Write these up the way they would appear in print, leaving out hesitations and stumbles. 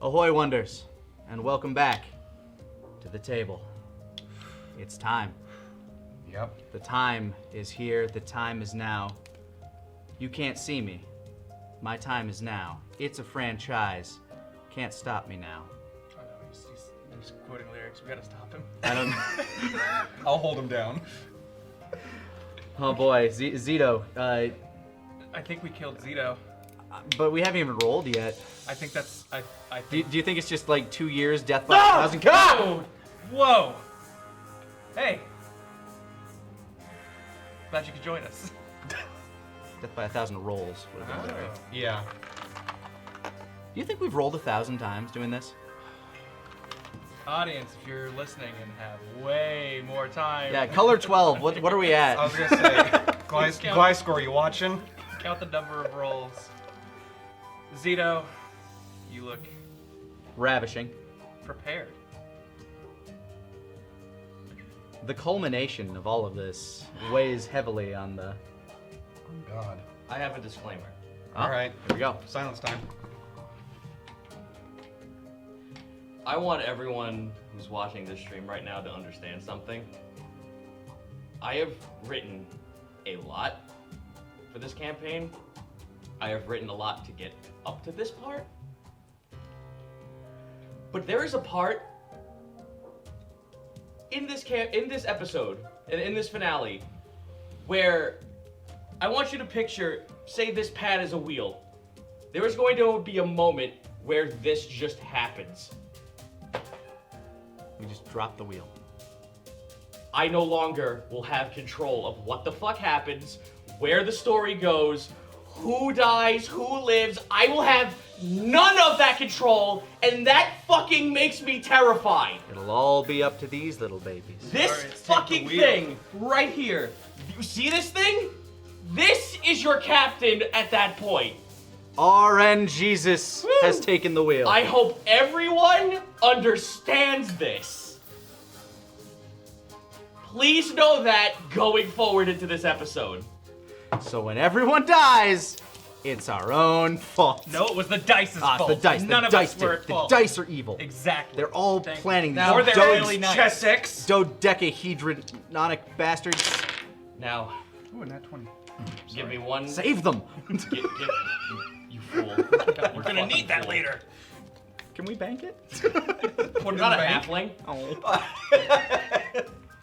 Ahoy, Wonders, and welcome back to the table. It's time. Yep. The time is here. The time is now. You can't see me. My time is now. It's a franchise. Can't stop me now. Oh no, he's quoting lyrics. We gotta stop him. I don't. I'll hold him down. Oh boy, Zito. I think we killed Zito. But we haven't even rolled yet. I think that's. I Do think. you think it's just like 2 years, death by 1,000 cuts? Whoa! Whoa! Hey. Glad you could join us. Death by 1,000 rolls. Would have been better. Yeah. Do you think we've rolled 1,000 times doing this? Audience, if you're listening and have way more time. Yeah, color 12. What are we at? I was gonna say, Gly-Score, you watching? Count the number of rolls. Zito, you look Ravishing. prepared. The culmination of all of this weighs heavily on the... Oh God. I have a disclaimer. Oh, All right. Here we go. Silence time. I want everyone who's watching this stream right now to understand something. I have written a lot for this campaign. I have written a lot to get up to this part. But there is a part in this episode, and in this finale, where I want you to picture, say this pad is a wheel. There is going to be a moment where this just happens. We just dropped the wheel. I no longer will have control of what the fuck happens, where the story goes, who dies, who lives. I will have none of that control, and that fucking makes me terrified. It'll all be up to these little babies. This Alright, take the fucking wheel. thing right here. You see this thing? This is your captain at that point. RN Jesus has taken the wheel. I hope everyone understands this. Please know that going forward into this episode. So when everyone dies, it's our own fault. No, it was the dice's fault. The dice. None the of dice us were did. at fault. The dice are evil. Exactly. They're all Thank you. planning Now, these they're dode- really nice. Chessex. dodecahedronic bastards. Now, Ooh, not 20. give me one. Save them. You fool. We're gonna need that later. Can we bank it? What about a halfling? Oh.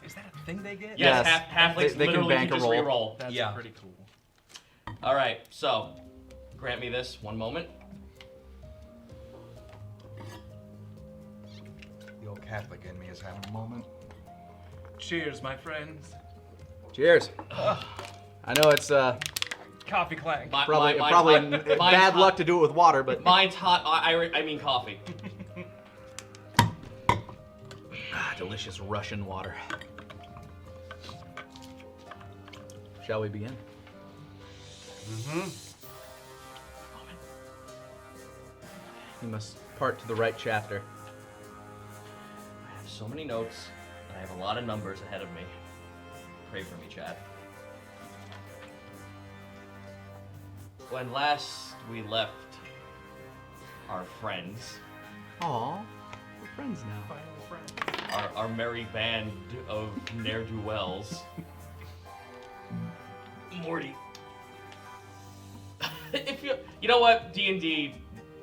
Is that a thing they get? Yes, Yes. halflings They can literally bank a just roll. re-roll. That's Yeah. pretty cool. All right, so grant me this one moment. The old Catholic in me is having a moment. Cheers, my friends. Cheers. I know it's Coffee clank. probably mine's bad hot. luck to do it with water, but Mine's hot. I mean coffee. delicious Russian water. Shall we begin? Mm-hmm. You must part to the right chapter. I have so many notes, and I have a lot of numbers ahead of me. Pray for me, Chad. When last we left our friends, Aw, we're friends now. Final friend. our merry band of ne'er-do-wells, Morty. If you know what, D&D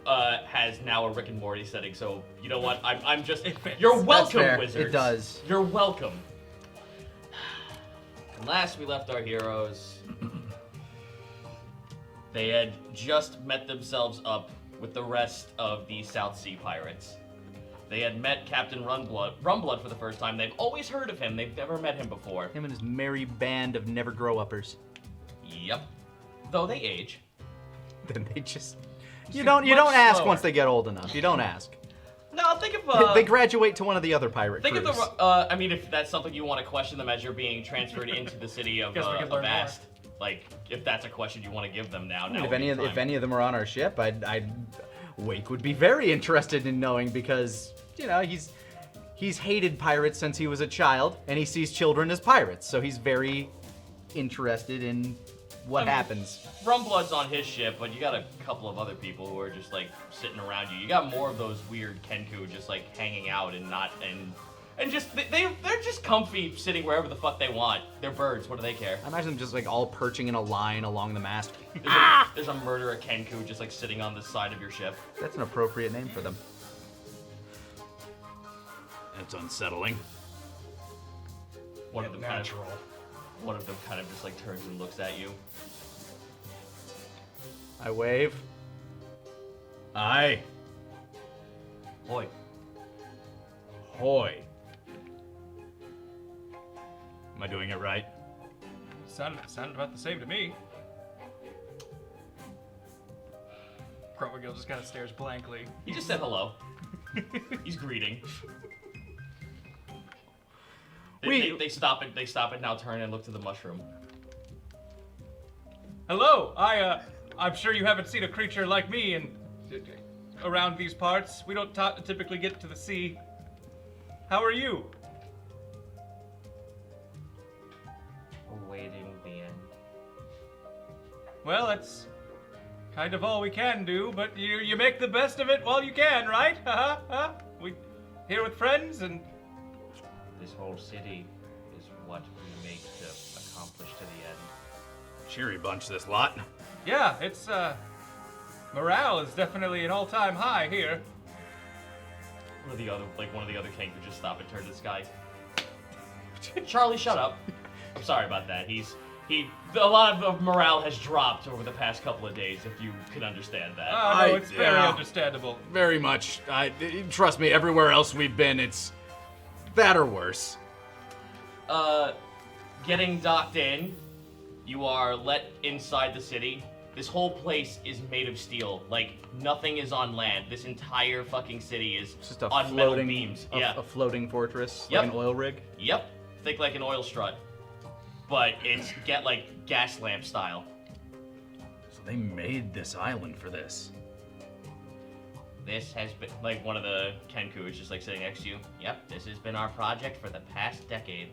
has now a Rick and Morty setting, so you know what, I'm just, you're welcome, fair. wizards. It does. You're welcome. And last we left our heroes, they had just met themselves up with the rest of the South Sea pirates. They had met Captain Rumblood for the first time. They've always heard of him. They've never met him before. Him and his merry band of never grow uppers. Yep. Though they age. Then they just you much don't ask slower. once they get old enough. You don't ask. No, think of They graduate to one of the other pirate think crews. of the. I mean, if that's something you want to question them as you're being transferred into the city of Guess we can learn more. Ast, like if that's a question you want to give them now. I mean, now if would be if time. any of them are on our ship, Wake would be very interested in knowing because he's hated pirates since he was a child, and he sees children as pirates, so he's very interested in what happens? Rumblood's on his ship, but you got a couple of other people who are just like sitting around you. You got more of those weird Kenku just like hanging out and just they're just comfy sitting wherever the fuck they want. They're birds. What do they care? I imagine them just like all perching in a line along the mast. There's a murderer Kenku just like sitting on the side of your ship. That's an appropriate name for them. That's unsettling. One of them Natural. kind of just like turns and looks at you. I wave. Aye. Boy, Hoy. Am I doing it right? Sounded about the same to me. Cromwell just kind of stares blankly. he just said hello. He's greeting. They stop it. They stop it now. Turn and look to the mushroom. Hello, I'm sure you haven't seen a creature like me around these parts. We don't typically get to the sea. How are you? Awaiting the end. Well, that's kind of all we can do, but you make the best of it while you can, right? We here with friends and This whole city is what we make to accomplish to the end. Cheery bunch, this lot. yeah, it's morale is definitely an all-time high here. One of the other King could just stop and turn to this guy. Charlie, shut up. I'm sorry about that. A lot of morale has dropped over the past couple of days, if you can understand that. No, it's very understandable. Very much. Trust me, everywhere else we've been, it's that or worse. Getting docked in, you are let inside the city. This whole place is made of steel. Like, nothing is on land. This entire fucking city is It's just a on metal floating beams. a floating fortress, Yep. like an oil rig. Yep. Think like an oil strut. But it's gas lamp style. So they made this island for this. This has been, like, one of the Kenku is just like sitting next to you. Yep, this has been our project for the past decade.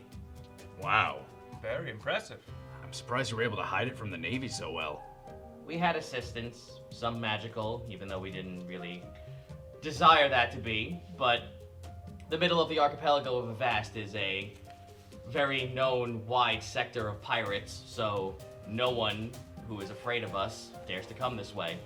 Wow. Very impressive. I'm surprised you were able to hide it from the Navy so well. We had assistance, some magical, even though we didn't really desire that to be, but the middle of the archipelago of Avast is a very known wide sector of pirates, so no one who is afraid of us dares to come this way.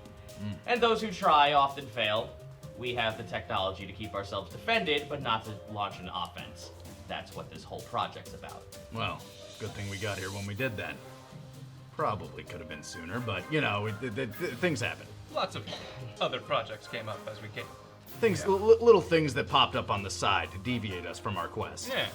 And those who try often fail. We have the technology to keep ourselves defended, but not to launch an offense. That's what this whole project's about. Well, good thing we got here when we did then. Probably could have been sooner, but, you know, things happen. Lots of other projects came up as we came. Things, little things that popped up on the side to deviate us from our quest. Yeah.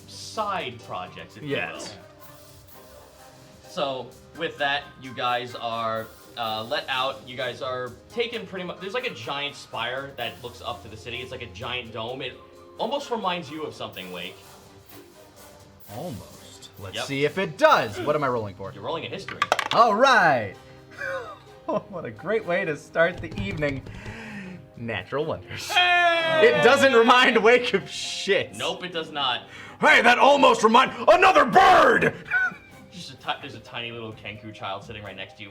Side projects, if Yes. you will. So, with that, you guys are let out. You guys are taken pretty much. There's like a giant spire that looks up to the city. It's like a giant dome. It almost reminds you of something, Wake. Almost. Let's Yep. see if it does. What am I rolling for? You're rolling a history. All right. What a great way to start the evening. Natural wonders. It doesn't remind Wake of shit. Nope, it does not. Hey, that almost remind another bird! There's a tiny little Kenku child sitting right next to you.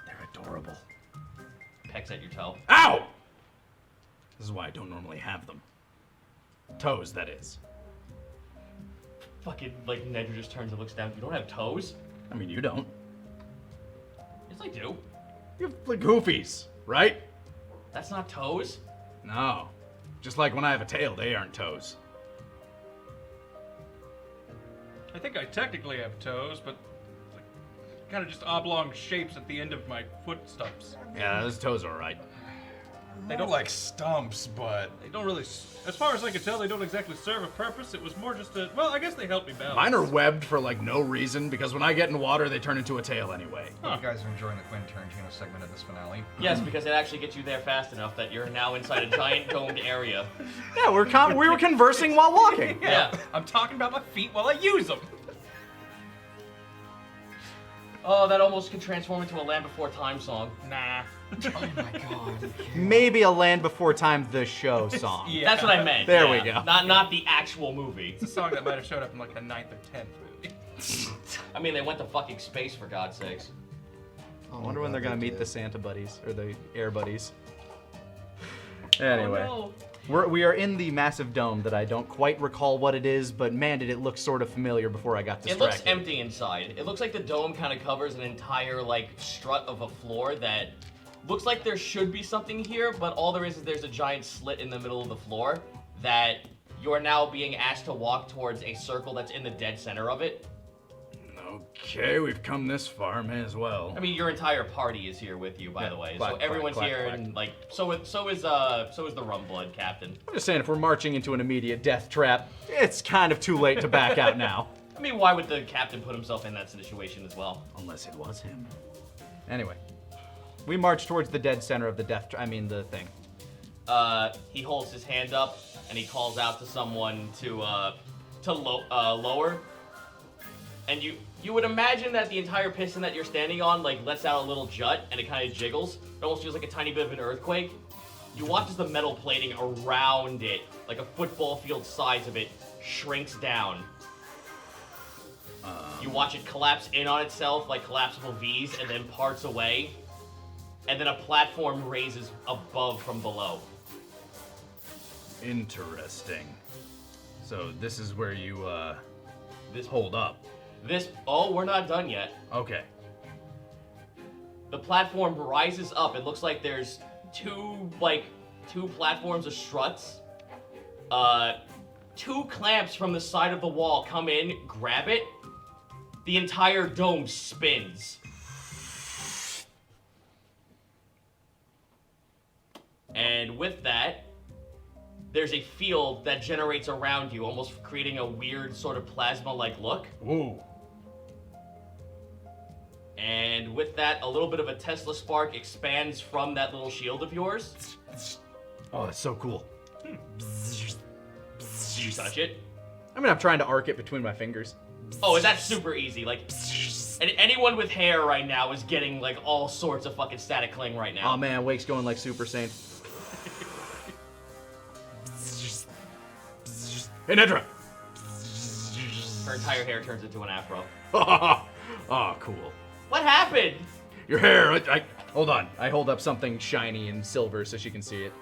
They're adorable. Pecks at your toe. Ow! This is why I don't normally have them. Toes, that is. Fucking, like, Nedra just turns and looks down. You don't have toes? I mean, you don't. Yes, I do. You have like goofies, right? That's not toes. No. Just like when I have a tail, they aren't toes. I think I technically have toes, but like, kind of just oblong shapes at the end of my foot stumps. Yeah, those toes are alright. They don't like stumps, but They don't really, as far as I can tell, they don't exactly serve a purpose. It was more just a, well, I guess they help me balance. Mine are webbed for like no reason because when I get in water, they turn into a tail anyway. you guys are enjoying the Quentin Tarantino segment of this finale. Yes, because it actually gets you there fast enough that you're now inside a giant domed area. Yeah, we were conversing while walking. Yeah. I'm talking about my feet while I use them. Oh, that almost could transform into a Land Before Time song. Nah. Oh my god. Maybe a Land Before Time, the show song. Yeah. That's what I meant. There yeah. we go. Not the actual movie. It's a song that might have showed up in like the 9th or 10th movie. I mean, they went to fucking space, for God's sakes. I wonder when they're gonna meet the Santa buddies, or the air buddies. Anyway. Oh, no. We are in the massive dome that I don't quite recall what it is, but man, did it look sort of familiar before I got distracted. It looks empty inside. It looks like the dome kind of covers an entire, like, strut of a floor that looks like there should be something here, but all there is there's a giant slit in the middle of the floor that you are now being asked to walk towards a circle that's in the dead center of it. Okay, we've come this far, may as well. I mean, your entire party is here with you, by the way. Quack, So quack, everyone's quack, here, quack. and like, so is the Rumblood captain. I'm just saying, if we're marching into an immediate death trap, it's kind of too late to back out now. I mean, why would the captain put himself in that situation as well? Unless it was him. Anyway, we march towards the dead center of the the thing. He holds his hand up and he calls out to someone to lower. And you would imagine that the entire piston that you're standing on like lets out a little jut and it kind of jiggles. It almost feels like a tiny bit of an earthquake. You watch as the metal plating around it, like a football field size of it, shrinks down. You watch it collapse in on itself like collapsible V's and then parts away. And then a platform raises above from below. Interesting. So this is where you, hold up. We're not done yet. Okay. The platform rises up. It looks like there's two platforms of struts. Two clamps from the side of the wall come in, grab it. The entire dome spins. And with that, there's a field that generates around you, almost creating a weird sort of plasma-like look. Ooh. And with that, a little bit of a Tesla spark expands from that little shield of yours. Oh, that's so cool. Do you touch it? I mean, I'm trying to arc it between my fingers. Oh, that's super easy. Like, and anyone with hair right now is getting like all sorts of fucking static cling right now. Oh man, Wake's going like Super Saiyan. Hey, Nedra! Her entire hair turns into an afro. Oh, cool. What happened? Your hair, Hold on, I hold up something shiny and silver so she can see it.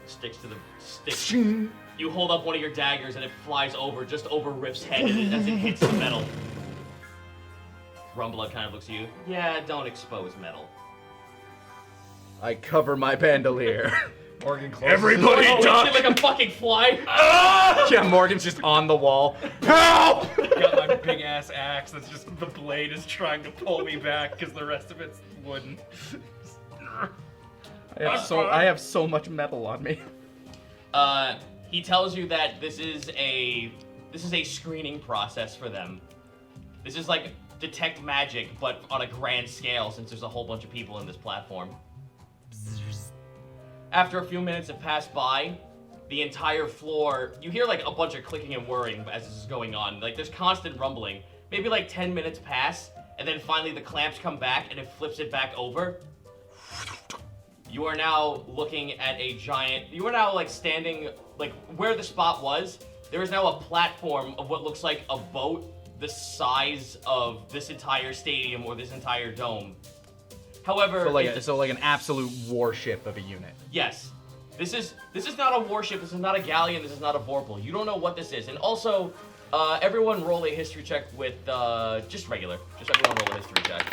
Sticks to the stick. You hold up one of your daggers and it flies over, just over Rift's head as it hits the metal. Rumblood kind of looks at you. Yeah, don't expose metal. I cover my bandolier. Morgan closes Everybody Oh, duck! it's like a fucking fly. Yeah, Morgan's just on the wall. Help! Got my big ass axe that's just the blade is trying to pull me back because the rest of it's wooden. I have so much metal on me. He tells you that this is a screening process for them. This is like detect magic, but on a grand scale since there's a whole bunch of people in this platform. After a few minutes have passed by, the entire floor, you hear like a bunch of clicking and whirring as this is going on. Like there's constant rumbling. Maybe like 10 minutes pass, and then finally the clamps come back and it flips it back over. You are now looking at you are now like standing, like where the spot was, there is now a platform of what looks like a boat the size of this entire stadium or this entire dome. However, So like an absolute warship of a unit. yes, this is not a warship, this is not a galleon, this is not a vorpal. You don't know what this is. And also, everyone roll a history check with, just regular. Just everyone roll a history check.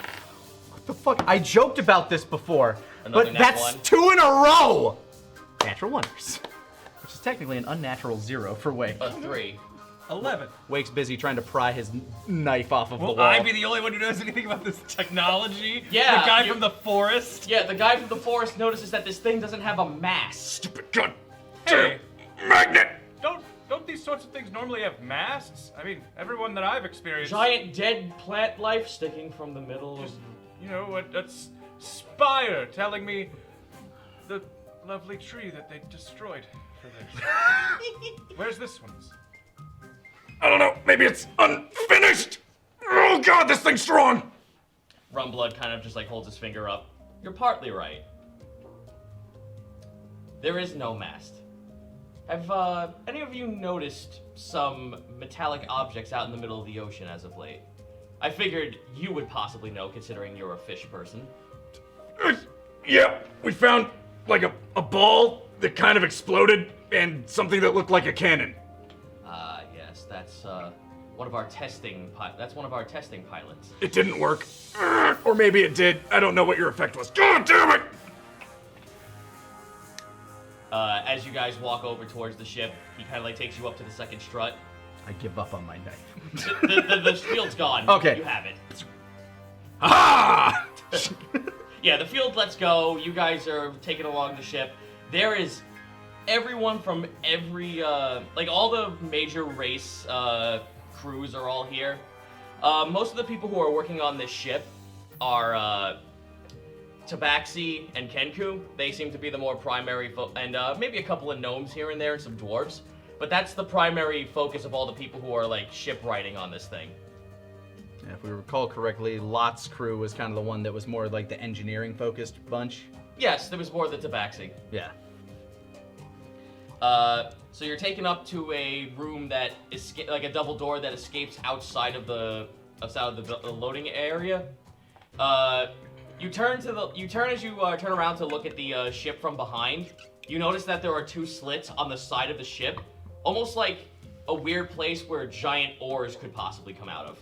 What the fuck? I joked about this before, Another but nat that's one. 2 in a row! Natural wonders. Which is technically an unnatural 0 for Wake. A 3. 11. Wake's busy trying to pry his knife off of the Will wall. I be the only one who knows anything about this technology? Yeah, The guy you- from the forest? Yeah, the guy from the forest notices that this thing doesn't have a mast. Stupid gun! Hey, Magnet! don't these sorts of things normally have masts? I mean, everyone that I've experienced. Giant dead plant life sticking from the middle of... You know, that's Spire telling me the lovely tree that they destroyed for this. Where's this one? I don't know, maybe it's unfinished! Oh god, this thing's strong! Rumblood kind of just like holds his finger up. You're partly right. There is no mast. Have any of you noticed some metallic objects out in the middle of the ocean as of late? I figured you would possibly know, considering you're a fish person. Yeah, we found like a ball that kind of exploded and something that looked like a cannon. Yes, that's one of our testing. That's one of our testing pilots. It didn't work. Or maybe it did. I don't know what your effect was. God damn it! As you guys walk over towards the ship, he kind of like takes you up to the second strut. I give up on my knife. The shield's gone. Okay. You have it. Ah! Yeah, the field lets go. You guys are taken along the ship. There is everyone from every, like all the major race crews are all here. Most of the people who are working on this ship are Tabaxi and Kenku. They seem to be the more primary, and maybe a couple of gnomes here and there and some dwarves. But that's the primary focus of all the people who are like shipwriting on this thing. Yeah, if we recall correctly, Lot's crew was kind of the one that was more like the engineering-focused bunch. Yes, there was more the Tabaxi. Yeah. So you're taken up to a room that is like a double door that escapes outside of the loading area. You turn as you turn around to look at the ship from behind. You notice that there are two slits on the side of the ship, almost like a weird place where giant oars could possibly come out of.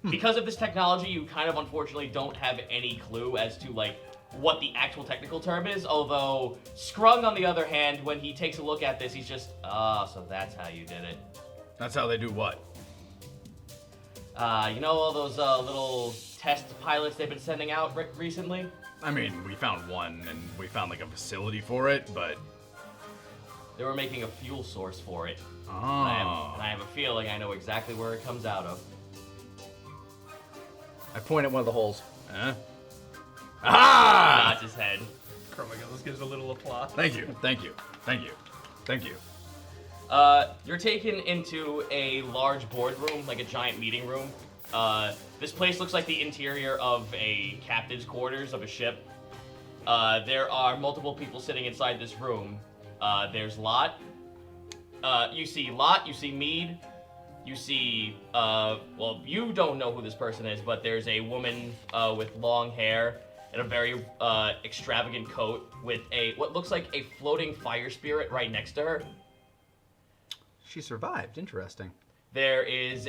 Because of this technology, you kind of unfortunately don't have any clue as to like what the actual technical term is, although Scrung, on the other hand, when he takes a look at this, he's just, so that's how you did it. That's how they do what? You know all those little test pilots they've been sending out recently? I mean, we found one and we found like a facility for it, but... They were making a fuel source for it. Oh. And I have a feeling I know exactly where it comes out of. I point at one of the holes. Huh? Ah! Nods his head. Chromagillus gives a little applause. Thank you, thank you, thank you, thank you. You're taken into a large boardroom, like a giant meeting room. This place looks like the interior of a captain's quarters of a ship. There are multiple people sitting inside this room. There's Lot. You see Lot, you see Mead, you see, well, you don't know who this person is, but there's a woman with long hair and a very extravagant coat with what looks like a floating fire spirit right next to her. She survived. Interesting. There is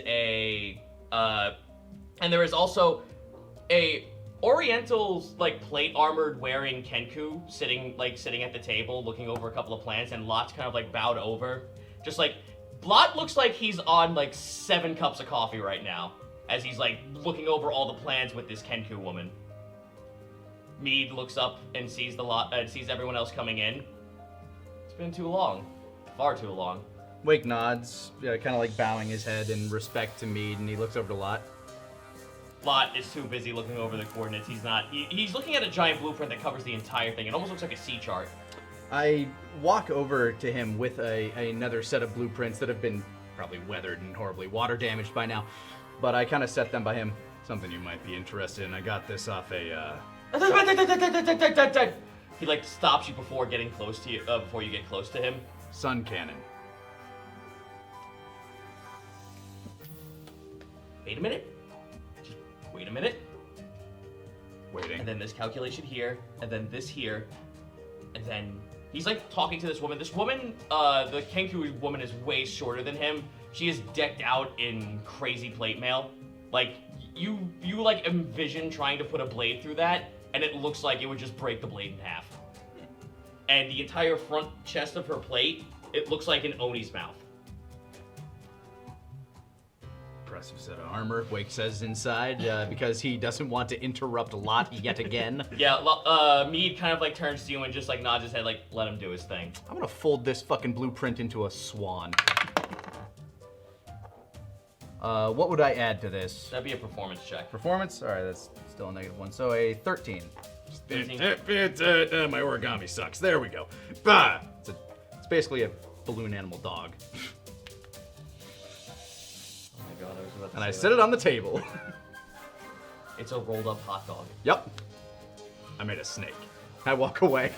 and there is also a Oriental, like, plate armored wearing Kenku sitting at the table looking over a couple of plants, and Lot's kind of like bowed over. Just like, Lot looks like he's on like 7 cups of coffee right now as he's like looking over all the plans with this Kenku woman. Mead looks up and sees sees everyone else coming in. It's been too long. Far too long. Wake nods, kind of like bowing his head in respect to Mead, and he looks over to Lot. Lot is too busy looking over the coordinates. He's looking at a giant blueprint that covers the entire thing. It almost looks like a sea chart. I walk over to him with another set of blueprints that have been probably weathered and horribly water damaged by now, but I kind of set them by him. Something you might be interested in. I got this off a, He like stops you before getting close to you, before you get close to him. sun cannon. Wait a minute. Just wait a minute. Waiting. And then this calculation here, and then this here, and then he's like talking to this woman. This woman, the Kenku woman, is way shorter than him. She is decked out in crazy plate mail. Like you like envision trying to put a blade through that, and it looks like it would just break the blade in half. And the entire front chest of her plate, it looks like an Oni's mouth. Impressive set of armor, Wake says inside, because he doesn't want to interrupt Lot yet again. Yeah, Mead kind of like turns to you and just like nods his head, like, let him do his thing. I'm gonna fold this fucking blueprint into a swan. What would I add to this? That'd be a performance check. Performance? Alright, that's still a -1. So a 13. My origami sucks. There we go. Bah! It's basically a balloon animal dog. Oh my god, I was about to And I say set that. it on the table. It's a rolled up hot dog. Yep. I made a snake. I walk away.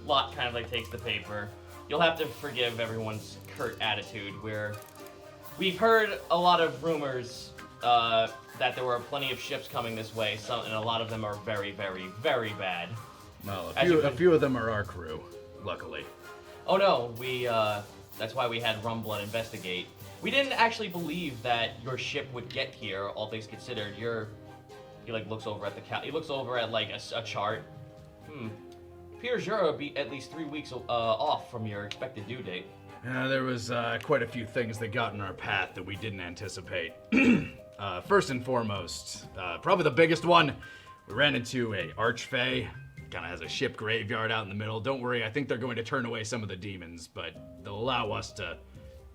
Lot kind of like takes the paper, you'll have to forgive everyone's curt attitude. We've heard a lot of rumors that there were plenty of ships coming this way, and a lot of them are very, very, very bad. Well, As you a can- few of them are our crew, luckily. Oh no, that's why we had Rumblood investigate. We didn't actually believe that your ship would get here, all things considered. He like looks over at he looks over at like a chart. Appears you're at least 3 weeks off from your expected due date. There was quite a few things that got in our path that we didn't anticipate. First and foremost, probably the biggest one, we ran into a archfey. Kind of has a ship graveyard out in the middle. Don't worry, I think they're going to turn away some of the demons, but they'll allow us to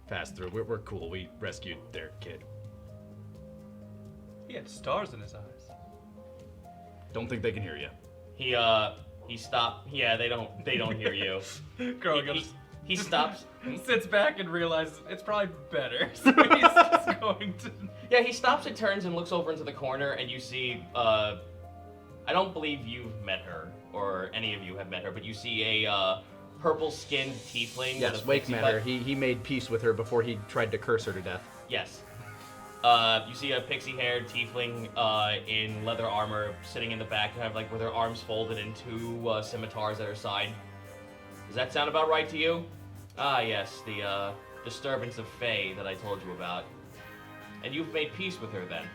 pass through. We're cool. We rescued their kid. He had stars in his eyes. Don't think they can hear you. He stopped. Yeah, they don't hear you. Girl He stops. sits back and realizes it's probably better. So he's just going to. Yeah, he stops and turns and looks over into the corner, and you see, I don't believe you've met her, or any of you have met her, but you see a purple-skinned tiefling. Yes, with a Wake pixie met butt. her. He made peace with her before he tried to curse her to death. Yes. You see a pixie-haired tiefling in leather armor sitting in the back, kind of like with her arms folded and two scimitars at her side. Does that sound about right to you? Ah, yes, the disturbance of Fae that I told you about. And you've made peace with her then?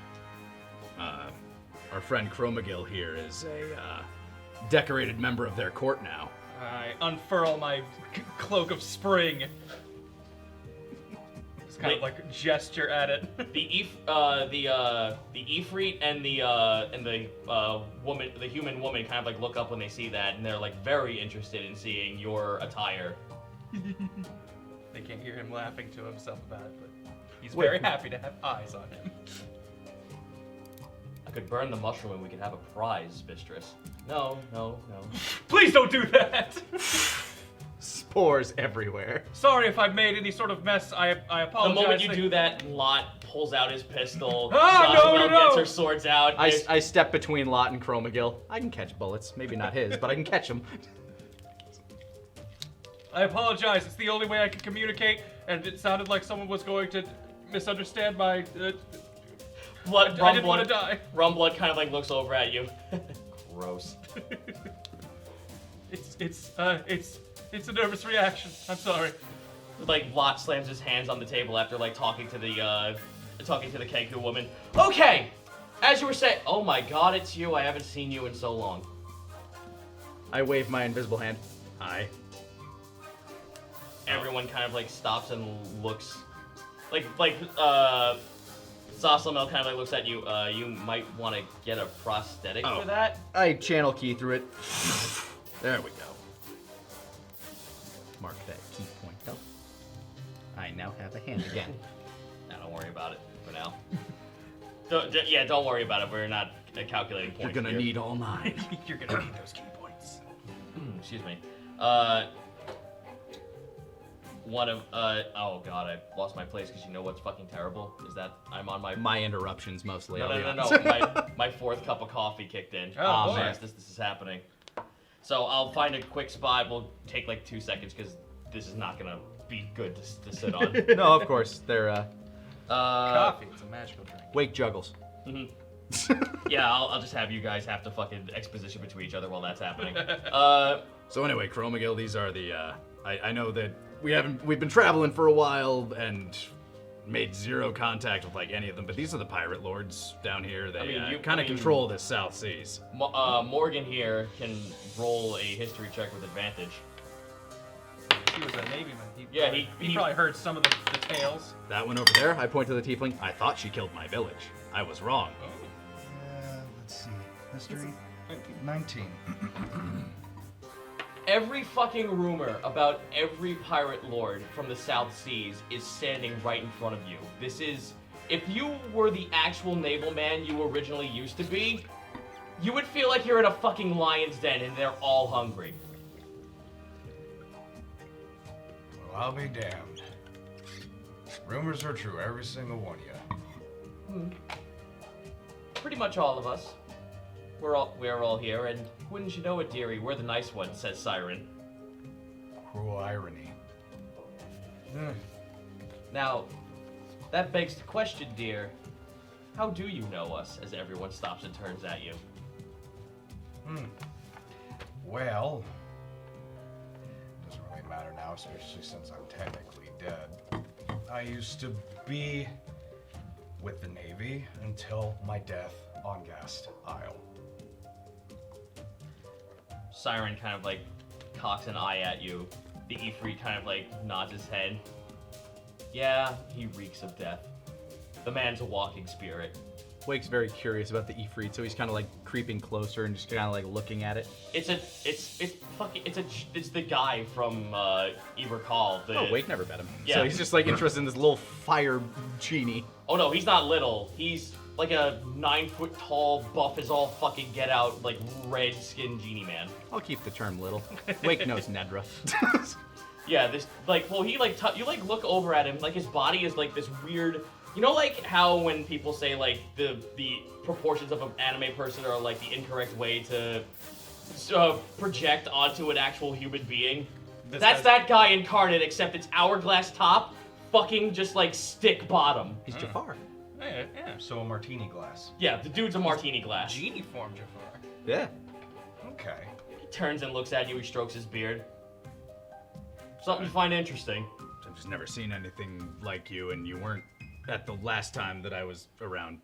Our friend Chromagil here is a decorated member of their court now. I unfurl my cloak of spring. Just kind of like gesture at it. The Ifrit and the woman, the human woman, kind of like look up when they see that, and they're like very interested in seeing your attire. They can't hear him laughing to himself about it, but he's Wait. very happy to have eyes on him. I could burn the mushroom and we could have a prize, mistress. No. Please don't do that! Spores everywhere. Sorry if I've made any sort of mess. I The apologize. moment you do that, Lot pulls out his pistol. Ah, Zosimo no. gets her swords out. I step between Lot and Chromagil. I can catch bullets. Maybe not his, but I can catch them. I apologize. It's the only way I can communicate, and it sounded like someone was going to misunderstand my. Blood, I didn't want to die. Rumblood kind of like looks over at you. Gross. It's a nervous reaction. I'm sorry. Like Lot slams his hands on the table after like talking to the Kenku woman. Okay, as you were saying. Oh my God, it's you. I haven't seen you in so long. I wave my invisible hand. Hi. Everyone kind of like stops and looks. Zosimo kind of like looks at you. You might want to get a prosthetic for that. I channel key through it. There we go. Mark that key point up. I now have a hand again. Nah, don't worry about it for now. Don't worry about it. We're not calculating points. You're gonna here. need all 9. You're gonna need those key points. Excuse me. One of oh God, I lost my place because you know what's fucking terrible is that I'm on my My interruptions mostly. no. I'll be honest. my fourth cup of coffee kicked in. Oh, boy. man, this is happening. So I'll find a quick spot. We'll take like 2 seconds because this is not gonna be good to sit on. No, of course. They're Coffee. It's a magical drink. wake juggles. Yeah, I'll just have you guys have to fucking exposition between each other while that's happening. So anyway, Chromagil, these are the I know that we've been traveling for a while and made zero contact with like any of them, but these are the pirate lords down here. They kind of control this South Seas. Morgan here can roll a history check with advantage. He was a Navyman. Yeah, he he- probably heard some of the tales. That one over there, I point to the tiefling. I thought she killed my village. I was wrong. Let's see. History? 19. Every fucking rumor about every pirate lord from the South Seas is standing right in front of you. This is, if you were the actual naval man you originally used to be, you would feel like you're in a fucking lion's den and they're all hungry. Well, I'll be damned. Rumors are true, every single one of you. Pretty much all of us. We're all here, and wouldn't you know it, dearie, we're the nice ones, says Siren. Cruel irony. Now, that begs the question, dear. How do you know us, as everyone stops and turns at you? Well, doesn't really matter now, especially since I'm technically dead. I used to be with the Navy until my death on Gast Isle. Siren kind of like cocks an eye at you. The Ifrit kind of like nods his head. Yeah, he reeks of death. The man's a walking spirit. Wake's very curious about the Ifrit, so he's kind of like creeping closer and just kind of like looking at it. It's the guy from Evercall. Oh, Wake never met him. Yeah. So he's just like interested in this little fire genie. Oh no, he's not little. He's like a 9 foot tall, buff as all fucking get out, like red skinned genie man. I'll keep the term little. Wake knows Nedra. Yeah, this like he like you like look over at him, like his body is like this weird. You know, like how when people say like the proportions of an anime person are like the incorrect way to project onto an actual human being. That's that guy incarnate, except it's hourglass top, fucking just like stick bottom. He's Jafar. Yeah. So a martini glass. Yeah, the dude's a martini glass. Genie form Jafar. Yeah. Okay. He turns and looks at you. He strokes his beard. Something you find interesting. I've just never seen anything like you, and you weren't at the last time that I was around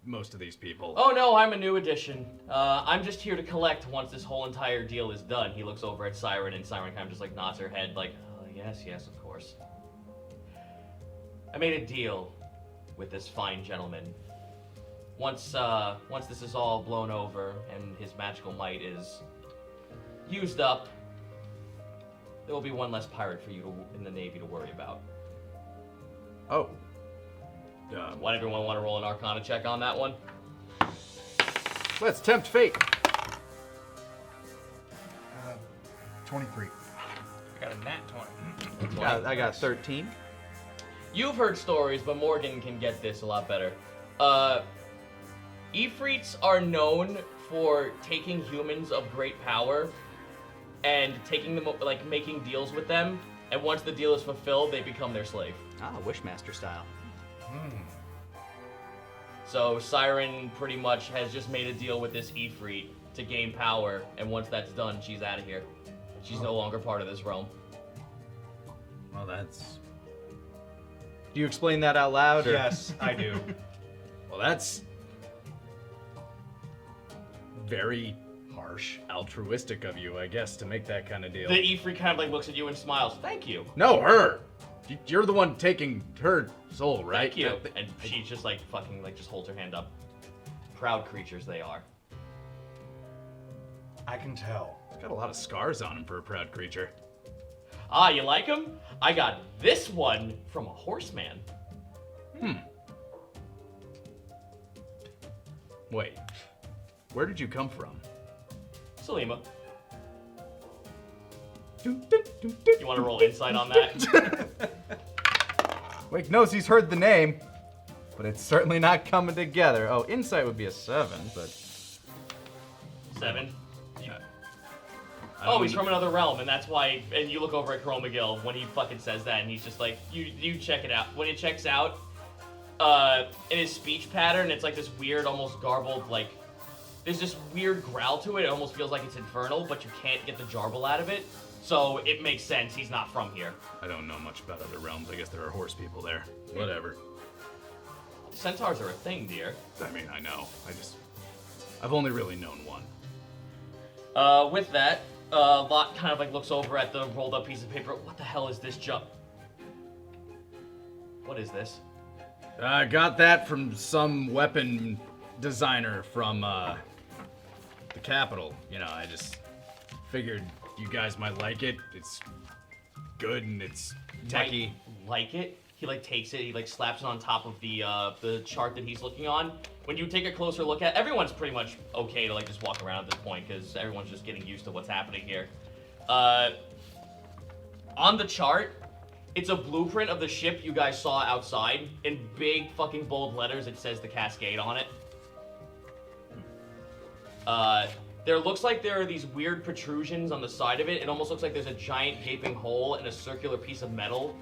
most of these people. Oh no, I'm a new addition. I'm just here to collect once this whole entire deal is done. He looks over at Siren, and Siren kind of just like nods her head like, yes, of course. I made a deal with this fine gentleman. Once this is all blown over and his magical might is used up, there will be one less pirate for you in the Navy to worry about. Oh. Everyone want to roll an Arcana check on that one? Let's tempt fate. 23. I got a nat 20. I got 13. You've heard stories, but Morgan can get this a lot better. Ifrits are known for taking humans of great power and taking them, like, making deals with them, and once the deal is fulfilled, they become their slave. Ah, Wishmaster style. So Siren pretty much has just made a deal with this Ifrit to gain power, and once that's done, she's out of here. She's no longer part of this realm. Well, that's... Do you explain that out loud? Or... Yes, I do. Well, that's... very harsh, altruistic of you, I guess, to make that kind of deal. The Ifrit kind of like looks at you and smiles. Thank you. No, her! You're the one taking her soul, right? Thank you. And she just like fucking like just holds her hand up. Proud creatures they are. I can tell. He's got a lot of scars on him for a proud creature. Ah, you like him? I got this one from a horseman. Wait. Where did you come from? Salima. You want to roll insight on that? Wake knows he's heard the name, but it's certainly not coming together. Oh, insight would be a 7, but... 7. I Oh, don't he's from another realm, and that's why. And you look over at Chroma McGill when he fucking says that, and he's just like, you check it out. When it checks out, in his speech pattern, it's like this weird, almost garbled, like, there's this weird growl to it. It almost feels like it's infernal, but you can't get the jarble out of it. So it makes sense. He's not from here. I don't know much about other realms. I guess there are horse people there. Whatever. Centaurs are a thing, dear. I mean, I know. I've only really known one. With that, Lot kind of like looks over at the rolled up piece of paper. What the hell is this junk? What is this? I got that from some weapon designer from the capital. You know, I just figured you guys might like it. It's good and it's techie. Like it? He like takes it, he like slaps it on top of the chart that he's looking on. When you take a closer look at, everyone's pretty much okay to like just walk around at this point because everyone's just getting used to what's happening here. On the chart, it's a blueprint of the ship you guys saw outside. In big fucking bold letters, it says the Cascade on it. There looks like there are these weird protrusions on the side of it. It almost looks like there's a giant gaping hole and a circular piece of metal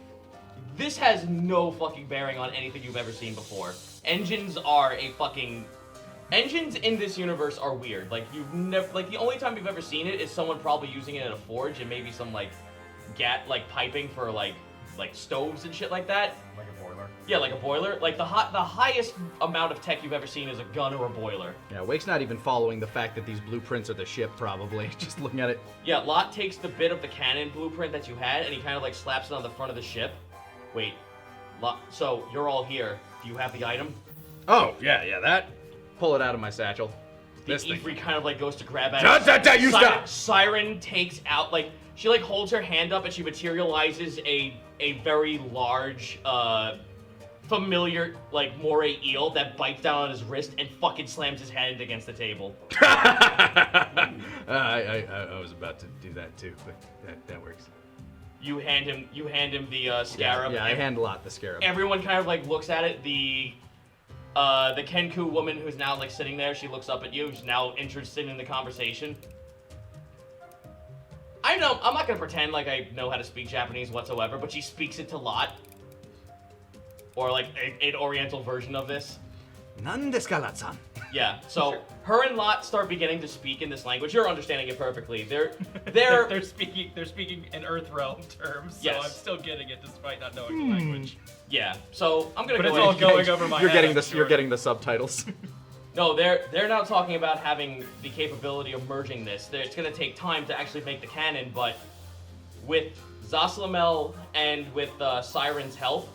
This has no fucking bearing on anything you've ever seen before. Engines in this universe are weird. Like, you've never, like, the only time you've ever seen it is someone probably using it in a forge and maybe some, like, piping for, like stoves and shit like that. Like a boiler. Yeah, like a boiler. Like, the highest amount of tech you've ever seen is a gun or a boiler. Yeah, Wake's not even following the fact that these blueprints are the ship, probably. Just looking at it. Yeah, Lot takes the bit of the cannon blueprint that you had, and he kind of, like, slaps it on the front of the ship. Wait, Lot, so you're all here. Do you have the item? Oh, yeah, that. Pull it out of my satchel. The This thing. Ifrit kind of, like, goes to grab at it. You stop! Siren takes out, like, she, like, holds her hand up and she materializes a very large, familiar, like, moray eel that bites down on his wrist and fucking slams his hand against the table. I was about to do that too, but that works. You hand him the scarab. Yeah, I hand Lot the scarab. Everyone kind of, like, looks at it. The Kenku woman who's now, like, sitting there, she looks up at you. She's now interested in the conversation. I'm not gonna pretend like I know how to speak Japanese whatsoever, but she speaks it to Lot. Or, like, an oriental version of this. Nan desu ka, Lot-san? Yeah, so her and Lot start beginning to speak in this language. You're understanding it perfectly. They're speaking in Earth realm terms, so Yes. I'm still getting it despite not knowing the language. yeah. So I'm gonna But go it's ahead all and- going over my You're head. getting I'm this. sure. You're getting the subtitles. No, they're now talking about having the capability of merging this. It's going to take time to actually make the cannon, but with Zaslamel and with Siren's help,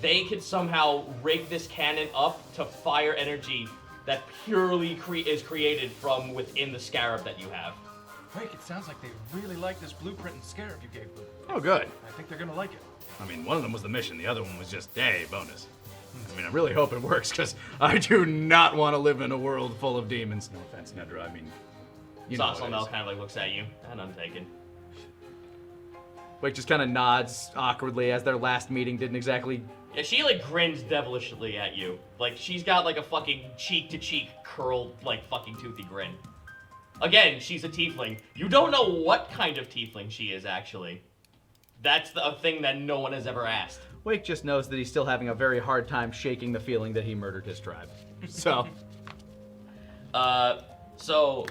they could somehow rig this cannon up to fire energy that purely is created from within the scarab that you have. Wait, it sounds like they really like this blueprint and scarab you gave them. Oh, good. I think they're gonna like it. I mean, one of them was the mission. The other one was just, hey, bonus. I mean, I really hope it works, because I do not want to live in a world full of demons. No offense, Nedra. I mean, you know what it Zaslamel is. kind of like looks at you, and I'm taken. Wake just kind of nods awkwardly, as their last meeting didn't exactly... Yeah, she like grins devilishly at you. Like, she's got like a fucking cheek-to-cheek curled, like, fucking toothy grin. Again, she's a tiefling. You don't know what kind of tiefling she is, actually. That's a thing that no one has ever asked. Wake just knows that he's still having a very hard time shaking the feeling that he murdered his tribe. So... So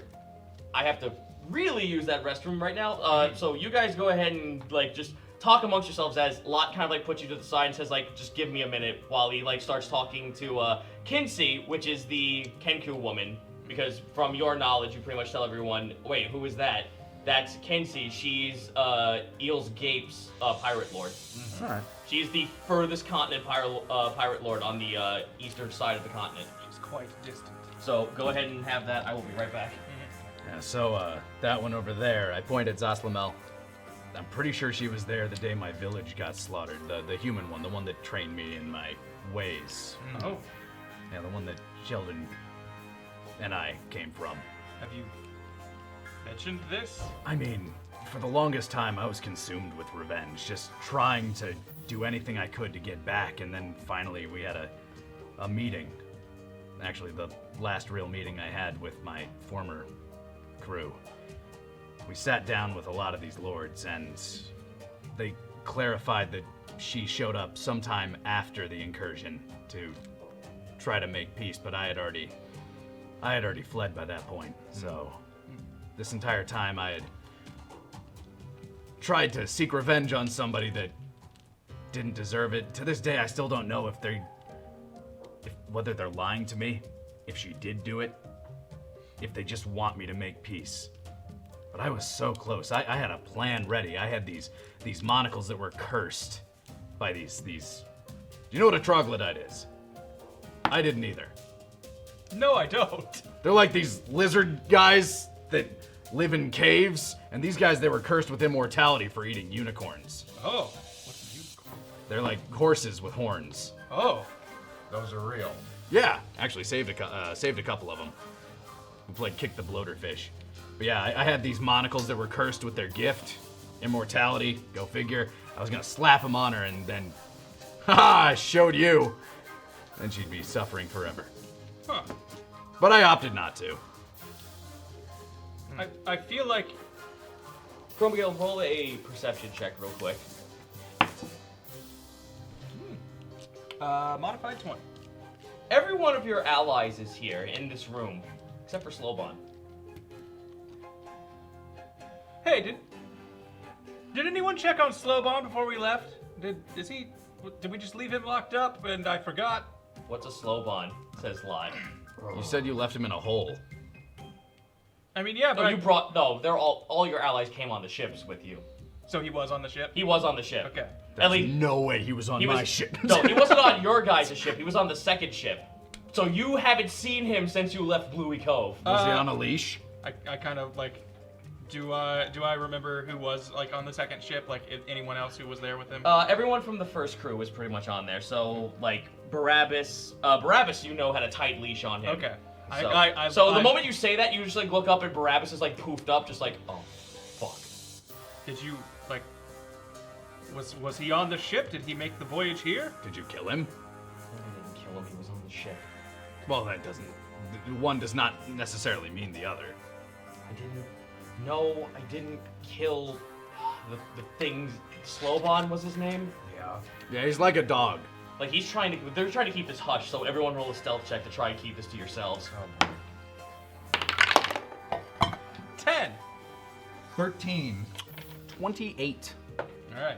I have to really use that restroom right now. So you guys go ahead and, like, just talk amongst yourselves as Lot kind of, like, puts you to the side and says, like, just give me a minute while he, like, starts talking to, Kinsey, which is the Kenku woman. Because from your knowledge, you pretty much tell everyone, wait, who is that? That's Kinsey. She's, Eel's Gape's, pirate lord. Alright. She's the furthest continent pirate lord on the, eastern side of the continent. It's quite distant. So go ahead and have that. I will be right back. Yeah, so, that one over there, I point at Zaslamel. I'm pretty sure she was there the day my village got slaughtered. The human one, the one that trained me in my ways. Oh, Yeah, the one that Sheldon and I came from. have you mentioned this? I mean, for the longest time, I was consumed with revenge, just trying to do anything I could to get back, and then finally we had a meeting. Actually, the last real meeting I had with my former crew. We sat down with a lot of these lords, and they clarified that she showed up sometime after the incursion to try to make peace, but I had already fled by that point. So this entire time I had tried to seek revenge on somebody that didn't deserve it. To this day, I still don't know whether they're lying to me, if she did do it, if they just want me to make peace. But I was so close. I had a plan ready. I had these monocles that were cursed by these. Do you know what a troglodyte is? I didn't either. No, I don't. They're like these lizard guys that live in caves, and these guys, they were cursed with immortality for eating unicorns. Oh, what's a unicorn? They're like horses with horns. Oh, Those are real. Yeah, actually saved a couple of them. We played Kick the Bloater Fish. But yeah, I had these monocles that were cursed with their gift, immortality, go figure. I was gonna slap them on her and then, haha, I showed you. Then she'd be suffering forever. huh. But I opted not to. I feel like Chromagale, roll a perception check real quick. Modified 20. Every one of your allies is here in this room, except for Slowbon. Hey, did anyone check on Slowbon before we left? Did we just leave him locked up and I forgot? What's a Slowbon? Says Lie. You said you left him in a hole. I mean, yeah, but They're all your allies came on the ships with you. So he was on the ship? He was on the ship. Okay. At least No way he was on my ship. No, he wasn't on your guys' ship. He was on the second ship. So you haven't seen him since you left Bluey Cove. Was he on a leash? I kind of like. Do I remember who was like on the second ship? Like anyone else who was there with him? Everyone from the first crew was pretty much on there. So like Barabbas, you know, had a tight leash on him. Okay. So the moment you say that, you just like look up and Barabbas is like poofed up, just like, oh, fuck. Did you like? Was he on the ship? Did he make the voyage here? Did you kill him? I didn't kill him. He was on the ship. Well, that doesn't. One does not necessarily mean the other. I didn't kill the things. Slowbon was his name? Yeah. Yeah, he's like a dog. Like they're trying to keep this hush, so everyone roll a stealth check to try and keep this to yourselves. 10. 13. 28. All right.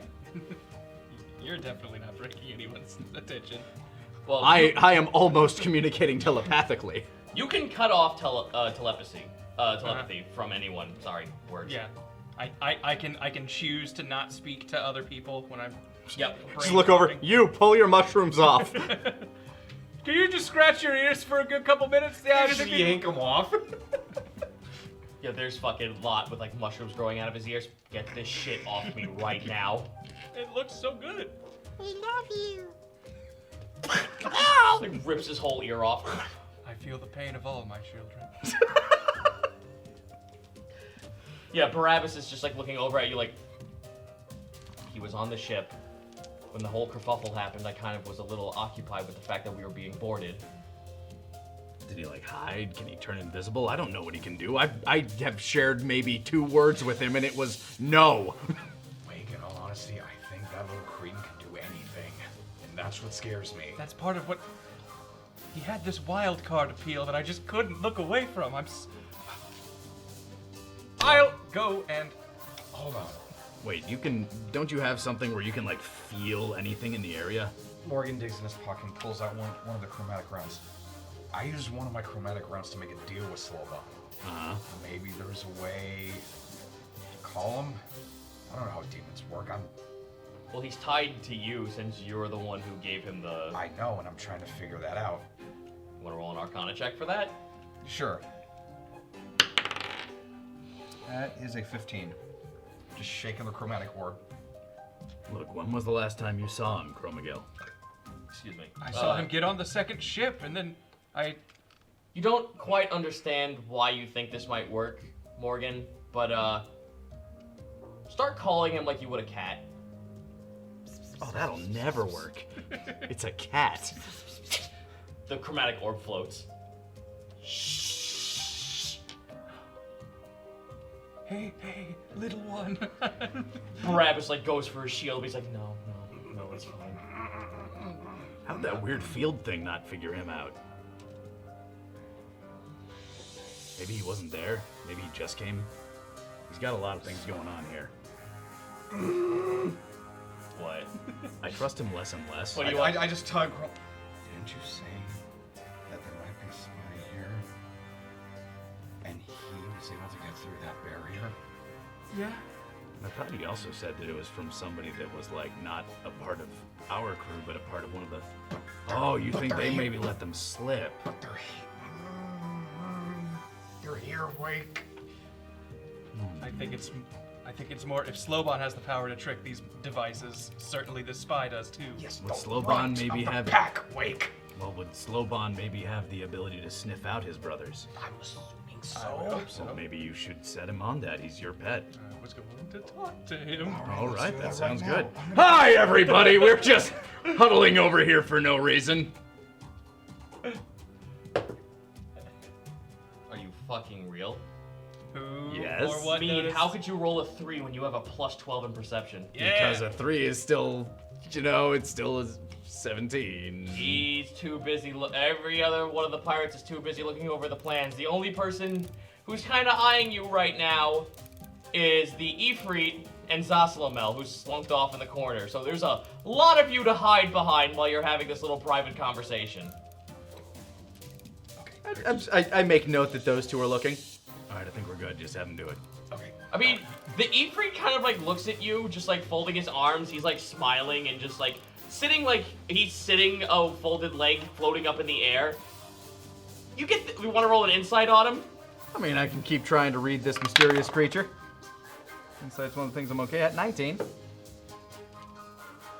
You're definitely not breaking anyone's attention. Well, I am almost communicating telepathically. you can cut off telepathy from anyone. Sorry, words. Yeah. I can choose to not speak to other people when I'm. Yep. Just look over. You pull your mushrooms off. Can you just scratch your ears for a good couple minutes? Yeah, Just yank them off. Yeah, there's fucking Lot with like mushrooms growing out of his ears. Get this shit off me right now. It looks so good. Like rips his whole ear off. I feel the pain of all my children. Yeah, Barabbas is just like looking over at you like he was on the ship. When the whole kerfuffle happened, I kind of was a little occupied with the fact that we were being boarded. Did he like hide? Can he turn invisible? I don't know what he can do. I have shared maybe 2 words with him and it was no. Wake, in all honesty, I think that little cretin can do anything. And that's what scares me. That's part of what. He had this wild card appeal that I just couldn't look away from. I'll go and. Hold on. Wait, don't you have something where you can like feel anything in the area? Morgan digs in his pocket and pulls out one of the chromatic rounds. I used one of my chromatic rounds to make a deal with Slowbon. Uh-huh. Maybe there's a way to call him? I don't know how demons work. Well, he's tied to you since you're the one who gave him the... I know, and I'm trying to figure that out. You want to roll an Arcana check for that? Sure. That is a 15. Just shaking the chromatic orb. Look, when was the last time you saw him, Chromagil? Excuse me. I saw him get on the second ship, and then You don't quite understand why you think this might work, Morgan, but start calling him like you would a cat. Oh, that'll never work. It's a cat. The chromatic orb floats. Hey, little one. Barabbas like goes for his shield, but he's like, no, it's fine. How'd that weird field thing not figure him out? Maybe he wasn't there. Maybe he just came. He's got a lot of things going on here. What? I trust him less and less. What do you want? I just tug. Didn't you say that there might be a spy here? And he was able to get through that barrier? Yeah. I thought he also said that it was from somebody that was like not a part of our crew, but a part of one of the. Oh, you think they maybe let them slip? But they're here, Wake. I think it's more if Slowbon has the power to trick these devices. Certainly, this spy does too. Yes, Would the Slowbon runt maybe of the have- pack, Wake. Well, would Slowbon maybe have the ability to sniff out his brothers? I'm assuming I would so. hope so. So maybe you should set him on that. He's your pet. I was going to talk to him. All right, do that that sounds right good. now. Hi, everybody. We're just huddling over here for no reason. Are you fucking real? Who Yes. or what? Mean, noticed? how could you roll a 3 when you have a plus 12 in perception? Yeah. Because a 3 is still You know, it still is 17. He's too busy. Every other one of the pirates is too busy looking over the plans. The only person who's kind of eyeing you right now is the Ifrit and Zaslamel, who's slunked off in the corner. So there's a lot of you to hide behind while you're having this little private conversation. I make note that those two are looking. All right, I think we're good. Just have them do it. Okay. I mean, the Ifrit kind of like looks at you, just like folding his arms. He's like smiling and just like sitting like he's sitting a folded leg floating up in the air. You want to roll an insight on him? I mean, I can keep trying to read this mysterious creature. Insight's one of the things I'm okay at. 19.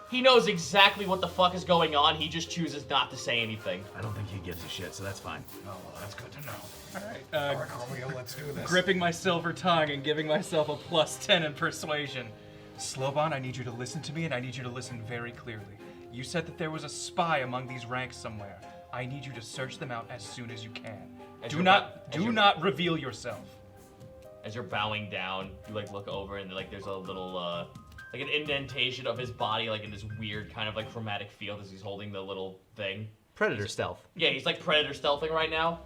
He knows exactly what the fuck is going on. He just chooses not to say anything. I don't think he gives a shit, so that's fine. Oh, well, that's good to know. All right. All right, Romeo, let's do this. Gripping my silver tongue and giving myself a +10 in persuasion. Sloban, I need you to listen to me, and I need you to listen very clearly. You said that there was a spy among these ranks somewhere. I need you to search them out as soon as you can. Do not reveal yourself. As you're bowing down, you like look over and like there's a little like an indentation of his body, like in this weird kind of like chromatic field as he's holding the little thing. Predator stealth. Yeah, he's like predator stealthing right now.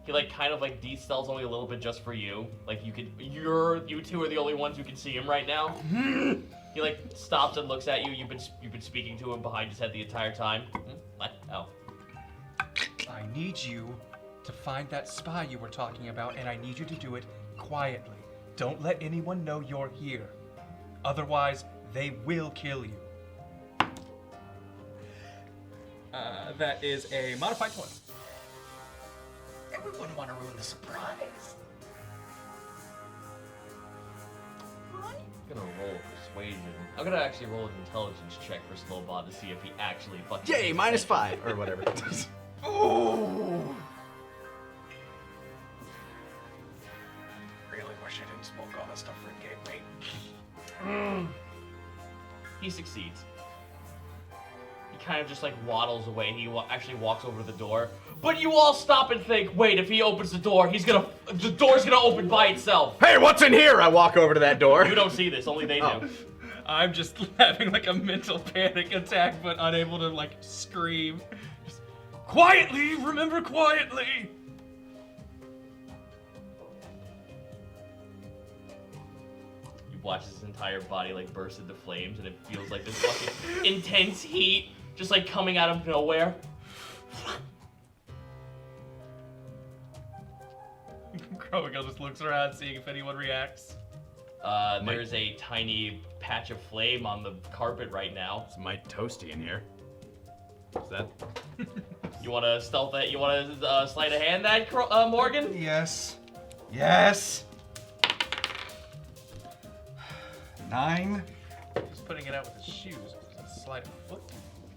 He like kind of like de-stealths only a little bit just for you. Like you two are the only ones who can see him right now. He like stops and looks at you. You've been speaking to him behind his head the entire time. What? Oh. I need you to find that spy you were talking about, and I need you to do it quietly. Don't let anyone know you're here. Otherwise, they will kill you. That is a modified 20. And we wouldn't want to ruin the surprise. I'm gonna roll persuasion. I'm gonna actually roll an intelligence check for Slowbot to see if he actually fucking. Yay, -5 or whatever. Ooh. Really wish I didn't smoke all that stuff for a game, mate. He succeeds. He kind of just like waddles away. He actually walks over to the door. But you all stop and think, wait, if he opens the door, the door's gonna open by itself. Hey, what's in here? I walk over to that door. You don't see this, only they do. Oh. I'm just having like a mental panic attack, but unable to like scream. Just, quietly, remember quietly. You watch his entire body like burst into flames, and it feels like this fucking intense heat just like coming out of nowhere. Crowigal just looks around, seeing if anyone reacts. There's a tiny patch of flame on the carpet right now. It's mighty toasty in here. Is that? You want to stealth it? You want to sleight of hand that, Morgan? Yes. Yes. 9. He's putting it out with his shoes. Slide of foot.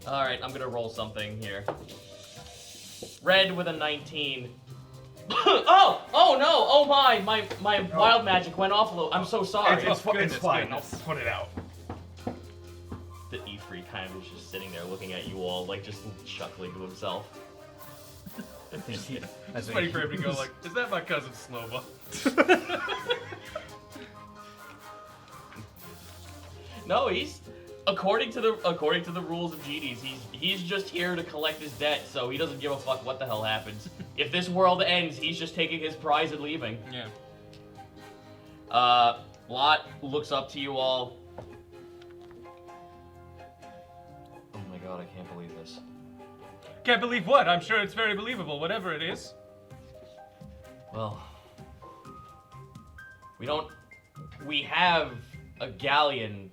All right, I'm gonna roll something here. Red with a 19. oh no! Oh my wild magic went off a little. I'm so sorry. It's fine. Goodness. I'll put it out. The Ifrit kind of is just sitting there looking at you all, like just chuckling to himself. It's funny for him to go like, is that my cousin Slova? No, he's according to the rules of genies, he's just here to collect his debt, so he doesn't give a fuck what the hell happens. If this world ends, he's just taking his prize and leaving. Yeah. Lot looks up to you all. Oh my god, I can't believe this. Can't believe what? I'm sure it's very believable, whatever it is. Well, we have a galleon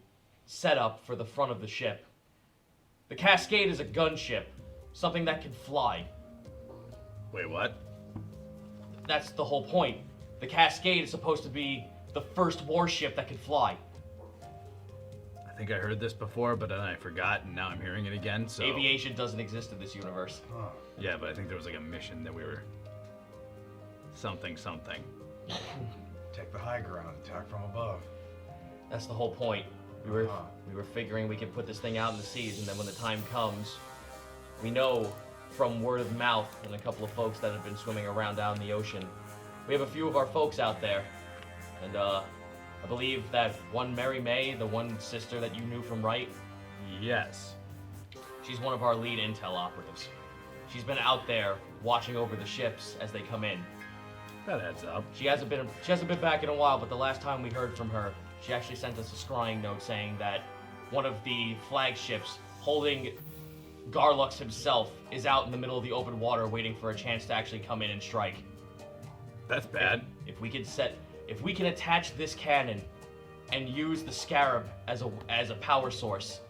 set up for the front of the ship. The Cascade is a gunship, something that can fly. Wait, what? That's the whole point. The Cascade is supposed to be the first warship that can fly. I think I heard this before, but then I forgot, and now I'm hearing it again, so... Aviation doesn't exist in this universe. Oh. Yeah, but I think there was like a mission that we were... Something. Take the high ground, attack from above. That's the whole point. We were figuring we could put this thing out in the seas, and then when the time comes, we know from word of mouth and a couple of folks that have been swimming around down in the ocean. We have a few of our folks out there, and I believe that one Mary May, the one sister that you knew from Wright, Yes. She's one of our lead intel operatives. She's been out there watching over the ships as they come in. That adds up. She hasn't been back in a while, but the last time we heard from her, she actually sent us a scrying note saying that one of the flagships holding Garlux himself is out in the middle of the open water waiting for a chance to actually come in and strike. That's bad. If we can attach this cannon and use the Scarab as a power source,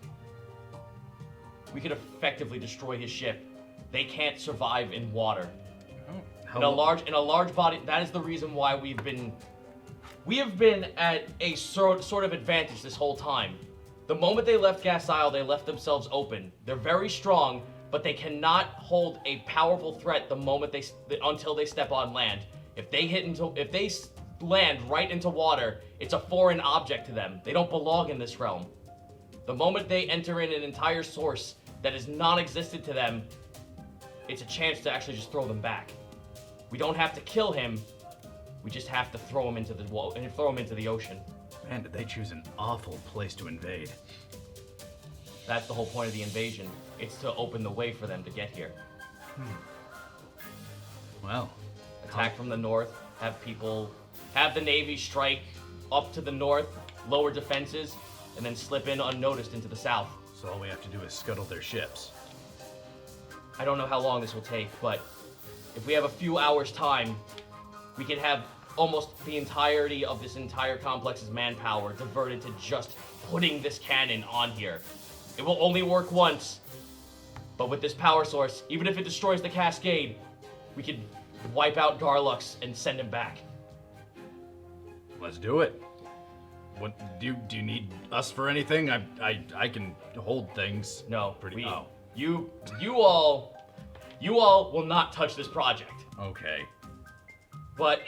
we could effectively destroy his ship. They can't survive in water. In a large body. That is the reason why we have been at a sort of advantage this whole time. The moment they left Gas Isle, they left themselves open. They're very strong, but they cannot hold a powerful threat the moment until they step on land. If they land right into water, it's a foreign object to them. They don't belong in this realm. The moment they enter in an entire source that is non-existent to them, it's a chance to actually just throw them back. We don't have to kill him. We just have to throw him into the ocean. Man, did they choose an awful place to invade. That's the whole point of the invasion. It's to open the way for them to get here. Well, Attack from the north, have the Navy strike up to the north, lower defenses, and then slip in unnoticed into the south. so all we have to do is scuttle their ships. I don't know how long this will take, but if we have a few hours time, we can have almost the entirety of this entire complex's manpower diverted to just putting this cannon on here. It will only work once, but with this power source, even if it destroys the cascade, we could wipe out Garlux and send him back. Let's do it. What do you need us for anything? I can hold things. No, pretty. You all will not touch this project. Okay. But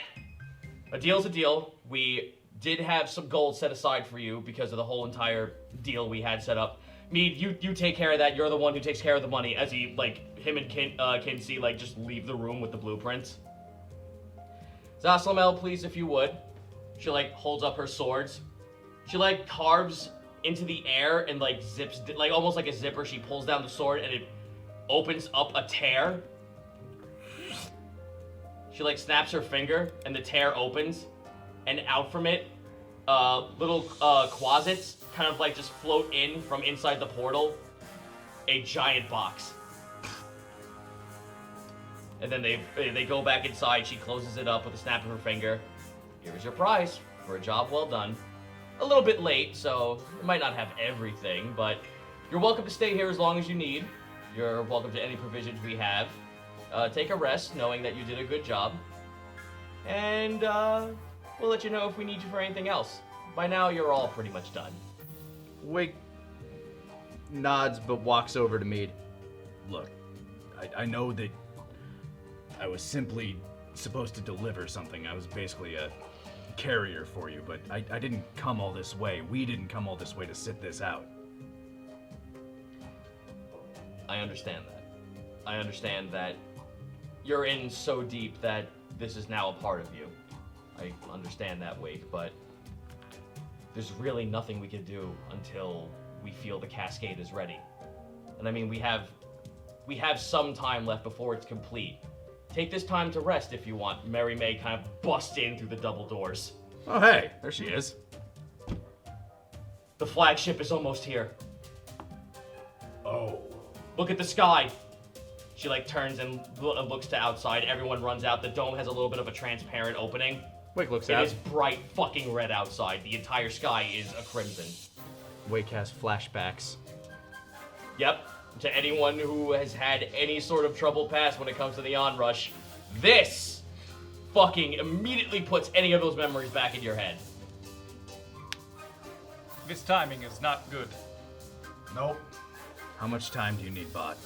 a deal's a deal. We did have some gold set aside for you because of the whole entire deal we had set up. Mead, you take care of that. You're the one who takes care of the money. As he, him and Kinsey, just leave the room with the blueprints. Zaslamel, please, if you would. She, holds up her swords. She, carves into the air and, zips, almost like a zipper. She pulls down the sword and it opens up a tear. She, snaps her finger and the tear opens. And out from it, little closets kind of, just float in from inside the portal. A giant box. And then they go back inside. She closes it up with a snap of her finger. Here is your prize for a job well done. A little bit late, so it might not have everything, but you're welcome to stay here as long as you need. You're welcome to any provisions we have. Take a rest, knowing that you did a good job. And we'll let you know if we need you for anything else. By now, you're all pretty much done. Wake nods but walks over to Mead. Look, I know that I was simply supposed to deliver something. I was basically a carrier for you, but I didn't come all this way. We didn't come all this way to sit this out. I understand that. I understand that you're in so deep that this is now a part of you. I understand that, Wake, but there's really nothing we can do until we feel the cascade is ready. And I mean, we have some time left before it's complete. Take this time to rest if you want. Mary May kind of busts in through the double doors. Oh, hey, there she is. The flagship is almost here. Oh. Look at the sky. She turns and looks to outside. Everyone runs out. The dome has a little bit of a transparent opening. Wake looks It out. is bright fucking red outside. The entire sky is a crimson. Wake has flashbacks. Yep. To anyone who has had any sort of trouble past when it comes to the onrush, this fucking immediately puts any of those memories back in your head. This timing is not good. Nope. How much time do you need, Bot?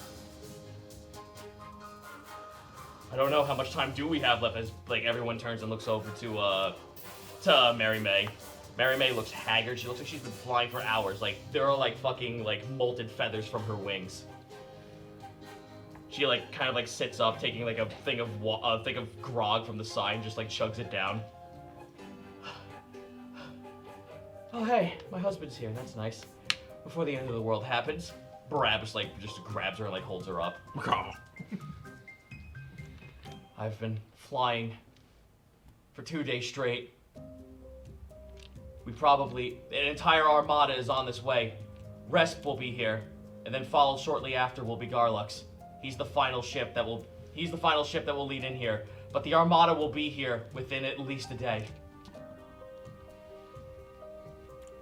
I don't know how much time do we have left as everyone turns and looks over to Mary May. Mary May looks haggard. She looks like she's been flying for hours. There are fucking molted feathers from her wings. She kind of sits up, taking a thing of grog from the side, and just chugs it down. Oh hey, my husband's here. That's nice. before the end of the world happens. Barabbas just grabs her and holds her up. I've been flying for 2 days straight. An entire armada is on this way. Resp will be here, and then followed shortly after will be Garlux. He's the final ship that will lead in here. But the armada will be here within at least a day.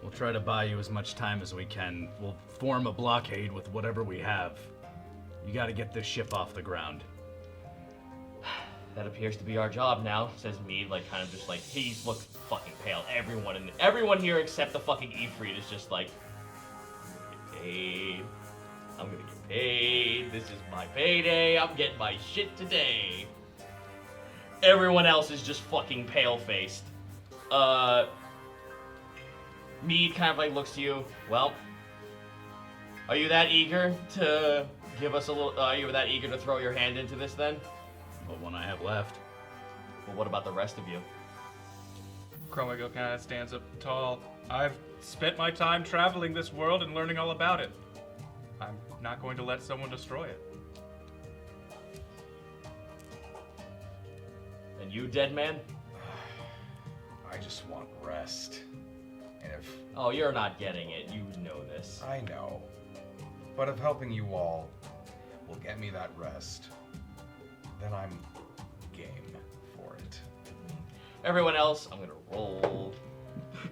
We'll try to buy you as much time as we can. We'll form a blockade with whatever we have. You gotta get this ship off the ground. That appears to be our job now, says Mead, he's looks fucking pale. Everyone here except the fucking Ifrit is just like, get paid. I'm gonna get paid. This is my payday. I'm getting my shit today. Everyone else is just fucking pale-faced. Mead kind of looks to you. Well, are you that eager to give us a little? Are you that eager to throw your hand into this then? What one I have left. Well, what about the rest of you? Chromago kind of stands up tall. I've spent my time traveling this world and learning all about it. I'm not going to let someone destroy it. And you, dead man? I just want rest. And if Oh, you're not getting it. You know this. I know, but if helping you all will get me that rest, then I'm game for it. Everyone else, I'm gonna roll.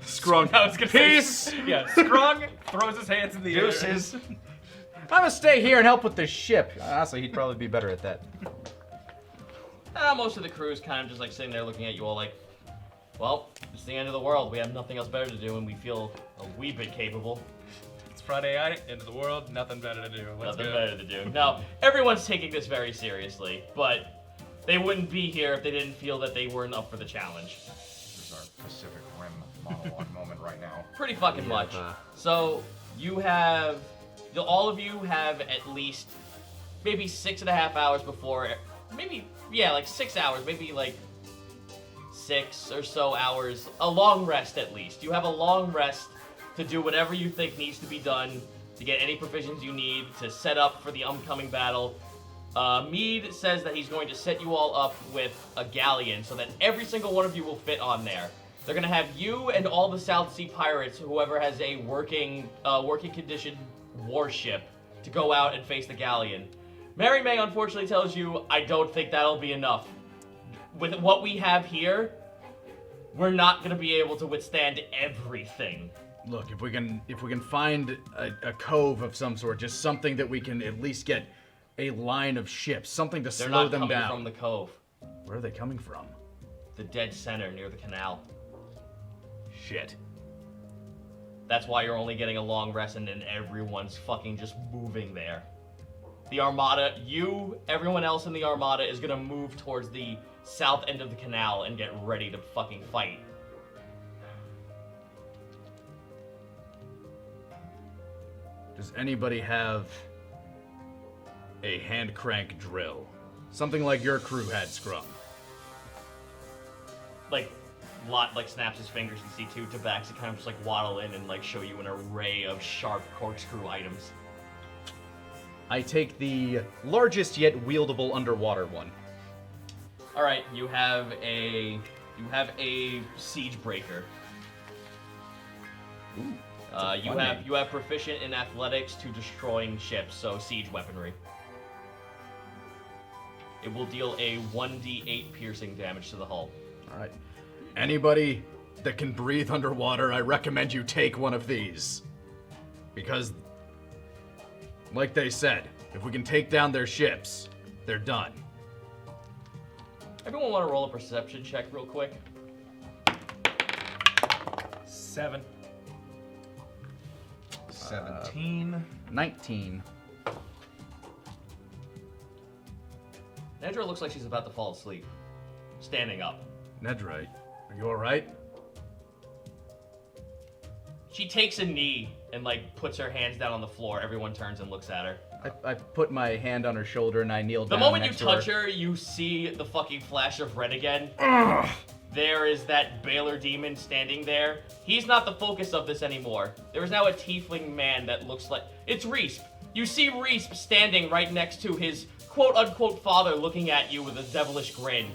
Scrunk. I was gonna Peace! Yeah, Scrung throws his hands in the air. Deuces. I'm gonna stay here and help with the ship. Honestly, he'd probably be better at that. Most of the crew's kind of just sitting there looking at you all well, it's the end of the world. We have nothing else better to do, and we feel a wee bit capable. It's Friday night, end of the world, nothing better to do. Let's Nothing go. better to do. No, everyone's taking this very seriously, but they wouldn't be here if they didn't feel that they weren't up for the challenge. This is our Pacific Rim monologue moment right now. Pretty fucking much. So all of you have at least maybe 6.5 hours before, maybe 6 hours, maybe 6 or so hours, a long rest at least. You have a long rest to do whatever you think needs to be done, to get any provisions you need, to set up for the upcoming battle. Mead says that he's going to set you all up with a galleon so that every single one of you will fit on there. They're going to have you and all the South Sea pirates, whoever has a working condition warship, to go out and face the galleon. Mary May unfortunately tells you, I don't think that'll be enough. With what we have here, we're not going to be able to withstand everything. Look, if we can find a cove of some sort, just something that we can at least get a line of ships, something to They're slow not them coming down. from the cove. Where are they coming from? The dead center near the canal. Shit. That's why you're only getting a long rest and then everyone's fucking just moving there. The Armada, everyone else in the Armada is gonna move towards the south end of the canal and get ready to fucking fight. Does anybody have a hand crank drill? Something like your crew had, Scrum. Lot snaps his fingers and see two Tabaxi kind of just waddle in and show you an array of sharp corkscrew items. I take the largest yet wieldable underwater one. All right, you have a siege breaker. Ooh, you have proficient in athletics to destroying ships, so siege weaponry. It will deal a 1d8 piercing damage to the hull. All right. Anybody that can breathe underwater, I recommend you take one of these. Because, like they said, if we can take down their ships, they're done. Everyone want to roll a perception check real quick? 7. 17. 19. Nedra looks like she's about to fall asleep. Standing up. Nedra, are you alright? She takes a knee and puts her hands down on the floor. Everyone turns and looks at her. I put my hand on her shoulder and I kneel The down moment you next to touch her, you see the fucking flash of red again. there is that Baylor demon standing there. He's not the focus of this anymore. There is now a tiefling man that looks like... It's Reesp. You see Reesp standing right next to his quote-unquote father looking at you with a devilish grin.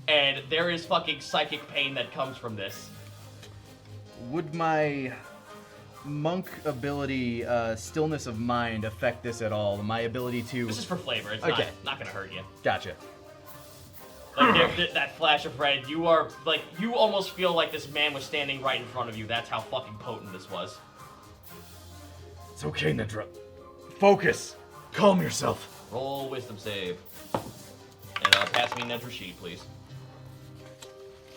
And there is fucking psychic pain that comes from this. Would my monk ability, stillness of mind, affect this at all? My ability to... This is for flavor. It's Okay. not gonna hurt you. Gotcha. Like that flash of red, you are like you almost feel like this man was standing right in front of you. That's how fucking potent this was. It's okay, Nedra. Focus. Calm yourself. Roll wisdom save. And pass me Nedra's sheet, please.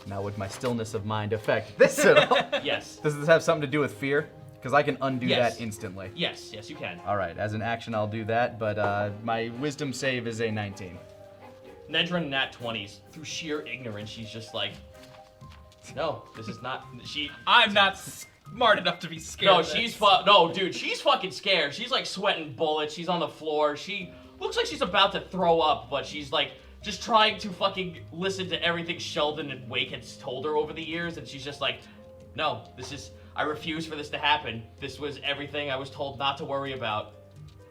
Now, would my stillness of mind affect this at all? Yes. Does this have something to do with fear? Because I can undo Yes. that instantly. Yes, you can. All right, as an action, I'll do that, but my wisdom save is a 19. Nedra nat 20s. Through sheer ignorance, she's just like, no, this is not. I'm not smart enough to be scared. No, of this. no, dude, she's fucking scared. She's like sweating bullets. She's on the floor. She looks like she's about to throw up, but she's like just trying to fucking listen to everything Sheldon and Wake has told her over the years, and she's just like, no, I refuse for this to happen. This was everything I was told not to worry about.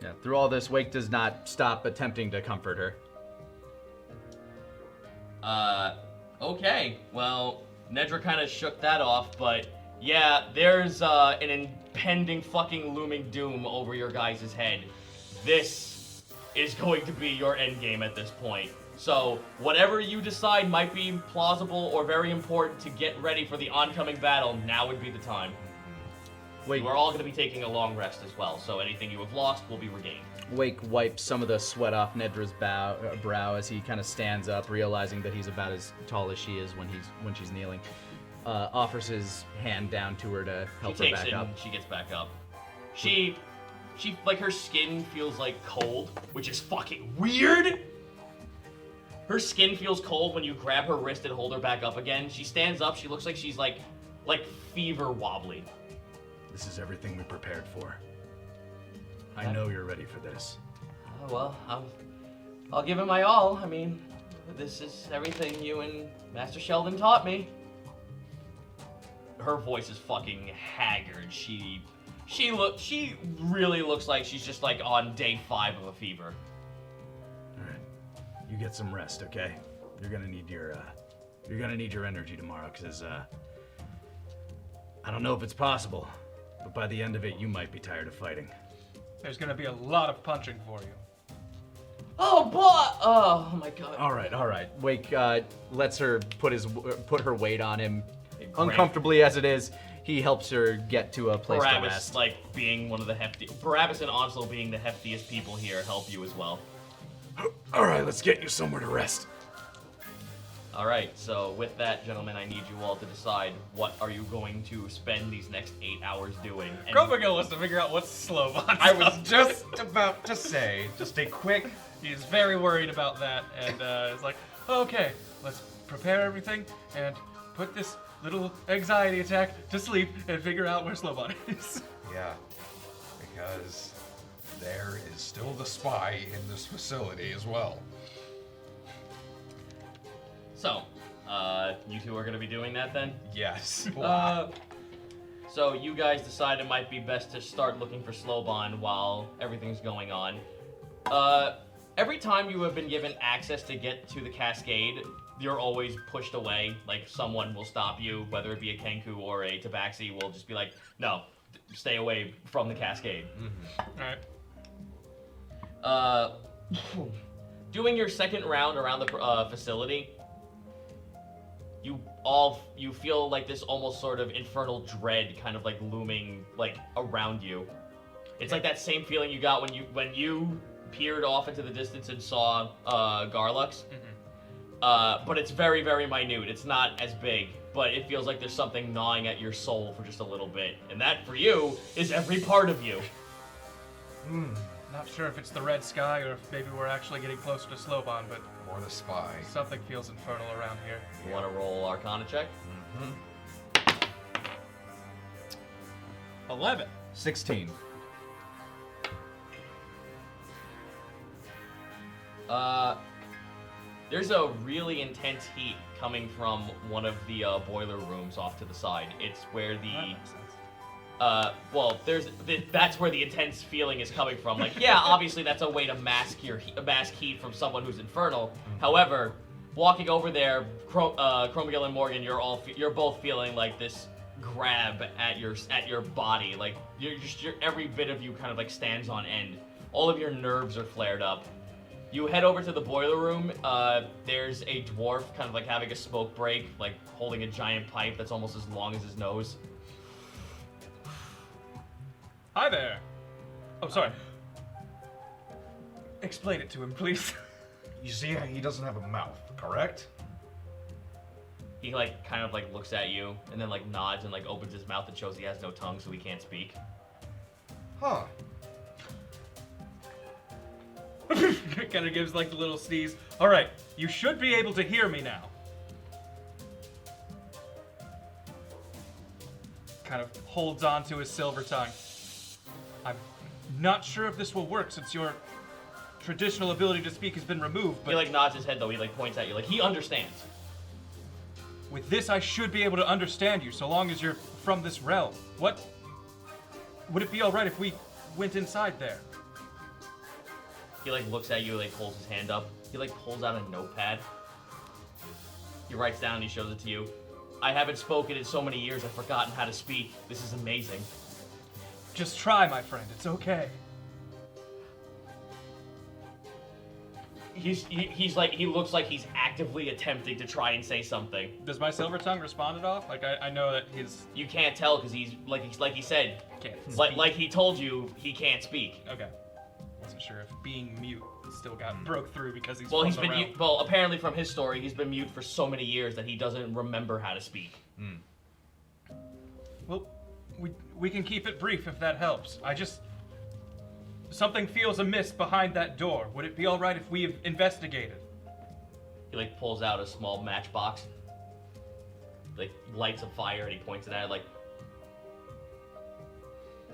Yeah, through all this, Wake does not stop attempting to comfort her. Okay, well, Nedra kind of shook that off, but yeah, there's an impending fucking looming doom over your guys' head. This is going to be your endgame at this point. So, whatever you decide might be plausible or very important to get ready for the oncoming battle, now would be the time. Wake, You are all going to be taking a long rest as well, so anything you have lost will be regained. Wake wipes some of the sweat off Nedra's brow as he kind of stands up, realizing that he's about as tall as she is when she's kneeling. Offers his hand down to her to help She her takes back it up. and she gets back up. She like her skin feels like cold, which is fucking weird. Her skin feels cold when you grab her wrist and hold her back up again. She stands up. She looks like she's like fever wobbly. This is everything we prepared for. I know you're ready for this. Well, I'll give it my all. I mean, this is everything you and Master Sheldon taught me. Her voice is fucking haggard. She really looks like she's just like on day 5 of a fever. All right, you get some rest, okay? You're gonna need your energy tomorrow, because I don't know if it's possible, but by the end of it, you might be tired of fighting. There's gonna be a lot of punching for you. Oh boy! Oh my god! All right. Wake lets her put her weight on him, Great. uncomfortably as it is. He helps her get to a place to Barabbas, rest. like being one of the Barabbas and Onslow being the heftiest people here, help you as well. All right, let's get you somewhere to rest. All right, so with that, gentlemen, I need you all to decide what are you going to spend these next 8 hours doing. And Grobigal wants to figure out what's slow on. I was just about to say, just a quick. He's very worried about that, and it's like, okay, let's prepare everything and put this little anxiety attack to sleep and figure out where Slowbot is. Yeah, because there is still the spy in this facility as well. So, you two are going to be doing that then? Yes. So you guys decide it might be best to start looking for Slowbond while everything's going on. Every time you have been given access to get to the Cascade, you're always pushed away. Like, someone will stop you, whether it be a Kenku or a Tabaxi will just be like, no, stay away from the Cascade. Alright. Doing your second round around the facility, you feel like this almost sort of infernal dread kind of like looming like around you. It's like that same feeling you got when you peered off into the distance and saw Garlux. But it's very, very minute. It's not as big, but it feels like there's something gnawing at your soul for just a little bit. And that, for you, is every part of you. Not sure if it's the red sky or if maybe we're actually getting closer to Slowbond, but Or the spy. something feels infernal around here. You want to roll Arcana check? 11. 16. There's a really intense heat coming from one of the boiler rooms off to the side. It's where That the makes sense. that's where the intense feeling is coming from. Like, yeah, obviously that's a way to mask heat from someone who's infernal. However, walking over there, Chromagil and Morgan, you're both feeling like this grab at your body. Like every bit of you kind of like stands on end. All of your nerves are flared up. You head over to the boiler room. There's a dwarf kind of like having a smoke break, like holding a giant pipe that's almost as long as his nose. Hi there. Oh, sorry. Explain it to him, please. You see, he doesn't have a mouth, correct? He like kind of like looks at you and then like nods and like opens his mouth and shows he has no tongue, so he can't speak. Huh. Kind of gives like the little sneeze. All right, you should be able to hear me now. Kind of holds on to his silver tongue. I'm not sure if this will work since your traditional ability to speak has been removed, but He like nods his head though. He like points at you like he understands. with this I should be able to understand you so long as you're from this realm. What? Would it be all right if we went inside there? He like looks at you, like holds his hand up. He like pulls out a notepad. He writes down and he shows it to you. I haven't spoken in so many years I've forgotten how to speak. This is amazing. Just try, my friend. It's okay. He looks like he's actively attempting to try and say something. Does my silver tongue respond at all? Like I know that his You can't tell because he's like he said, can't. like he told you, he can't speak. Okay. Wasn't sure if being mute still got broke through because he's Well, from he's the been realm. mute. Well, apparently from his story, he's been mute for so many years that he doesn't remember how to speak. Well, we can keep it brief if that helps. Something feels amiss behind that door. Would it be all right if we investigated? He like pulls out a small matchbox, like lights a fire, and he points it at it like,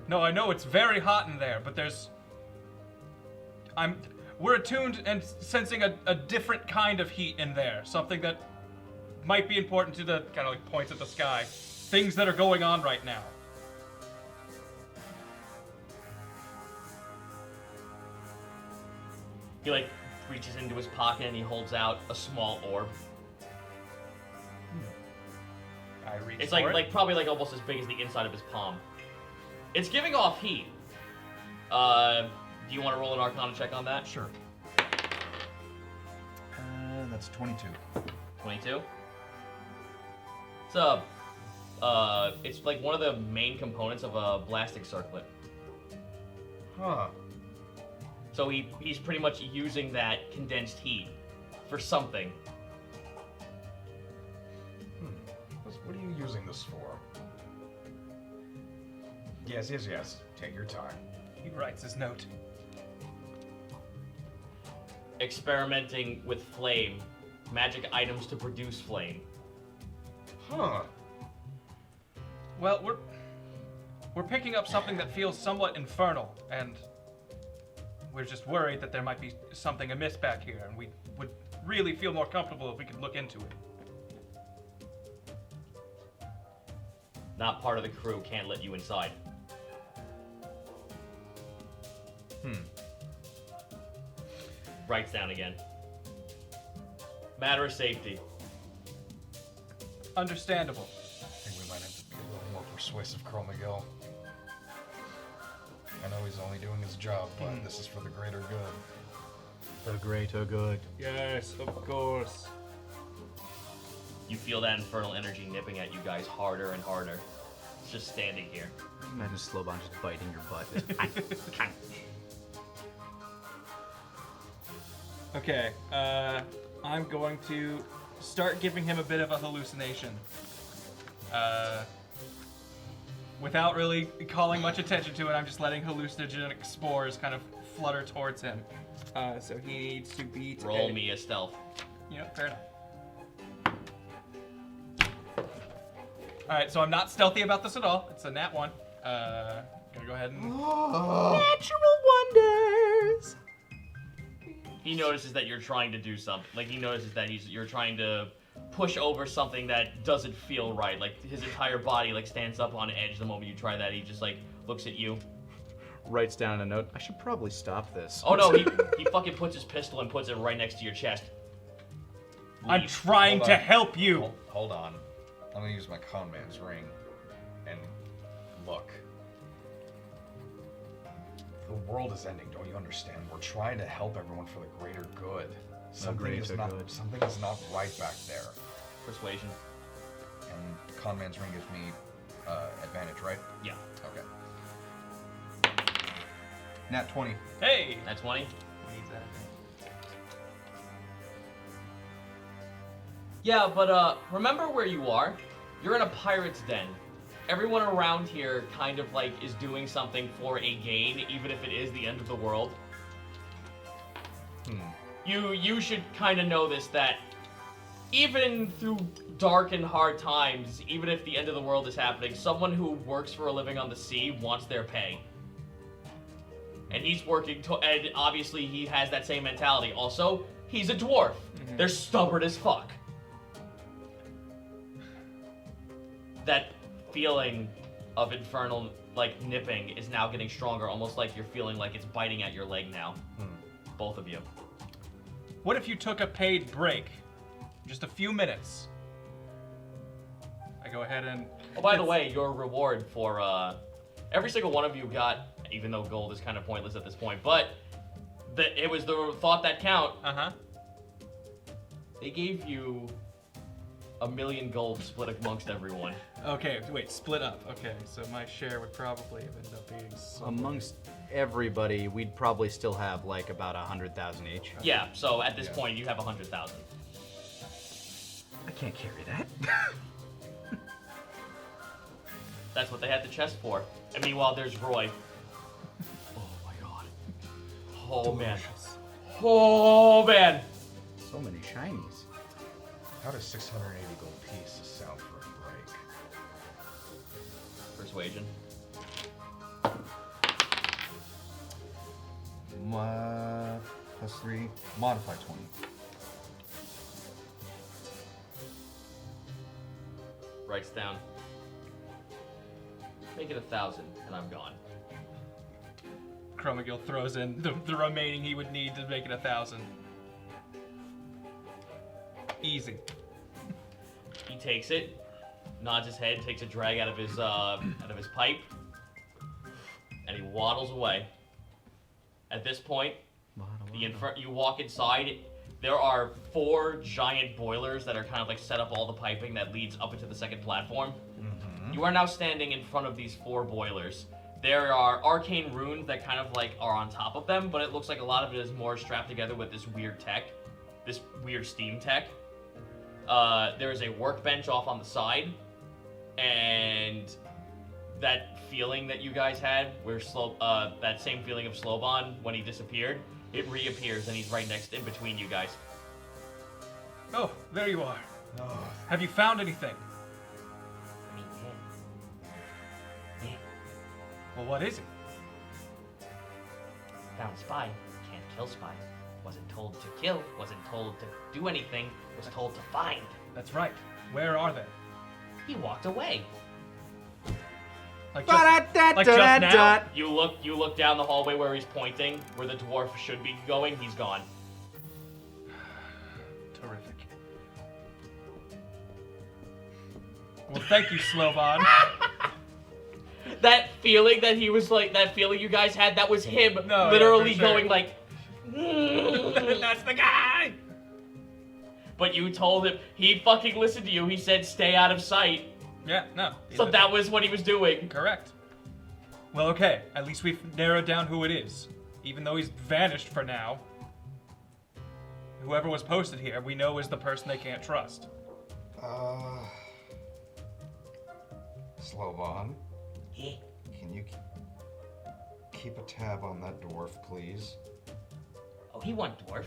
No, I know it's very hot in there, but we're attuned and sensing a different kind of heat in there. Something that might be important to the, kind of like points at the sky. Things that are going on right now. he like reaches into his pocket and he holds out a small orb. I reach It's for it. like probably like almost as big as the inside of his palm. It's giving off heat. Do you want to roll an Arcana check on that? Sure. That's 22. 22. It's like one of the main components of a blastic circlet. Huh. So he's pretty much using that condensed heat for something. What are you using this for? Yes. Take your time. He writes his note. Experimenting with flame. Magic items to produce flame. Huh. Well, we're picking up something that feels somewhat infernal, and we're just worried that there might be something amiss back here, and we would really feel more comfortable if we could look into it. Not part of the crew, can't let you inside. Writes down again. Matter of safety. Understandable. I think we might have to be a little more persuasive, Chromagil. I know he's only doing his job, but this is for the greater good. The greater good. Yes, of course. You feel that infernal energy nipping at you guys harder and harder. It's just standing here. Imagine Slowbone just biting your butt. Okay, I'm going to start giving him a bit of a hallucination. Without really calling much attention to it, I'm just letting hallucinogenic spores kind of flutter towards him. So he needs to beat Roll me a stealth. You know, fair enough. Alright, so I'm not stealthy about this at all. It's a nat 1. Gonna go ahead and... Natural wonders. He notices that you're trying to do something. Like he notices that you're trying to push over something that doesn't feel right. Like his entire body like stands up on edge the moment you try that. He just like looks at you. Writes down a note. I should probably stop this. Oh no, he fucking puts his pistol and puts it right next to your chest. I'm Leave. trying Hold to on. help you. Hold on. I'm gonna use my con man's ring and look. The world is ending, don't you understand? We're trying to help everyone for the greater good. Something is not right back there. Persuasion. And con man's ring gives me advantage, right? Yeah. Okay. Nat 20. Hey. That's 20. Yeah, but remember where you are? You're in a pirate's den. Everyone around here kind of like is doing something for a gain, even if it is the end of the world. You should kind of know this, that even through dark and hard times, even if the end of the world is happening, someone who works for a living on the sea wants their pay. And he's working to, and obviously he has that same mentality. Also, he's a dwarf. They're stubborn as fuck. That feeling of infernal, like, nipping is now getting stronger, almost like you're feeling like it's biting at your leg now. Both of you. What if you took a paid break? Just a few minutes. I go ahead and... Oh, by the way, your reward for, every single one of you got, even though gold is kind of pointless at this point, but it was the thought that count. Uh-huh. They gave you 1,000,000 gold split amongst everyone. Okay, wait, split up. Okay, so my share would probably end up being... Amongst everybody, we'd probably still have like about 100,000 each. Yeah, so at this point, you have 100,000. I can't carry that. That's what they had the chest for. And meanwhile, there's Roy. Oh my god. Oh man. Oh man. So many shinies. How does 680 gold pieces sound for a break? Persuasion. Plus 3, modify 20. Writes down. Make it 1,000, and I'm gone. Chromagil throws in the remaining he would need to make it 1,000. Easy. He takes it, nods his head, takes a drag out of his pipe, and he waddles away. At this point, you walk inside. There are 4 giant boilers that are kind of like set up all the piping that leads up into the second platform. You are now standing in front of these 4 boilers. There are arcane runes that kind of like are on top of them, but it looks like a lot of it is more strapped together with this weird tech, this weird steam tech. There is a workbench off on the side, and that feeling that you guys had, where that same feeling of Slowbon when he disappeared, it reappears and he's right next in between you guys. Oh, there you are. Have you found anything? Well, what is it? Found spy, can't kill spy. Wasn't told to kill, wasn't told to do anything, was told to find. That's right. Where are they? He walked away. Like just now? You look down the hallway where he's pointing, where the dwarf should be going, he's gone. Terrific. Well, thank you, Slowbon. That feeling that he was like, that feeling you guys had, that was him No, literally yeah, for sure. going like, That's the guy! but you told him, he fucking listened to you, he said stay out of sight. Yeah, no. So that was what he was doing. Correct. Well, okay. At least we've narrowed down who it is. Even though he's vanished for now. Whoever was posted here, we know is the person they can't trust. Slowbon, Yeah. can you keep a tab on that dwarf, please? Oh, he wasn't dwarf.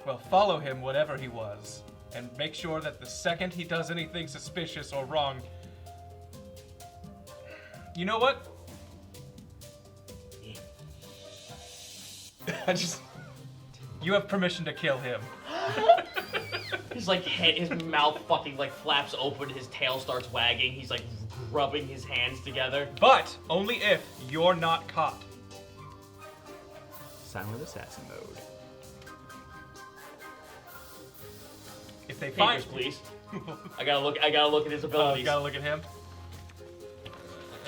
Well, follow him, whatever he was. And make sure that the second he does anything suspicious or wrong... You know what? Yeah. I just... You have permission to kill him. His like head, his mouth fucking like flaps open, his tail starts wagging, he's like rubbing his hands together. But only if you're not caught. Silent assassin mode. If they Papers, find please. I gotta look at his you abilities. gotta look at him.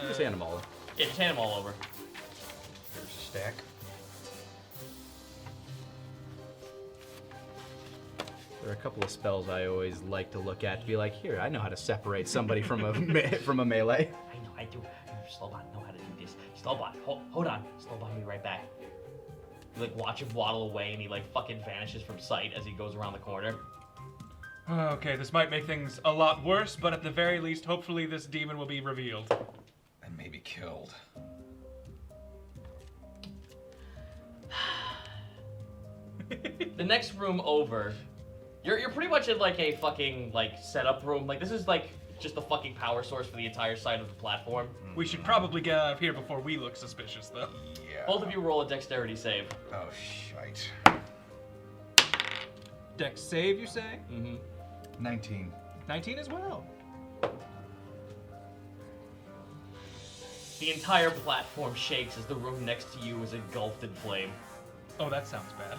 Just hand them all. Yeah, just hand them all over. Here's a stack. There are a couple of spells I always like to look at to be like, here, I know how to separate somebody from a from a melee. I know, I do. Slowbot know how to do this. Slowbot, hold on. Slowbot, be right back. You like watch him waddle away and he like fucking vanishes from sight as he goes around the corner. Okay, this might make things a lot worse, but at the very least, hopefully this demon will be revealed. And maybe killed. The next room over, you're pretty much in like a fucking like setup room. Like this is like just the fucking power source for the entire side of the platform. We should probably get out of here before we look suspicious, though. Yeah. Both of you roll a dexterity save. Oh, shite. Dex save, you say? Mm-hmm. 19. 19 as well. The entire platform shakes as the room next to you is engulfed in flame. Oh, that sounds bad.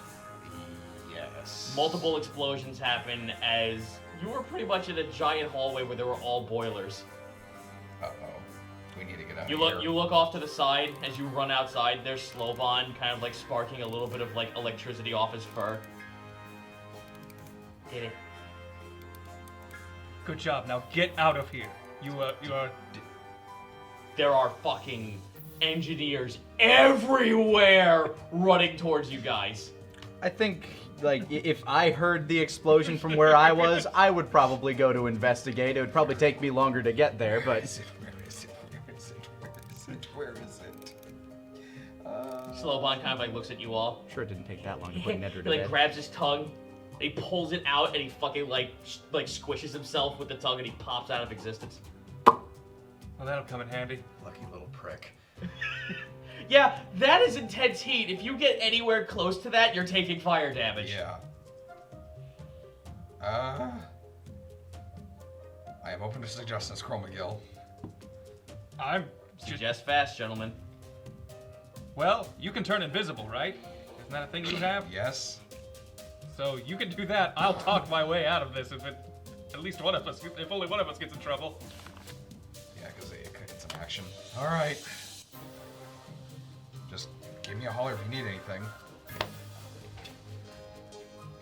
Yes. Multiple explosions happen as you were pretty much in a giant hallway where there were all boilers. Uh-oh. We need to get out You of look here. you look off to the side as you run outside. There's Slovan kind of like sparking a little bit of like electricity off his fur. Did it. Good job. Now get out of here. You are. There are fucking engineers everywhere running towards you guys. I think, like, if I heard the explosion from where I was, I would probably go to investigate. It would probably take me longer to get there, Where but is it? Where is it? Where is it? Where is it? Where is it? Slovan kind of like looks at you all. sure it didn't take that long to put Nedra He to like bed. grabs his tongue, he pulls it out, and he fucking like squishes himself with the tongue, and he pops out of existence. Well, that'll come in handy. Lucky little prick. Yeah, that is intense heat. If you get anywhere close to that, you're taking fire damage. Yeah. I am open to suggestions, Chromagil. I'm just. Suggest fast, gentlemen. Well, you can turn invisible, right? Isn't that a thing you have? Yes. So you can do that. I'll talk my way out of this if if only one of us gets in trouble. Yeah, because it's an action. All right. Just give me a holler if you need anything.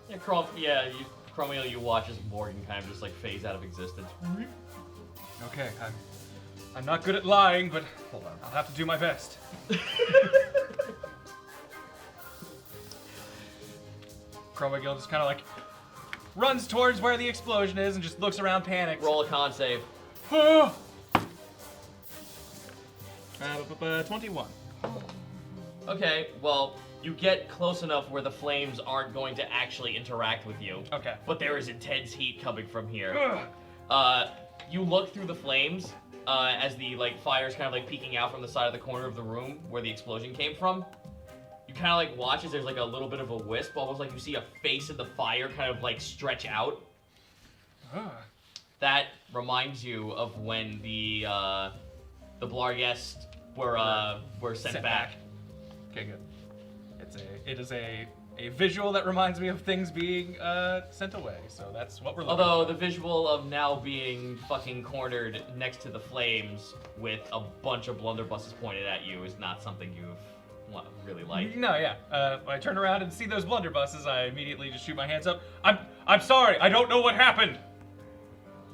Yeah, Chromio, you watch as Morgan kind of just like phase out of existence. Okay, I'm not good at lying, but Hold on. I'll have to do my best. Chromagil just kind of like runs towards where the explosion is and just looks around panicked. Roll a con save. 21. Okay, well, you get close enough where the flames aren't going to actually interact with you. Okay. But there is intense heat coming from here. You look through the flames as the fire's kind of like peeking out from the side of the corner of the room where the explosion came from. You kind of like watch as there's like a little bit of a wisp, almost like you see a face in the fire kind of like stretch out. That reminds you of when the Blargest were sent back. Okay, good. It is a visual that reminds me of things being sent away, so that's what we're looking Although for. the visual of now being fucking cornered next to the flames with a bunch of blunderbusses pointed at you is not something you've really liked. No, yeah. When I turn around and see those blunderbusses, I immediately just shoot my hands up. I'm sorry. I don't know what happened.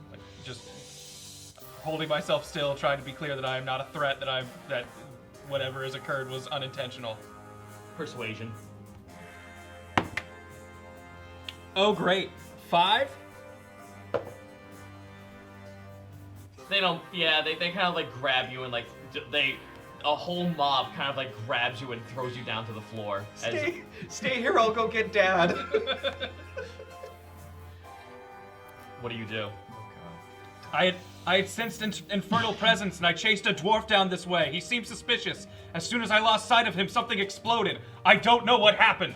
Like, just holding myself still, trying to be clear that I am not a threat. That whatever has occurred was unintentional. Persuasion. Oh, great. 5? They don't. Yeah, they kind of like grab you and like a whole mob kind of like grabs you and throws you down to the floor. Stay here, I'll go get Dad. What do you do? I had sensed infernal presence, and I chased a dwarf down this way. He seemed suspicious. As soon as I lost sight of him, something exploded. I don't know what happened.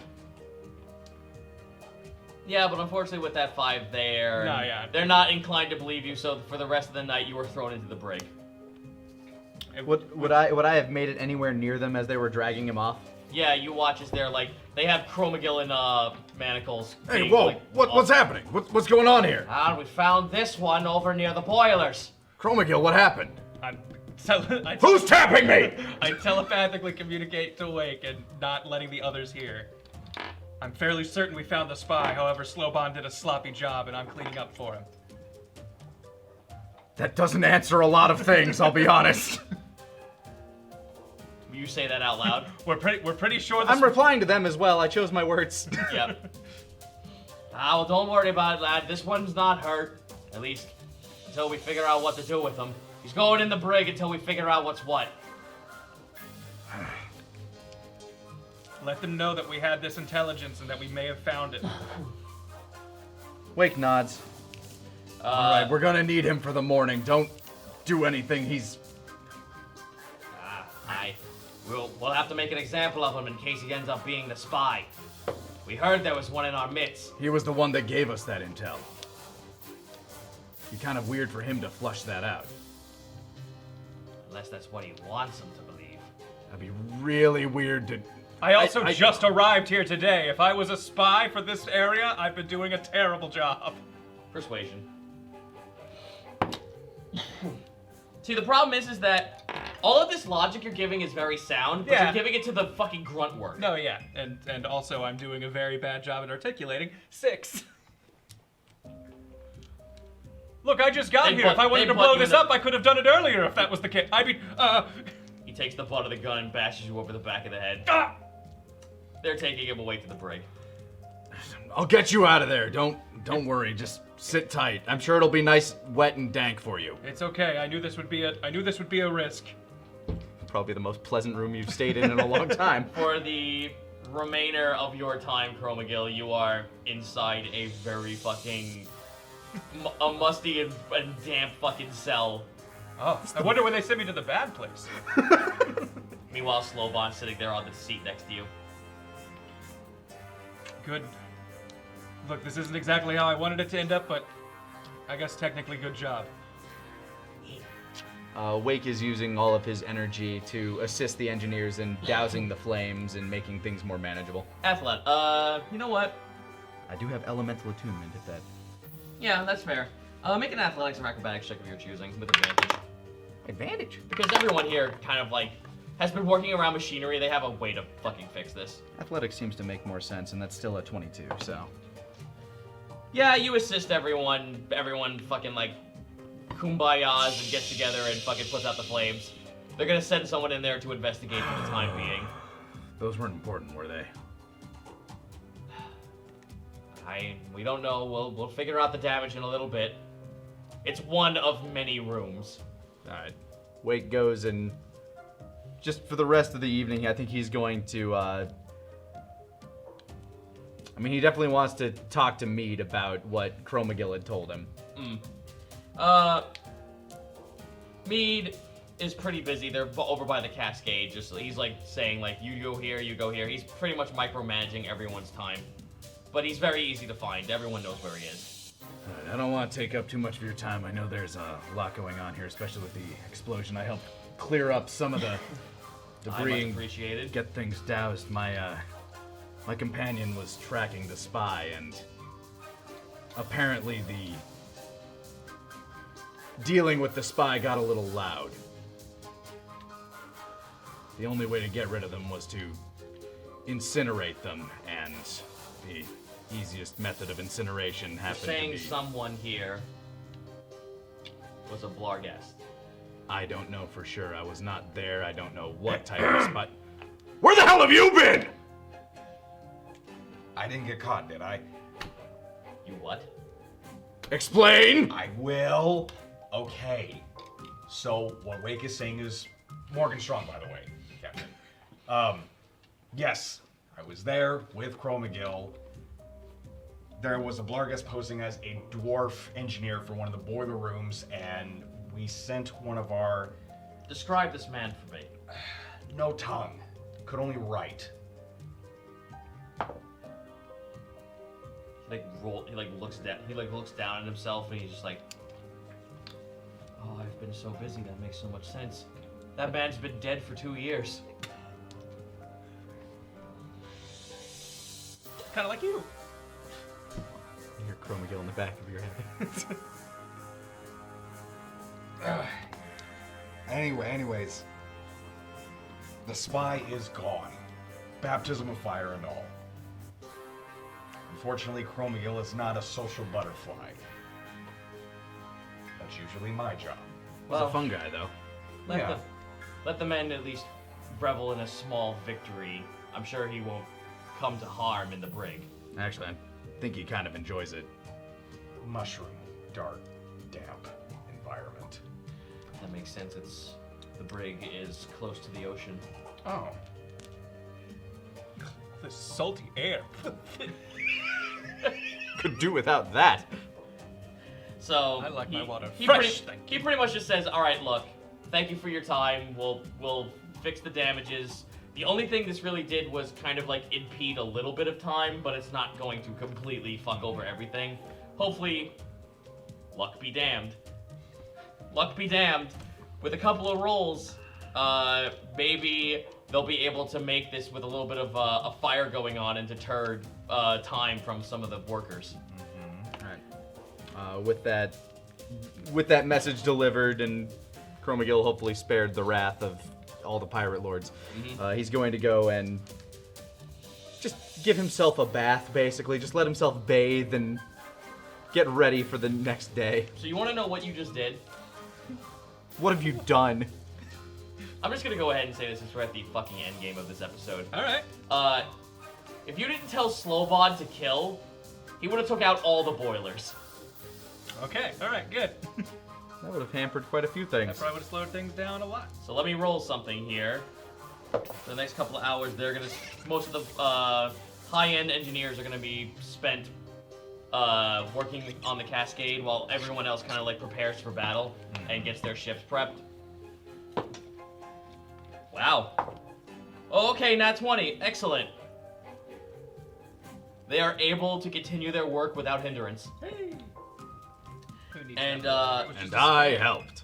Yeah, but unfortunately with that 5 there, No, yeah. they're not inclined to believe you, so for the rest of the night you were thrown into the brig. Would I have made it anywhere near them as they were dragging him off? Yeah, you watch as they're like, they have Chromagil in manacles. Hey, being, whoa! like, What's happening? What's going on here? Ah, we found this one over near the boilers. Chromagil, what happened? Who's tapping me? I telepathically communicate to Wake and not letting the others hear. I'm fairly certain we found the spy, however Slowbon did a sloppy job and I'm cleaning up for him. That doesn't answer a lot of things, I'll be honest. You say that out loud? We're pretty sure I'm replying to them as well. I chose my words. Yep. Ah, well, don't worry about it, lad. This one's not hurt. At least until we figure out what to do with him. He's going in the brig until we figure out what's what. Let them know that we had this intelligence and that we may have found it. Wake nods. All right, we're gonna need him for the morning. Don't do anything. He's. We'll have to make an example of him in case he ends up being the spy. We heard there was one in our midst. He was the one that gave us that intel. Be kind of weird for him to flush that out. Unless that's what he wants him to believe. That'd be really weird to. I also just arrived here today. If I was a spy for this area, I've been doing a terrible job. Persuasion. See, the problem is that all of this logic you're giving is very sound, but Yeah. you're giving it to the fucking grunt work. No, yeah, and also I'm doing a very bad job at articulating. 6. Look, I just got here. If I wanted to blow this up, I could have done it earlier if that was the case. I mean, He takes the butt of the gun and bashes you over the back of the head. ah! They're taking him away to the brig. I'll get you out of there. Don't worry. Just sit tight. I'm sure it'll be nice, wet, and dank for you. It's okay. I knew this would be a risk. Probably the most pleasant room you've stayed in a long time. For the remainder of your time, Chromagil, you are inside a very fucking a musty and damp fucking cell. Oh, I wonder when they sent me to the bad place. Meanwhile, Slowbon's sitting there on the seat next to you. Good. Look, this isn't exactly how I wanted it to end up, but I guess technically good job. Wake is using all of his energy to assist the engineers in dousing the flames and making things more manageable. Athlet, you know what? I do have elemental attunement if that. Yeah, that's fair. Make an athletics or acrobatics check of your choosing with advantage. Advantage? Because everyone here kind of like has been working around machinery. They have a way to fucking fix this. Athletics seems to make more sense, and that's still a 22, so. Yeah, you assist everyone. Everyone fucking like kumbayas and gets together and fucking puts out the flames. They're gonna send someone in there to investigate for the time being. Those weren't important, were they? We don't know. We'll figure out the damage in a little bit. It's one of many rooms. Alright. Wake goes and just for the rest of the evening, I think he's going to, I mean, he definitely wants to talk to Mead about what Chromagil had told him. Mead is pretty busy. They're over by the Cascade. He's like saying like, you go here, you go here. He's pretty much micromanaging everyone's time. But he's very easy to find. Everyone knows where he is. Alright, I don't want to take up too much of your time. I know there's a lot going on here, especially with the explosion. I helped clear up some of the debris I much and appreciated. get things doused. My companion was tracking the spy, and apparently dealing with the spy got a little loud. The only way to get rid of them was to incinerate them, and the easiest method of incineration You're happened to saying be... someone here was a Blarghast. I don't know for sure. I was not there. I don't know what type of spot. Where the hell have you been? I didn't get caught, did I? You what? Explain! I will. Okay. So what Wake is saying is Morgan Strong, by the way, Captain. Yes, I was there with Chromagil. There was a Blarghast posing as a dwarf engineer for one of the boiler rooms, and we sent one of our... Describe this man for me. No tongue. Could only write. He looks down. He looks down at himself, and he's just like, "Oh, I've been so busy. That makes so much sense. That man's been dead for 2 years." Kind of like you. You hear Chromagill in the back of your head. Anyways, the spy is gone. Baptism of fire and all. Unfortunately, Chromagill is not a social butterfly. That's usually my job. He's a fun guy, though. Let the man at least revel in a small victory. I'm sure he won't come to harm in the brig. Actually, I think he kind of enjoys it. Mushroom, dark, damp environment. That makes sense. The brig is close to the ocean. Oh. The salty air. Could do without that. So I like my water He fresh, he pretty much just says, "All right, look, thank you for your time. We'll fix the damages. The only thing this really did was kind of like impede a little bit of time, but it's not going to completely fuck over everything. Hopefully, luck be damned. Luck be damned. With a couple of rolls, maybe they'll be able to make this with a little bit of a fire going on and deter time from some of the workers." With that message delivered, and Chromagill hopefully spared the wrath of all the pirate lords, he's going to go and just give himself a bath, basically. Just let himself bathe and get ready for the next day. So you want to know what you just did? What have you done? I'm just gonna go ahead and say this since we're at the fucking end game of this episode. All right. If you didn't tell Slowbod to kill, he would have took out all the boilers. Okay. All right. Good. That would have hampered quite a few That things. probably would have slowed things down a lot. So let me roll something here. For the next couple of hours, most of the high-end engineers are gonna be spent working on the Cascade, while everyone else kind of like prepares for battle and gets their ships prepped. Wow. Oh, okay, nat 20. Excellent. They are able to continue their work without hindrance. Hey. Who needs And that? It was just And a I spray. helped.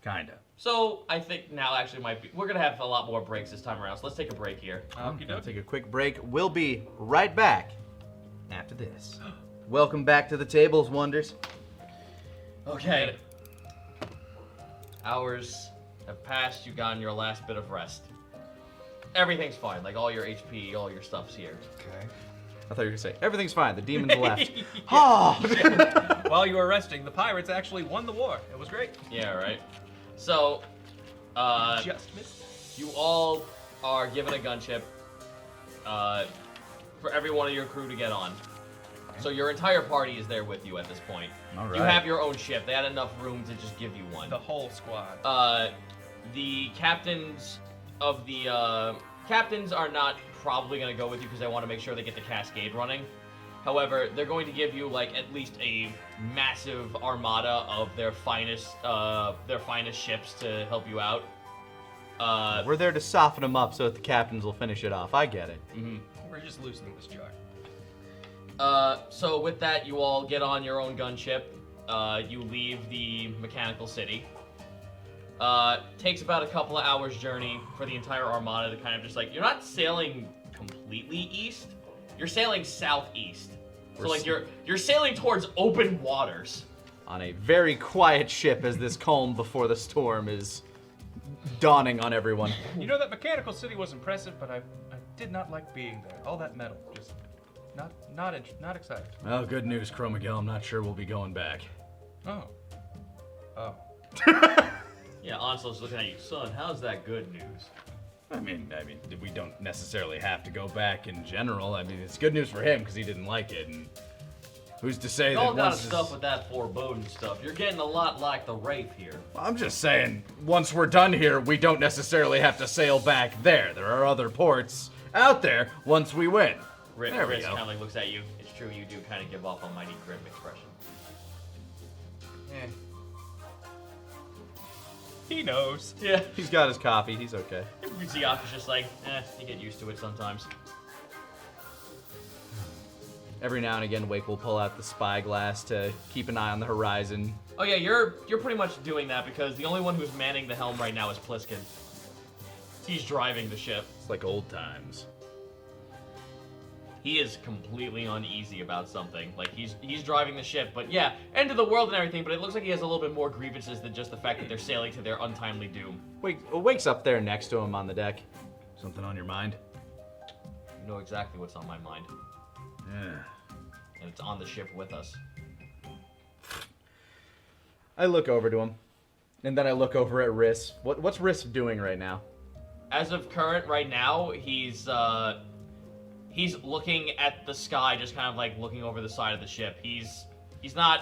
Kinda. so I think now actually we're gonna have a lot more breaks this time around. So let's take a break here. Okie Gonna dokie. take a quick break. We'll be right back after this. Welcome back to the tables, Wonders. Okay. Hours have passed. You've gotten your last bit of rest. Everything's fine. Like all your HP, all your stuff's here. Okay. I thought you were gonna say everything's fine. The demons left. Oh. While you were resting, the pirates actually won the war. It was great. Yeah, right. So, Just missed. you all are given a gunship for every one of your crew to get on. So your entire party is there with you at this point. All You right. have your own ship. They had enough room to just give you one. The whole squad. The captains of the captains are not probably going to go with you because they want to make sure they get the Cascade running. However, they're going to give you like at least a massive armada of their finest ships to help you out. We're there to soften them up so that the captains will finish it off. I get it. We're just loosening this jar. So with that, you all get on your own gunship. You leave the mechanical city. Takes about a couple of hours journey for the entire armada to kind of just like, you're not sailing completely east, you're sailing southeast. So like you're sailing towards open waters. On a very quiet ship as this calm before the storm is dawning on everyone. You know, that mechanical city was impressive, but I did not like being there. All that metal, just not excited. Well, good news, Chromagill. I'm not sure we'll be going back. Oh. Yeah, Onslow's looking at you, son. How's that good news? I mean, we don't necessarily have to go back in general. I mean, it's good news for him because he didn't like it, and who's to say You that all got once stuff with that foreboding stuff. You're getting a lot like the Wraith here. I'm just saying, once we're done here, we don't necessarily have to sail back there. There are other ports out there once we win. There we Riz go. kind of like looks at you. It's true, you do kind of give off a mighty grim expression. He knows. Yeah. He's got his coffee. He's okay. Ziak is just like, you get used to it sometimes. every now and again, Wake will pull out the spyglass to keep an eye on the horizon. Oh yeah, you're pretty much doing that because the only one who's manning the helm right now is Pliskin. He's driving the ship. It's like old times. He is completely uneasy about something. Like, he's driving the ship, but yeah, end of the world and everything, but it looks like he has a little bit more grievances than just the fact that they're sailing to their untimely doom. Wake's up there next to him on the deck. Something on your mind? You know exactly what's on my mind. Yeah. And it's on the ship with us. I look over to him, and then I look over at Riss. What's Riss doing right now? As of current, right now, he's looking at the sky, just kind of like looking over the side of the ship. He's kind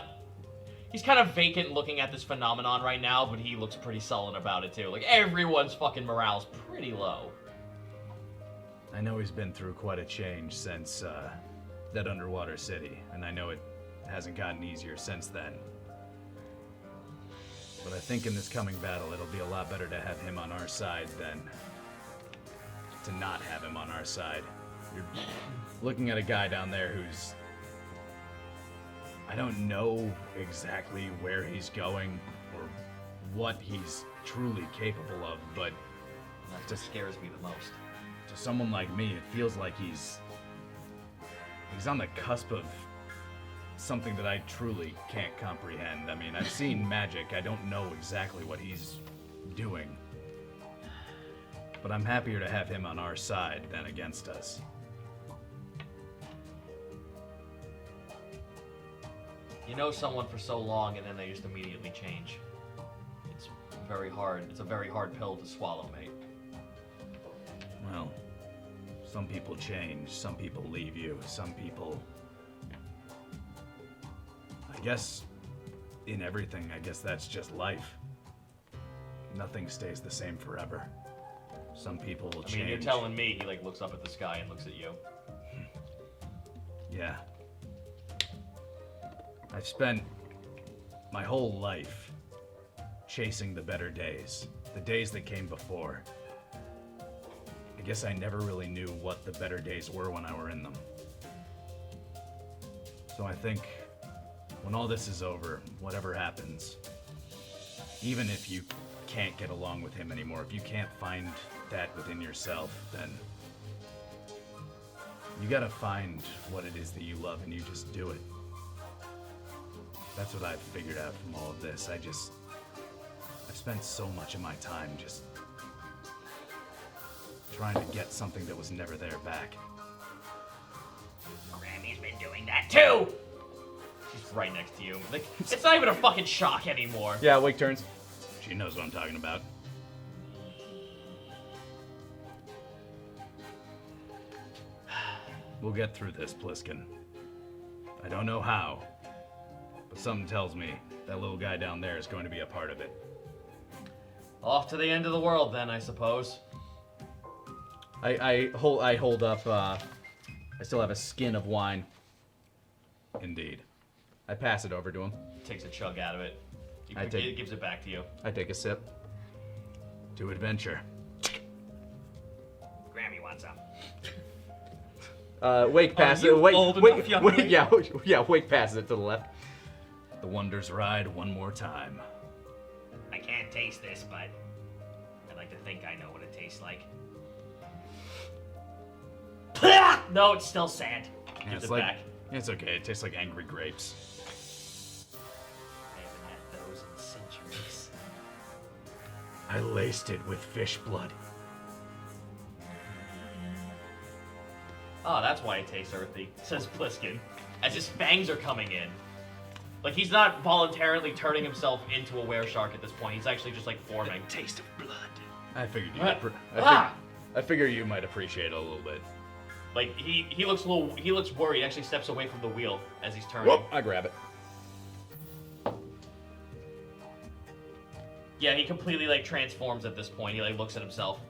of vacant looking at this phenomenon right now, but he looks pretty sullen about it too. Like, everyone's fucking morale's pretty low. I know he's been through quite a change since that underwater city, and I know it hasn't gotten easier since then. But I think in this coming battle, it'll be a lot better to have him on our side than to not have him on our side. You're looking at a guy down there who's... I don't know exactly where he's going or what he's truly capable of, but That just scares me the most. to someone like me, it feels like he's on the cusp of something that I truly can't comprehend. I mean, I've seen magic. I don't know exactly what he's doing. But I'm happier to have him on our side than against us. You know someone for so long and then they just immediately change. It's very hard. It's a very hard pill to swallow, mate. Well, some people change, some people leave you, some people... I guess, in everything, I guess that's just life. Nothing stays the same forever. Some people will change. I mean, you're telling me he like looks up at the sky and looks at you. Yeah. I've spent my whole life chasing the better days, the days that came before. I guess I never really knew what the better days were when I were in them. So I think when all this is over, whatever happens, even if you can't get along with him anymore, if you can't find that within yourself, then you gotta find what it is that you love and you just do it. That's what I've figured out from all of this. I've spent so much of my time just trying to get something that was never there back. Grammy's been doing that too! She's right next to you. Like, it's not even a fucking shock anymore. Yeah, Wake turns. She knows what I'm talking about. We'll get through this, Pliskin. I don't know how, but something tells me that little guy down there is going to be a part of it. Off to the end of the world then, I suppose. I hold up, I still have a skin of wine. Indeed. I pass it over to him. Takes a chug out of it. He gives it back to you. I take a sip. To adventure. Grammy wants some. Wake passes it. you Wake, old wait, enough, young wait, lady? yeah, Wake passes it to the left. The wonders ride one more time. I can't taste this, but I'd like to think I know what it tastes like. No, it's still sand. Yeah, Gives it's it like, back. it's okay. It tastes like angry grapes. I haven't had those in centuries. I laced it with fish blood. Oh, that's why it tastes earthy, says Pliskin, as his fangs are coming in. Like, he's not voluntarily turning himself into a wereshark at this point. He's actually just, like, forming. Taste of blood. I figured you. Ah! I figure you might appreciate it a little bit. Like, he looks worried. He actually steps away from the wheel as he's turning. Whoop! I grab it. Yeah, he completely, like, transforms at this point. He, like, looks at himself.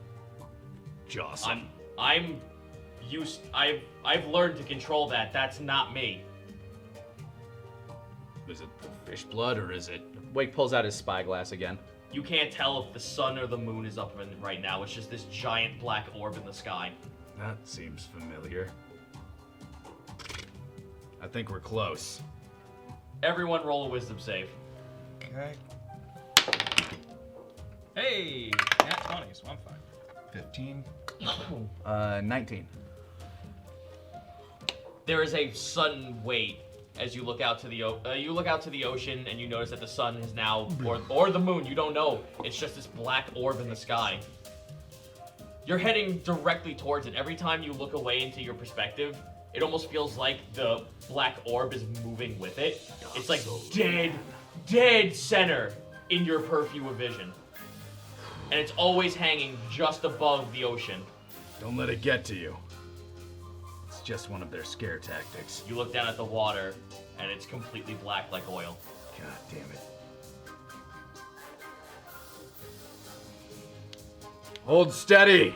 Awesome. I've learned to control that. That's not me. Is it the fish blood or is it... Wake pulls out his spyglass again. You can't tell if the sun or the moon is up right now. It's just this giant black orb in the sky. That seems familiar. I think we're close. Everyone roll a wisdom save. Okay. Hey, nat 20, so I'm fine. 15. 19. There is a sudden weight as you look out to the ocean, and you notice that the sun is now, or the moon, you don't know. It's just this black orb in the sky. You're heading directly towards it. Every time you look away into your perspective, it almost feels like the black orb is moving with it. It's like dead center in your purview of vision. And it's always hanging just above the ocean. Don't let it get to you. It's just one of their scare tactics. You look down at the water, and it's completely black like oil. God damn it. Hold steady.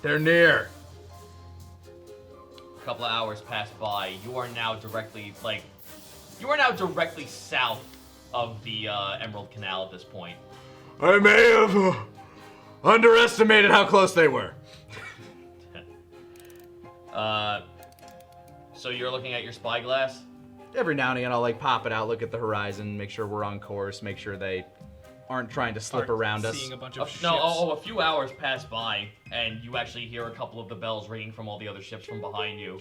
They're near. A couple of hours pass by. You are now directly south of the Emerald Canal at this point. I may have underestimated how close they were. So you're looking at your spyglass? Every now and again, I'll like pop it out, look at the horizon, make sure we're on course, make sure they aren't trying to slip around us. Seeing a bunch of ships. A few hours pass by, and you actually hear a couple of the bells ringing from all the other ships from behind you.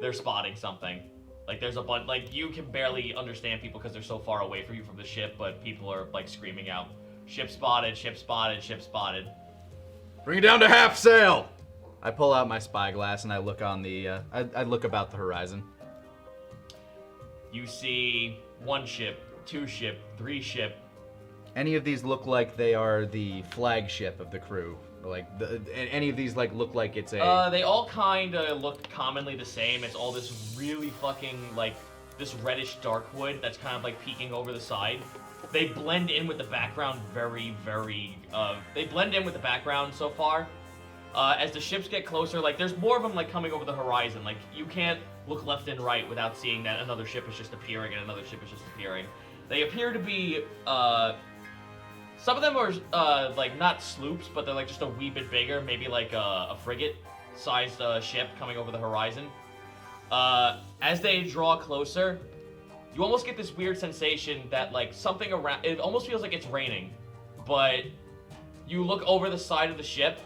They're spotting something. Like there's a bunch. Like you can barely understand people because they're so far away from you from the ship, but people are like screaming out, "Ship spotted! Ship spotted! Ship spotted!" Bring it down to half sail. I pull out my spyglass and I look on the. I look about the horizon. You see one ship, two ship, three ship. Any of these look like they are the flagship of the crew? Like any of these like look like it's a. They all kind of look commonly the same. It's all this really fucking like this reddish dark wood that's kind of like peeking over the side. They blend in with the background very. They blend in with the background so far. As the ships get closer, like there's more of them like coming over the horizon. Like you can't look left and right without seeing that another ship is just appearing and another ship is just appearing. They appear to be some of them are like not sloops, but they're like just a wee bit bigger, maybe like a frigate-sized ship coming over the horizon. As they draw closer, you almost get this weird sensation that like something around. It almost feels like it's raining, but you look over the side of the ship.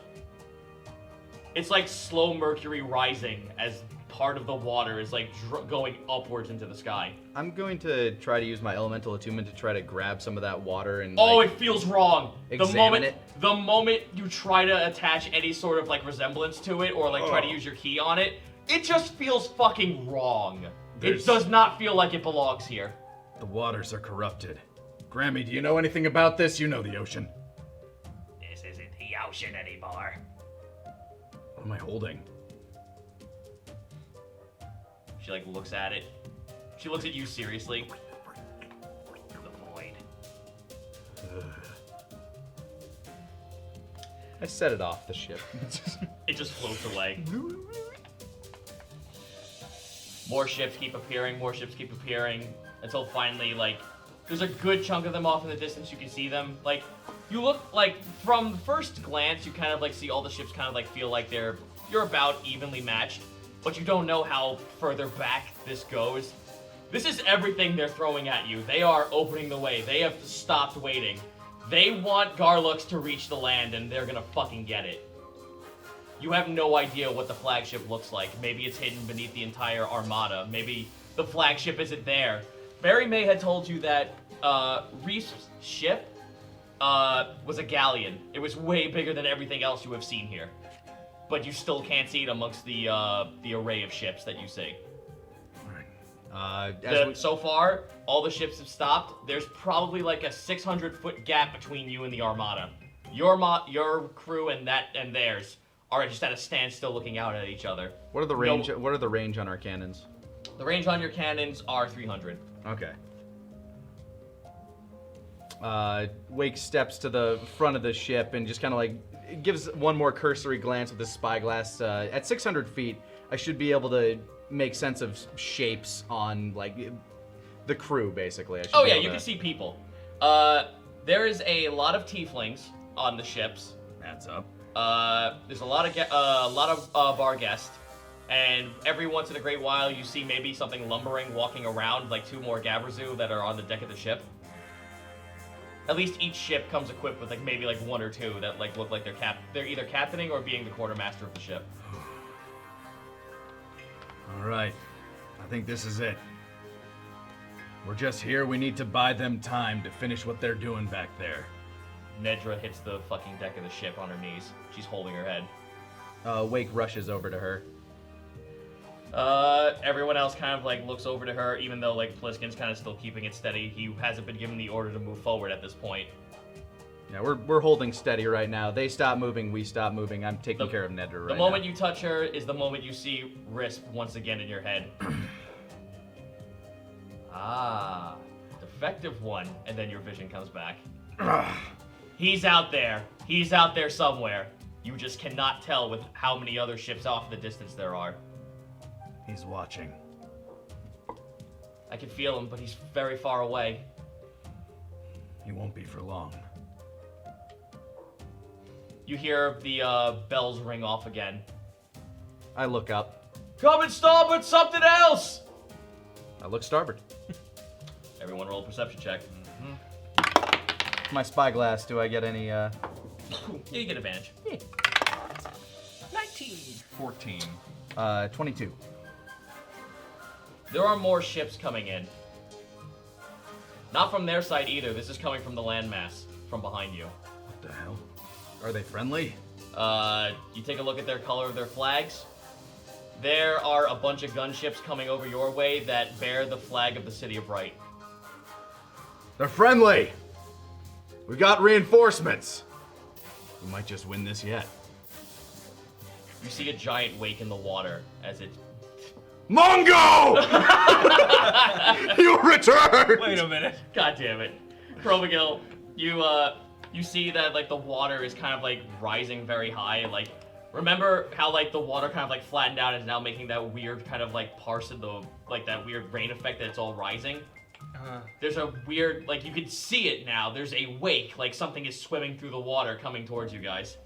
It's like slow mercury rising as part of the water is like going upwards into the sky. I'm going to try to use my elemental attunement to try to grab some of that water and. Oh, like, it feels wrong. examine it. The moment you try to attach any sort of like resemblance to it or like try to use your key on it, it just feels fucking wrong. It does not feel like it belongs here. The waters are corrupted. Grammy, do you know anything about this? You know the ocean. This isn't the ocean anymore. What am I holding? She like looks at it. She looks at you seriously. The void. I set it off the ship. It just floats away. More ships keep appearing, until finally, like, there's a good chunk of them off in the distance, you can see them. Like, you look, like, from first glance, you kind of, like, see all the ships kind of, like, feel like you're about evenly matched, but you don't know how further back this goes. This is everything they're throwing at you. They are opening the way. They have stopped waiting. They want Garlux to reach the land, and they're gonna fucking get it. You have no idea what the flagship looks like. Maybe it's hidden beneath the entire armada. Maybe the flagship isn't there. Barry May had told you that Reef's ship was a galleon. It was way bigger than everything else you have seen here. But you still can't see it amongst the array of ships that you see. So far, all the ships have stopped. There's probably like a 600-foot gap between you and the armada. Your crew and theirs are just at a standstill looking out at each other. What are the range? What are the range on our cannons? The range on your cannons are 300. Okay. Wake steps to the front of the ship and just kind of like gives one more cursory glance with the spyglass. At 600 feet, I should be able to make sense of shapes on like the crew, basically. Oh yeah, you can see people. There is a lot of tieflings on the ships. That's up. There's a lot of bar guests. And every once in a great while, you see maybe something lumbering, walking around, like 2 more Gabrazu that are on the deck of the ship. At least each ship comes equipped with like maybe like 1 or 2 that like look like they're either captaining or being the quartermaster of the ship. All right. I think this is it. We're just here. We need to buy them time to finish what they're doing back there. Nedra hits the fucking deck of the ship on her knees. She's holding her head. Wake rushes over to her. Everyone else kind of like looks over to her, even though like Pliskin's kind of still keeping it steady. He hasn't been given the order to move forward at this point. Yeah, we're holding steady right now. They stop moving, we stop moving. I'm taking care of Nedra right now. The moment you touch her is the moment you see Risp once again in your head. Ah, defective one, and then your vision comes back. He's out there. He's out there somewhere. You just cannot tell with how many other ships off in the distance there are. He's watching. I can feel him, but he's very far away. He won't be for long. You hear the bells ring off again. I look up. Come and starboard, something else! I look starboard. Everyone roll a perception check. My spyglass, do I get any, Yeah, you get advantage. 19. 14. 22. There are more ships coming in. Not from their side either. This is coming from the landmass, from behind you. What the hell? Are they friendly? You take a look at their color of their flags. There are a bunch of gunships coming over your way that bear the flag of the City of Bright. They're friendly! We got reinforcements! We might just win this yet. You see a giant wake in the water as it... Mongo! You returned! Wait a minute. God damn it. Chromagil, you see that like the water is kind of like rising very high. Like, remember how like the water kind of like flattened out and is now making that weird kind of like parse of the, like that weird rain effect that it's all rising? There's a weird, like you can see it now. There's a wake, like something is swimming through the water coming towards you guys.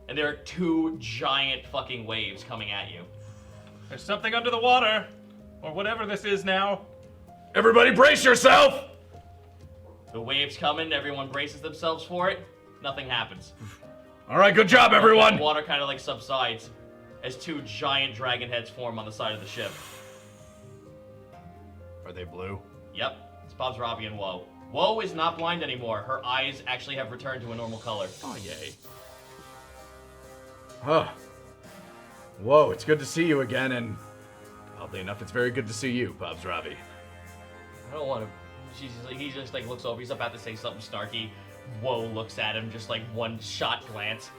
And there are 2 giant fucking waves coming at you. There's something under the water. Or whatever this is now. Everybody brace yourself! The waves coming, everyone braces themselves for it. Nothing happens. All right, good job, everyone! The water kind of like subsides as 2 giant dragon heads form on the side of the ship. Are they blue? Yep, it's Bob's Robbie and Woe. Woe is not blind anymore. Her eyes actually have returned to a normal color. Oh, yay. Huh. Whoa, it's good to see you again, and oddly enough, it's very good to see you, Bob's Robbie. I don't want to... He just like looks over. He's about to say something snarky. Woe looks at him, just like one shot glance.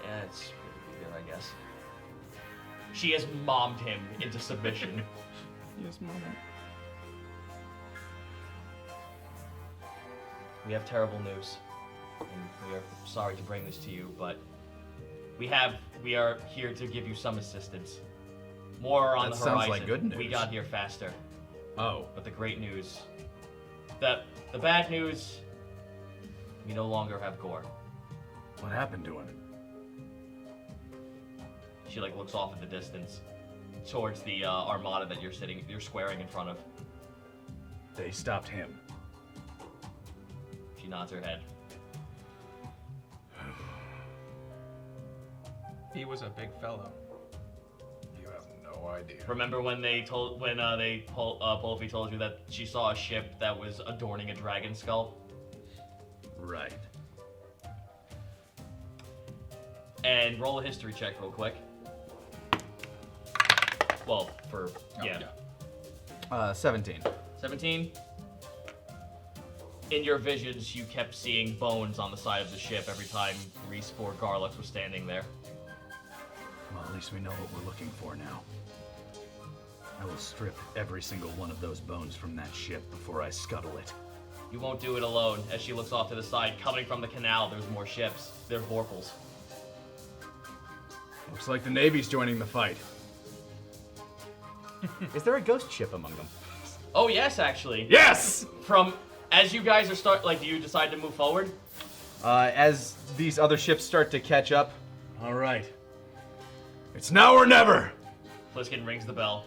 Yeah, it's pretty good, I guess. She has mommed him into submission. Yes, Mama. We have terrible news, and we are sorry to bring this to you, but we are here to give you some assistance. More on That the sounds horizon. like good news. We got here faster. Oh. But the great news, the bad news, we no longer have Gore. What happened to him? She like looks off in the distance, towards the armada that you're squaring in front of. They stopped him. She nods her head. He was a big fellow. You have no idea. Remember when Bolfi told you that she saw a ship that was adorning a dragon skull? Right. And roll a history check real quick. Well, yeah. 17. 17. In your visions, you kept seeing bones on the side of the ship every time Reese or Garlux was standing there. Well, at least we know what we're looking for now. I will strip every single one of those bones from that ship before I scuttle it. You won't do it alone. As she looks off to the side, coming from the canal, there's more ships. They're Vorpals. Looks like the Navy's joining the fight. Is there a ghost ship among them? Oh yes, actually. Yes! As you guys are do you decide to move forward? As these other ships start to catch up. All right. It's now or never. Pliskin rings the bell.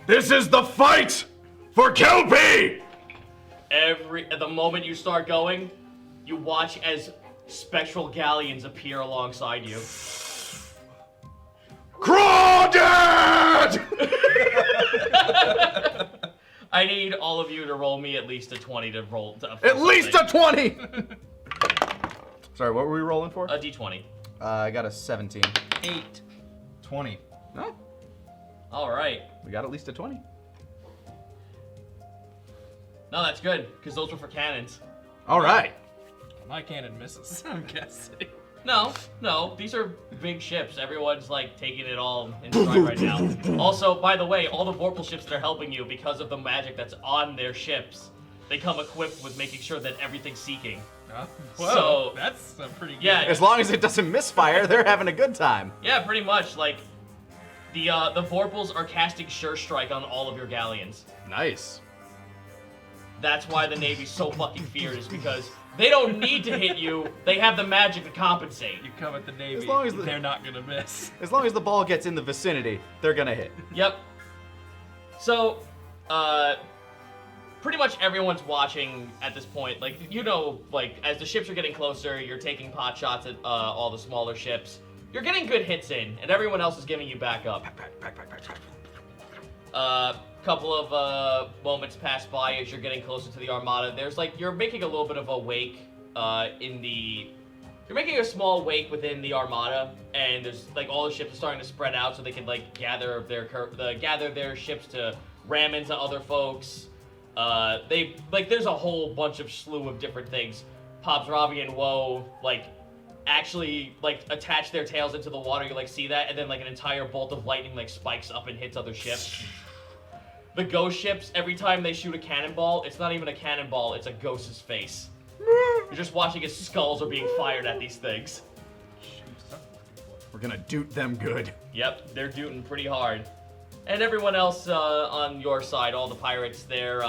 This is the fight for Kelpie! The moment you start going, you watch as spectral galleons appear alongside you. Crawdad! I need all of you to roll me at least a 20 to roll. At least a 20! Sorry, what were we rolling for? A d20. I got a 17. 8. 20. No, All right. we got at least a 20. No, that's good, because those were for cannons. All right. My cannon misses, I'm guessing. No, these are big ships. Everyone's like taking it all in stride right now. Also, by the way, all the Vorpal ships that are helping you because of the magic that's on their ships, they come equipped with making sure that everything's seeking. Whoa, So- that's a pretty good. Yeah. As long as it doesn't misfire, they're having a good time. Yeah, pretty much. Like, the Vorpals are casting Sure Strike on all of your galleons. Nice. That's why the Navy's so fucking feared, is because they don't need to hit you. They have the magic to compensate. You come at the Navy, As long as they're not gonna miss. As long as the ball gets in the vicinity, they're gonna hit. Yep. So, pretty much everyone's watching at this point. Like, you know, like, as the ships are getting closer, you're taking pot shots at all the smaller ships. You're getting good hits in, and everyone else is giving you back up. Couple of moments pass by as you're getting closer to the Armada. There's like, you're making a little bit of a wake you're making a small wake within the Armada, and there's like all the ships are starting to spread out so they can like gather their ships to ram into other folks. There's a whole bunch of slew of different things. Pops, Ravi, and Woe like actually like attach their tails into the water. You like see that, and then like an entire bolt of lightning like spikes up and hits other ships. The ghost ships, every time they shoot a cannonball, it's not even a cannonball, it's a ghost's face. You're just watching as skulls are being fired at these things. We're gonna doot them good. Yep, they're dooting pretty hard. And everyone else on your side, all the pirates, they're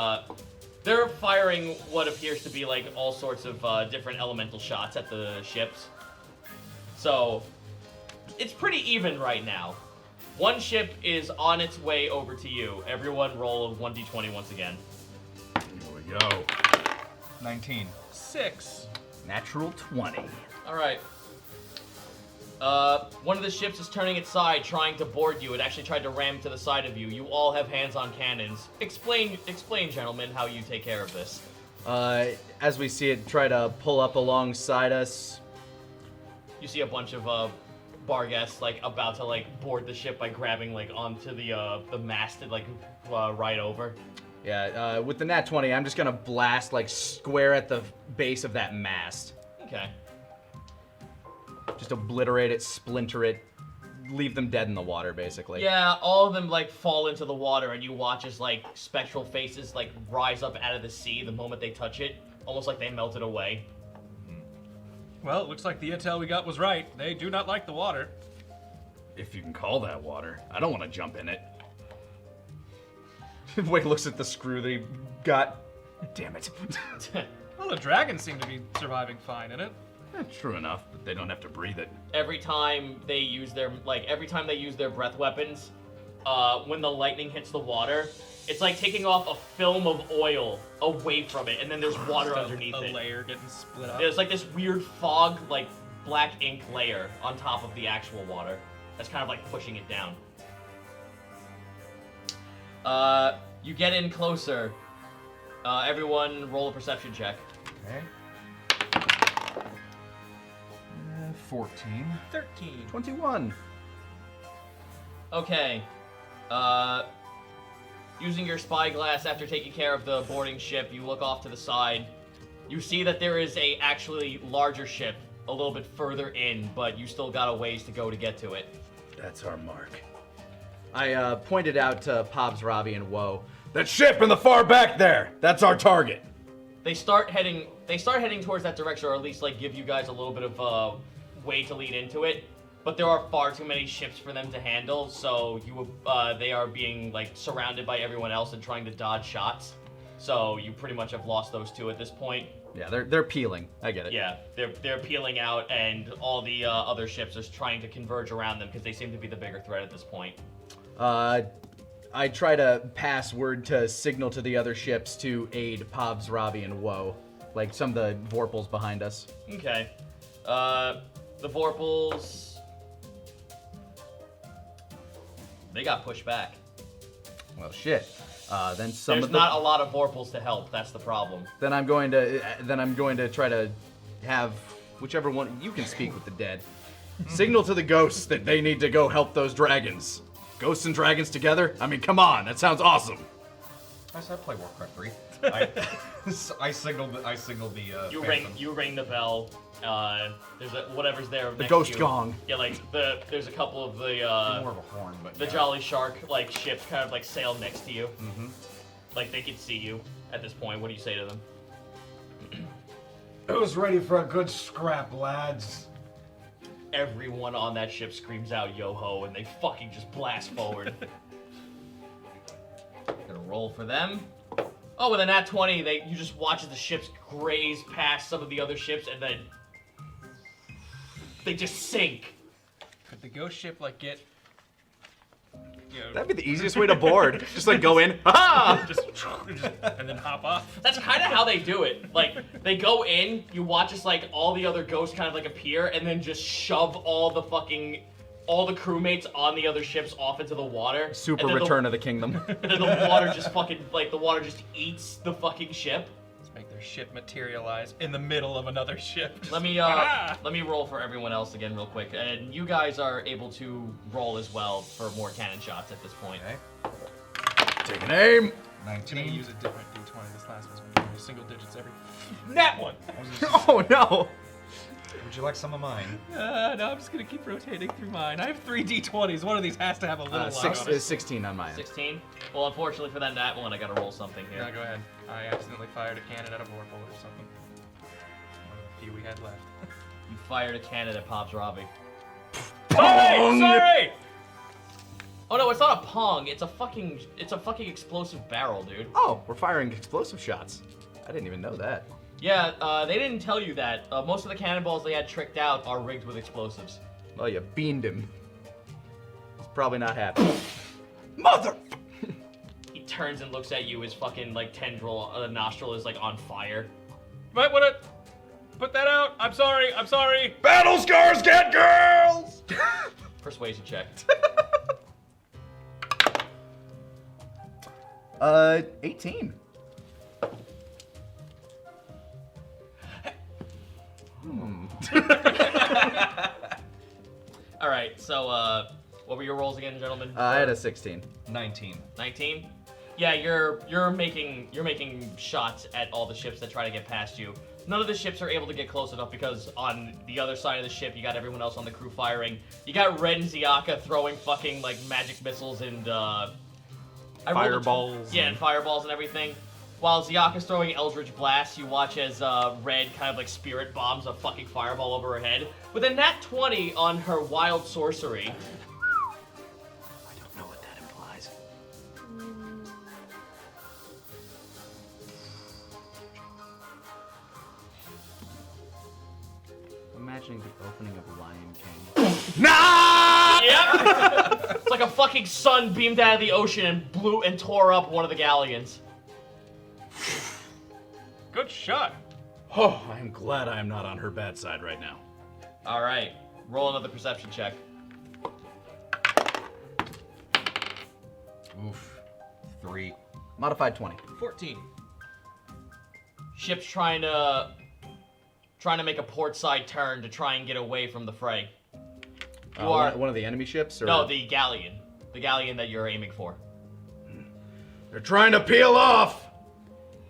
firing what appears to be like all sorts of different elemental shots at the ships. So, it's pretty even right now. One ship is on its way over to you. Everyone roll a 1d20 once again. Here we go. 19. 6. Natural 20. All right. One of the ships is turning its side, trying to board you. It actually tried to ram to the side of you. You all have hands on cannons. Explain, gentlemen, how you take care of this. As we see it try to pull up alongside us. You see a bunch of bar guests like about to like board the ship by grabbing like onto the mast and like right over. Yeah, with the nat 20, I'm just gonna blast like square at the base of that mast. Okay. Just obliterate it, splinter it, leave them dead in the water, basically. Yeah, all of them like fall into the water, and you watch as like spectral faces like rise up out of the sea the moment they touch it, almost like they melted away. Well, it looks like the intel we got was right. They do not like the water. If you can call that water. I don't want to jump in it. Wade looks at the screw that he got. Damn it. Well, the dragons seem to be surviving fine in it. True enough, but they don't have to breathe it. Every time they use their breath weapons, when the lightning hits the water, it's like taking off a film of oil away from it, and then there's water underneath a it. layer getting split up. There's like this weird fog, like black ink layer on top of the actual water. That's kind of like pushing it down. You get in closer. Everyone roll a perception check. Okay. 14. 13. 21. Okay. Using your spyglass after taking care of the boarding ship, you look off to the side. You see that there is a actually larger ship a little bit further in, but you still got a ways to go to get to it. That's our mark. I pointed out to Pobbs, Robbie, and Woe. That ship in the far back there. That's our target. They start heading towards that direction, or at least like give you guys a little bit of a way to lead into it. But there are far too many ships for them to handle, so they are being like surrounded by everyone else and trying to dodge shots. So you pretty much have lost those two at this point. Yeah, they're peeling. I get it. Yeah, they're peeling out, and all the other ships are trying to converge around them because they seem to be the bigger threat at this point. I try to pass word to signal to the other ships to aid Pobs, Robbie, and Woe. Like some of the Vorpals behind us. Okay. The Vorpals... They got pushed back. Well, shit. Then some There's of the... not a lot of Vorpals to help. That's the problem. Then I'm going to try to have whichever one you can speak with the dead. Signal to the ghosts that they need to go help those dragons. Ghosts and dragons together? I mean, come on, that sounds awesome. I said play Warcraft 3. I signaled the. You ring the bell. There's whatever's there. The ghost gong. Yeah, like there's a couple of the more of a horn, but the yeah. Jolly Shark like ships kind of like sail next to you. Mm-hmm. Like they can see you at this point. What do you say to them? Who's ready for a good scrap, lads? Everyone on that ship screams out "Yo-ho" and they fucking just blast forward. Gonna roll for them. Oh, with a nat 20, you just watch as the ships graze past some of the other ships and then they just sink. Could the ghost ship like get? That'd be the easiest way to board. Just like go in, ha! just and then hop off. That's kind of how they do it. Like, they go in, you watch as, like, all the other ghosts kind of, like, appear, and then just shove all the crewmates on the other ships off into the water. Super Return of the Kingdom. And then the water just fucking, like, the water just eats the fucking ship. Let's make their ship materialize in the middle of another ship. Just, Let me roll for everyone else again real quick. And you guys are able to roll as well for more cannon shots at this point. Okay. Take an aim. I'm gonna 19. use a different D20. This last one's gonna be single digits every. Nat one. Oh no. Would you like some of mine? No, I'm just gonna keep rotating through mine. I have 3 D20s. One of these has to have a little luck on it. 16 on mine. 16? Well, unfortunately for that nat one, I gotta roll something here. No, go ahead. I accidentally fired a cannon at a Vorpal or something. One of the few we had left. You fired a cannon at Pops Robbie. Hey, sorry! Oh no, it's not a pong. It's a fucking explosive barrel, dude. Oh, we're firing explosive shots. I didn't even know that. Yeah, they didn't tell you that. Most of the cannonballs they had tricked out are rigged with explosives. Well, you beamed him. He's probably not happy. Mother! He turns and looks at you. His fucking like nostril is like on fire. Might wanna put that out. I'm sorry. Battle scars get girls! Persuasion check. 18. All right, so what were your rolls again, gentlemen? I had a 16. 19. 19. Yeah, you're making shots at all the ships that try to get past you. None of the ships are able to get close enough because on the other side of the ship, you got everyone else on the crew firing. You got Red and Ziaka throwing fucking like magic missiles and Fireballs. Yeah, and fireballs and everything. While Ziaka's throwing Eldritch Blast, you watch as Red kind of like spirit bombs a fucking fireball over her head with a nat 20 on her wild sorcery. I don't know what that implies. Imagining the opening of Lion King. Yep. It's like a fucking sun beamed out of the ocean and blew and tore up one of the galleons. Good shot. Oh, I am glad I am not on her bad side right now. All right, roll another perception check. Oof. 3. Modified 20. 14. Ship's trying to make a port side turn to try and get away from the fray. You are one of the enemy ships? Or? no, the galleon that you're aiming for. They're trying to peel off!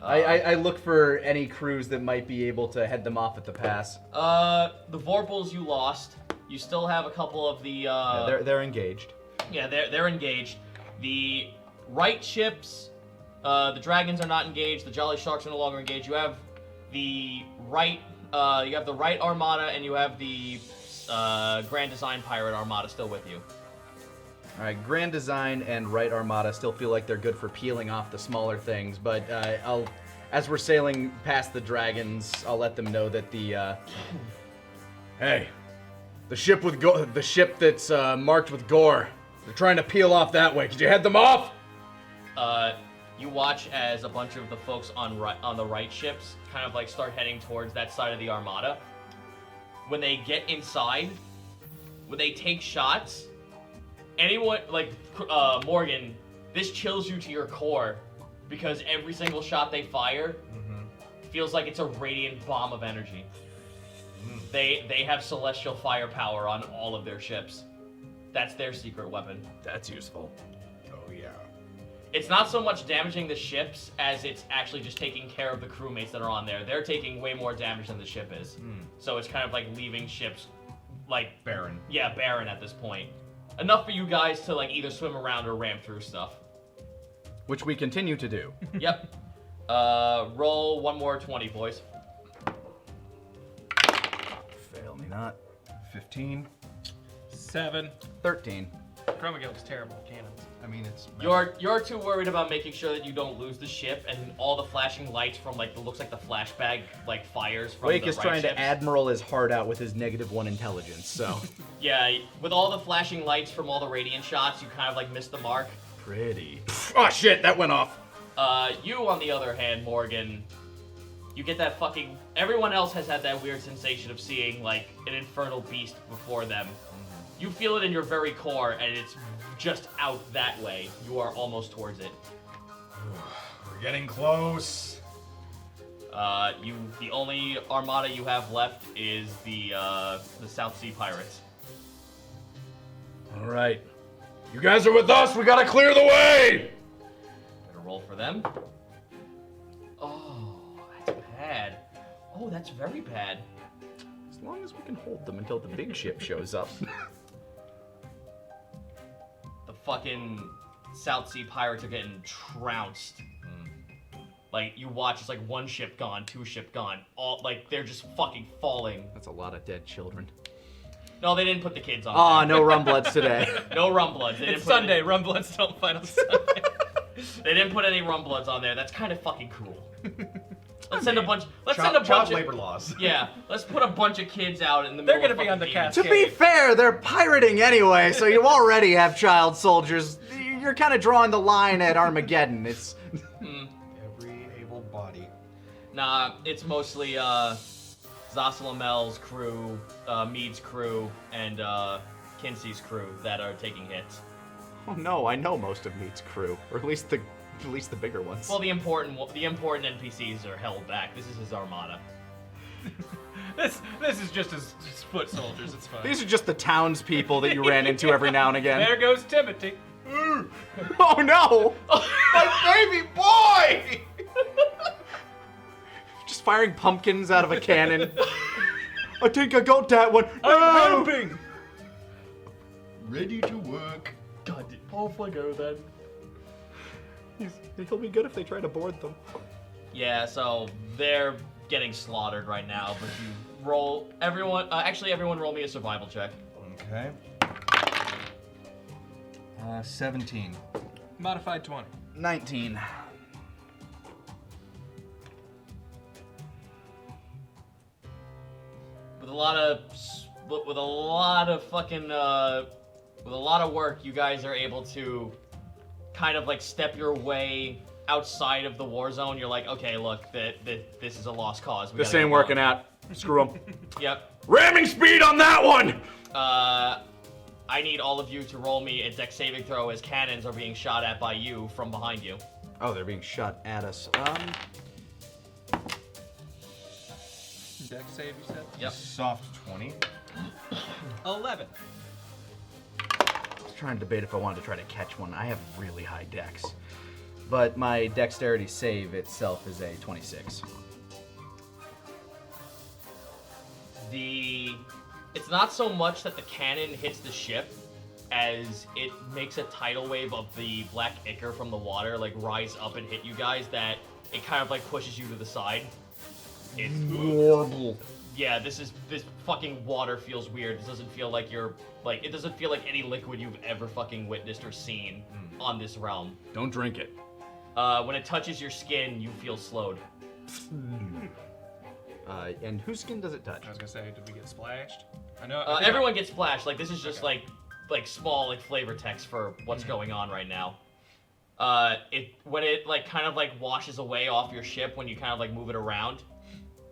I look for any crews that might be able to head them off at the pass. The Vorpals you lost. You still have a couple of the. Yeah, they're engaged. Yeah, they're engaged. The right ships, the dragons are not engaged. The Jolly Sharks are no longer engaged. You have the right armada, and you have the Grand Design Pirate Armada still with you. All right, Grand Design and Right Armada still feel like they're good for peeling off the smaller things, but as we're sailing past the dragons, I'll let them know that hey, the ship that's marked with gore, They're trying to peel off that way. Could you head them off? You watch as a bunch of the folks on the right ships kind of like start heading towards that side of the armada. When they get inside, when they take shots, anyone like Morgan, this chills you to your core because every single shot they fire feels like it's a radiant bomb of energy. They have celestial firepower on all of their ships. That's their secret weapon. That's useful. Oh yeah. It's not so much damaging the ships as it's actually just taking care of the crewmates that are on there. They're taking way more damage than the ship is. So it's kind of like leaving ships like Barren. Yeah, barren at this point. Enough for you guys to like either swim around or ram through stuff. Which we continue to do. Yep. Roll one more 20, boys. Fail me not. 15. 7. 13. Chroma Guild is terrible with cannons. I mean, it's. You're too worried about making sure that you don't lose the ship and all the flashing lights from like looks like the flashbang like fires from Wake the is right trying ships. to admiral his heart out with his -1 intelligence, so. Yeah, with all the flashing lights from all the radiant shots, you kind of like miss the mark. Pretty. Oh shit, that went off. You on the other hand, Morgan, you get that fucking. Everyone else has had that weird sensation of seeing like an infernal beast before them. You feel it in your very core, and it's just out that way. You are almost towards it. We're getting close. The only armada you have left is the South Sea Pirates. All right. You guys are with us. We gotta clear the way. Gonna roll for them. Oh, that's bad. Oh, that's very bad. As long as we can hold them until the big ship shows up. The fucking South Sea Pirates are getting trounced. Like, you watch, it's like one ship gone, two ship gone. All, like, they're just fucking falling. That's a lot of dead children. No, they didn't put the kids on Aw, there. no Rumbloods today. No Rumbloods. They didn't It's put Sunday. Any, Rumbloods don't fight on Sunday. they didn't put any Rumbloods on there. That's kind of fucking cool. Let's send a bunch. Let's send a bunch Child of labor laws. Yeah. Let's put a bunch of kids out in the They're middle. gonna be on the cast. To be fair, they're pirating anyway, so you already have child soldiers. You're kind of drawing the line at Armageddon. It's. Every able body. Nah, it's mostly Zosalamel's crew, Mead's crew, and Kinsey's crew that are taking hits. Oh no, I know most of Meat's crew, or at least the bigger ones. Well, the important NPCs are held back. This is his armada. This is just his foot soldiers. It's fine. These are just the townspeople that you ran into every now and again. There goes Timothy. Oh no! My baby boy! Just firing pumpkins out of a cannon. I think I got that one. I'm helping. Ready to work. God, off I go then. He'll be good if they try to board them. Yeah, so they're getting slaughtered right now, but you roll everyone. Everyone roll me a survival check. Okay. 17. Modified 20. 19. With a lot of work, you guys are able to kind of like step your way outside of the war zone. You're like, okay, look, this is a lost cause. This ain't working out. Screw them. Yep. Ramming speed on that one. I need all of you to roll me a dex saving throw as cannons are being shot at by you from behind you. Oh, they're being shot at us. Dex save, you said? Yep. Soft 20. 11. I was trying to debate if I wanted to try to catch one. I have really high dex. But my dexterity save itself is a 26. It's not so much that the cannon hits the ship as it makes a tidal wave of the black ichor from the water like rise up and hit you guys that it kind of like pushes you to the side. It's Horrible. yeah, this fucking water feels weird. This doesn't feel like it doesn't feel like any liquid you've ever fucking witnessed or seen on this realm. Don't drink it. When it touches your skin, you feel slowed. And whose skin does it touch? I was gonna say, did we get splashed? I know. Everyone gets splashed. Like this is just like like small like flavor text for what's going on right now. When it like kind of like washes away off your ship when you kind of like move it around,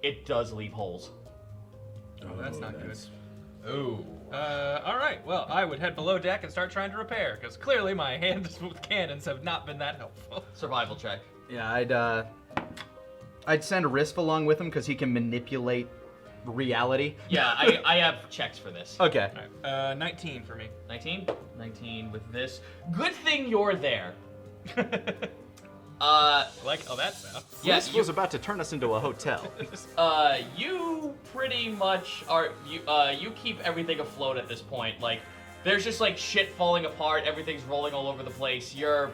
it does leave holes. Oh, that's not good. Ooh. All right. Well, I would head below deck and start trying to repair, because clearly my hands with cannons have not been that helpful. Survival check. Yeah, I'd send Risp along with him because he can manipulate reality. Yeah, I have checks for this. Okay. All right, 19 for me. 19? 19 with this. Good thing you're there. Like how that sounds. Yes, This was about to turn us into a hotel. you pretty much are, you keep everything afloat at this point. Like, there's just like shit falling apart, everything's rolling all over the place. You're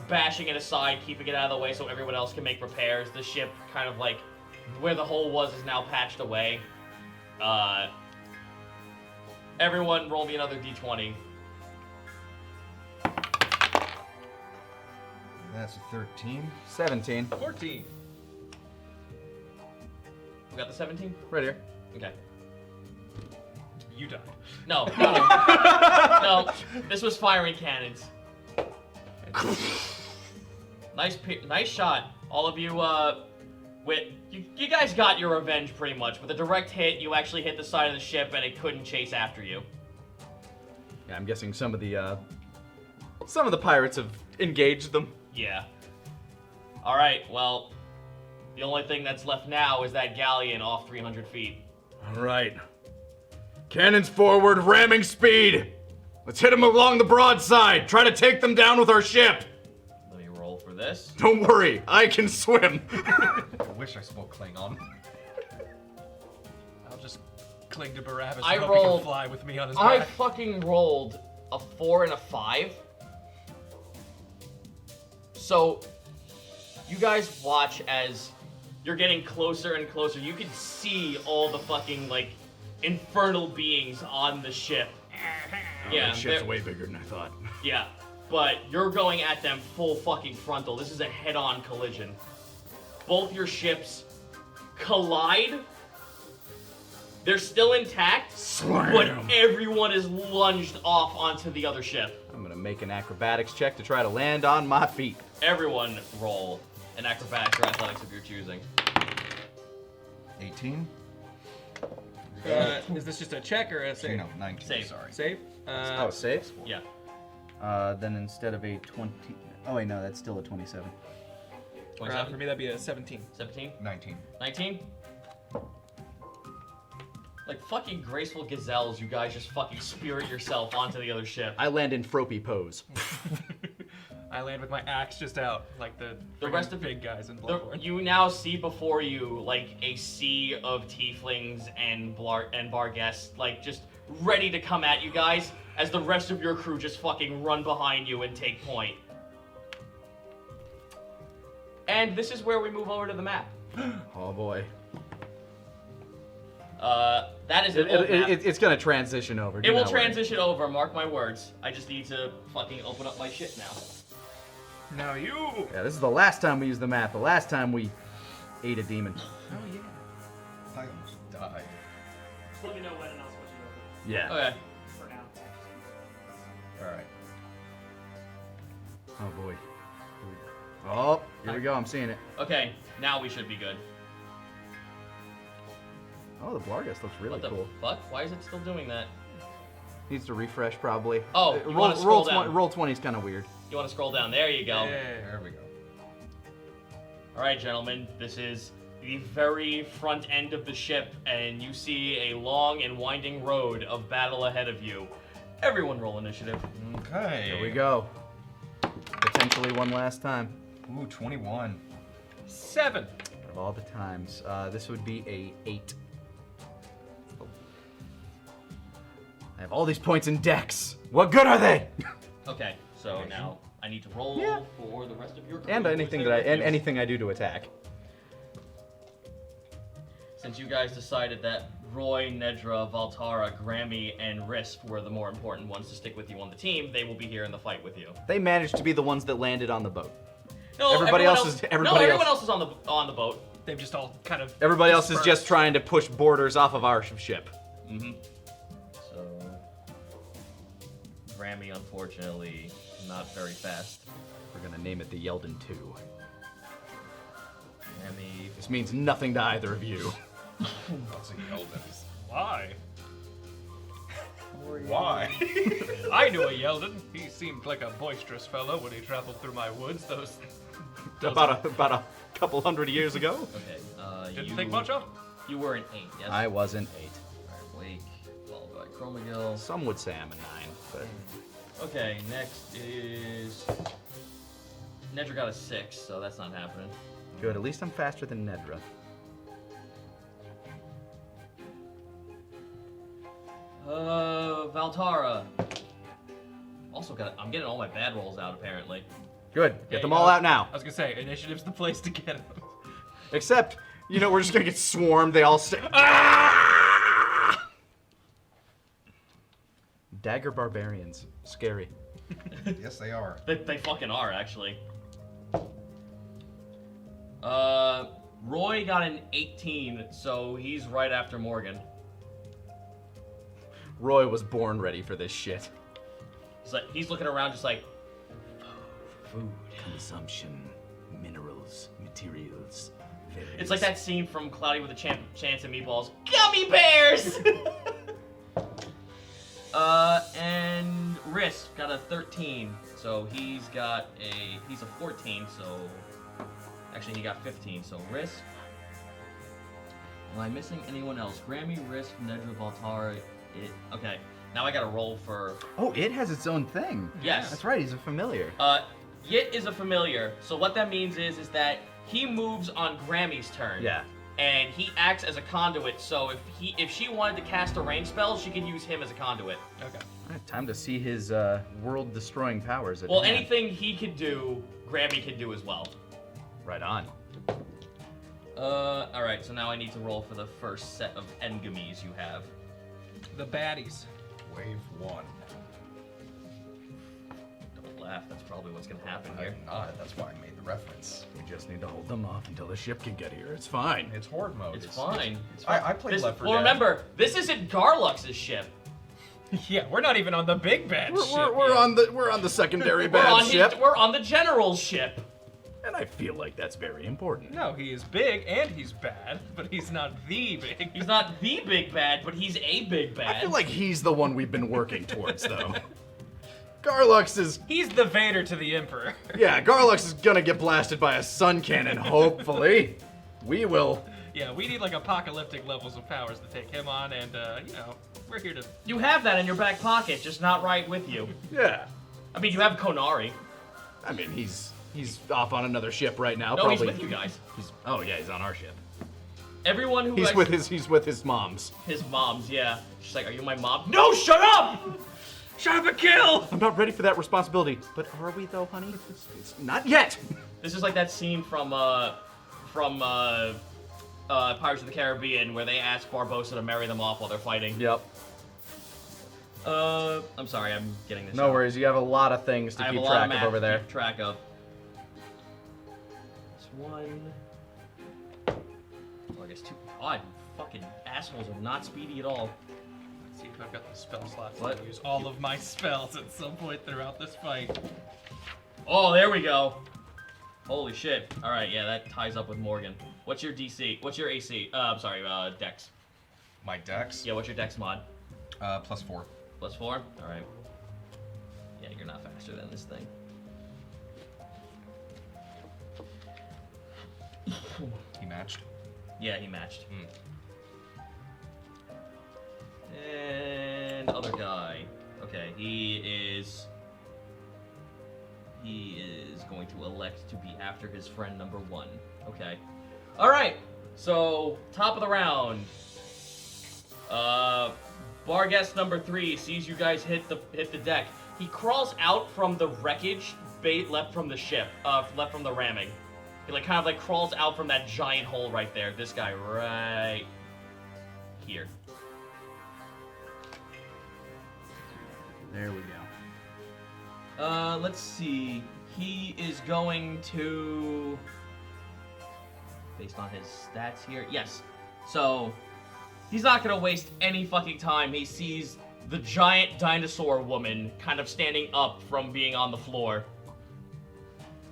bashing it aside, keeping it out of the way so everyone else can make repairs. The ship kind of like, where the hole was is now patched away. Everyone roll me another d20. That's a 13. 17. 14. We got the 17? Right here. Okay. You died. No. No, this was firing cannons. Nice shot. All of you, you guys got your revenge pretty much. With a direct hit, you actually hit the side of the ship and it couldn't chase after you. Yeah, I'm guessing some of the pirates have engaged them. Yeah. Alright, well, the only thing that's left now is that galleon off 300 feet. All right. Cannons forward, ramming speed. Let's hit them along the broadside. Try to take them down with our ship. Let me roll for this. Don't worry, I can swim. I wish I spoke Klingon. I'll just cling to Barabbas I and hope he rolled- can fly with me on his I back. fucking rolled a 4 and a 5. So, you guys watch as you're getting closer and closer. You can see all the fucking, like, infernal beings on the ship. Yeah, That ship's they're- way bigger than I thought. yeah, but you're going at them full fucking frontal. This is a head-on collision. Both your ships collide. They're still intact, Slam. but everyone is lunged off onto the other ship. I'm gonna make an acrobatics check to try to land on my feet. Everyone roll an acrobatics or athletics of your choosing. 18? Is this just a check or a save? No, 19. Save. Sorry. Save? Oh, saves? Yeah. Then instead of a 20... Oh wait, no, that's still a 27. 27? For me, that'd be a 17. 17? 19. 19? Like fucking graceful gazelles, you guys just fucking spirit yourself onto the other ship. I land in Fropey pose. I land with my axe just out, like the rest of big guys in Bloodborne. You now see before you like a sea of tieflings and Barghest, like just ready to come at you guys as the rest of your crew just fucking run behind you and take point. And this is where we move over to the map. Oh boy. That is an old map. It's gonna transition over. It do will not worry. transition over, mark my words. I just need to fucking open up my shit now. Now you! Yeah, this is the last time we used the map. The last time we ate a demon. Oh yeah. I almost died. Let me know when and I'll switch it over Yeah. Okay. for now. Alright. Oh boy. Oh, here we go. I'm seeing it. Okay, now we should be good. Oh, the Blargus looks really What the cool. fuck? Why is it still doing that? Needs to refresh probably. Oh, you wanna scroll down. Roll 20 is kind of weird. You want to scroll down? There you go. There we go. All right, gentlemen. This is the very front end of the ship, and you see a long and winding road of battle ahead of you. Everyone roll initiative. Okay. Here we go. Potentially one last time. Ooh, 21. 7. Of all the times, this would be a 8. I have all these points in decks. What good are they? Okay, so now I need to roll Yeah. for the rest of your crew. And anything that anything I do to attack. Since you guys decided that Roy, Nedra, Valtara, Grammy, and Risp were the more important ones to stick with you on the team, they will be here in the fight with you. They managed to be the ones that landed on the boat. No, Everybody everyone else is- everybody everyone else- else is on the boat. They've just all kind of. Everybody else is dispersed. just trying to push borders off of our ship. Mm-hmm. So Grammy, unfortunately, not very fast. We're gonna name it the Yeldon 2. Grammy. This means nothing to either of you. That's a Yeldon. Why? Why? I knew a Yeldon. He seemed like a boisterous fellow when he traveled through my woods. Those About a couple hundred years ago. Okay. didn't you, think much of. You were an 8, yes? I was an 8. Alright, Wake, followed by Chromagill. Some would say I'm a 9, but Okay, next is... Nedra got a 6, so that's not happening. good. At least I'm faster than Nedra. Valtara. Also I'm getting all my bad rolls out, apparently. Good. Yeah, Get them you all know, out now. I was gonna say, initiative's the place to get them. Except, we're just gonna get swarmed. They all stay. Ah! Dagger barbarians. Scary. Yes, they are. They fucking are, actually. Roy got an 18, so he's right after Morgan. Roy was born ready for this shit. He's looking around just like, food. Consumption, minerals, materials. It's like that scene from Cloudy with a Chance of Meatballs. Gummy bears! And Risk got a 13, so he's a 14, so actually he got 15, so Risk. Am I missing anyone else? Grammy, Risk, Nedra, Valtara, okay. Now I gotta roll for... Oh, it has its own thing. Yes. That's right, he's a familiar. Yit is a familiar, so what that means is that he moves on Grammy's turn. Yeah. And he acts as a conduit, so if she wanted to cast a range spell, she could use him as a conduit. Okay. All right, time to see his world-destroying powers. Well, anything he could do, Grammy could do as well. Right on. Alright, so now I need to roll for the first set of engamies you have. The baddies. Wave 1. Don't laugh, that's probably what's gonna happen here. I'm not. That's why I made the reference. We just need to hold them off until the ship can get here. It's fine. It's horde mode. It's fine. I played Left 4 Dead. Well, remember, this isn't Garlux's ship. Yeah, we're not even on the big bad ship. We're on the secondary We're bad on ship, we're on the general's ship. and I feel like that's very important. No, he is big and he's bad, but he's not the big. He's not the big bad, but he's a big bad. I feel like he's the one we've been working towards, though. Garlux is... He's the Vader to the Emperor. Yeah, Garlux is gonna get blasted by a sun cannon, hopefully. We will... Yeah, we need like apocalyptic levels of powers to take him on, and we're here to. You have that in your back pocket, just not right with you. Yeah. I mean, you have Konari. I mean, he's off on another ship right now. No, probably. he's with you guys. Oh yeah, he's on our ship. Everyone who He's with his moms. his moms, yeah. She's like, "Are you my mom?" No, shut up! Shut up and kill! I'm not ready for that responsibility. But are we though, honey? It's not yet. This is like that scene from Pirates of the Caribbean where they ask Barbossa to marry them off while they're fighting. Yep. I'm sorry, I'm getting this. No out. worries. You have a lot of things to I have keep a lot of track math of over to there. keep track of. This one. Oh, I guess two. God, fucking assholes are not speedy at all. Let's see if I've got the spell slots. What? I'll use all of my spells at some point throughout this fight. Oh, there we go. Holy shit. All right, yeah, that ties up with Morgan. What's your DC? What's your AC? I'm sorry, Dex. My dex? Yeah, what's your Dex mod? +4. +4? All right. Yeah, you're not faster than this thing. He matched. Yeah, he matched. And other guy. Okay, he is going to elect to be after his friend number 1. Okay. All right. So top of the round. Bar guest number 3 sees you guys hit the deck. He crawls out from the wreckage left from the ship, left from the ramming. He kind of crawls out from that giant hole right there. This guy right here. There we go. Let's see. He is going to, based on his stats here, yes. So he's not gonna waste any fucking time. He sees the giant dinosaur woman kind of standing up from being on the floor.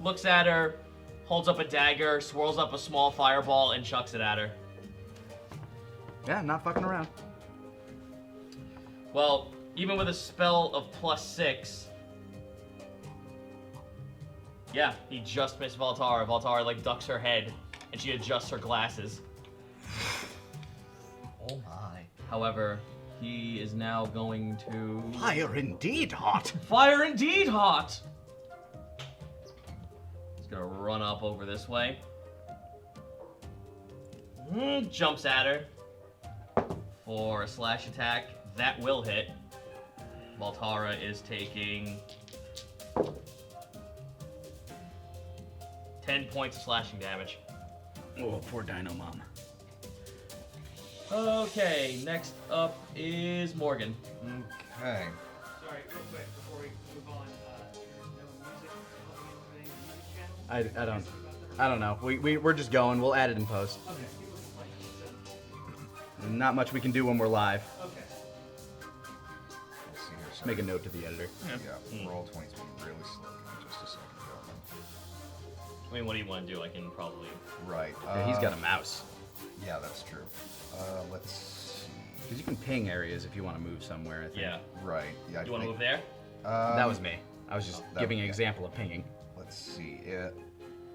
Looks at her, holds up a dagger, swirls up a small fireball, and chucks it at her. Yeah, not fucking around. Well, even with a spell of +6, yeah, he just missed Valtara. Valtara, like, ducks her head, and she adjusts her glasses. Oh my. However, he is now going to... Fire indeed hot. Fire indeed hot! He's gonna run up over this way. Jumps at her for a slash attack. That will hit. Valtara is taking 10 points of slashing damage. Oh, poor Dino Mom. Okay, next up is Morgan. Okay. Sorry, real quick, before we move on, there's no music coming in for any music channel? I don't know. We're just going. We'll add it in post. Okay, people just like, Not much we can do when we're live. okay. Let's see here. Just make a note to the editor. Yeah, roll 20's been really slow. Give me just a second, gentlemen. I mean, what do you want to do? I can probably... Right. Yeah, he's got a mouse. Yeah, that's true. Let's see. Because you can ping areas if you want to move somewhere, I think. Yeah. Right. Yeah. You want to move there? That was me. I was just that- giving an yeah. example of pinging. Let's see.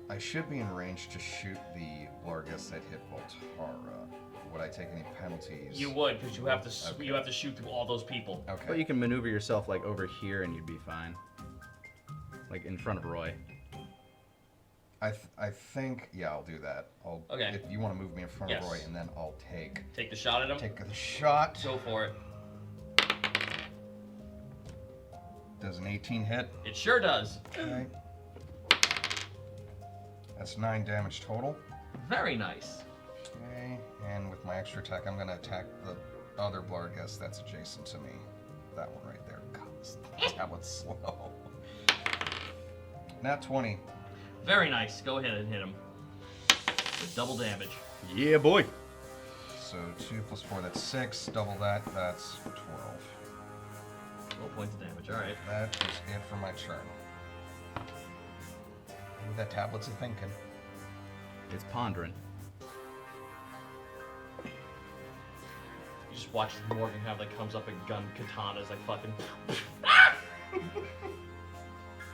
I should be in range to shoot the Largus that hit Voltara. Would I take any penalties? You would, because you have to Okay. you have to shoot through all those people. Okay. But you can maneuver yourself like over here and you'd be fine. Like in front of Roy. I think I'll do that. Okay. If you want to move me in front Yes. of Roy, and then I'll take Take the shot at him. the shot. Go for it. Does an 18 hit? It sure does. Okay. That's 9 damage total. Very nice. Okay. And with my extra attack, I'm gonna attack the other Blargus that's adjacent to me. That one right there. God, this tablet's slow. Nat 20. Very nice. Go ahead and hit him. With double damage. Yeah, boy. So 2 plus 4, that's 6. Double that, that's 12. 12 points of damage. All right. That is it for my turn. Ooh, that tablet's a thinking. It's pondering. You just watch Morgan have like comes up and gun katanas like fucking.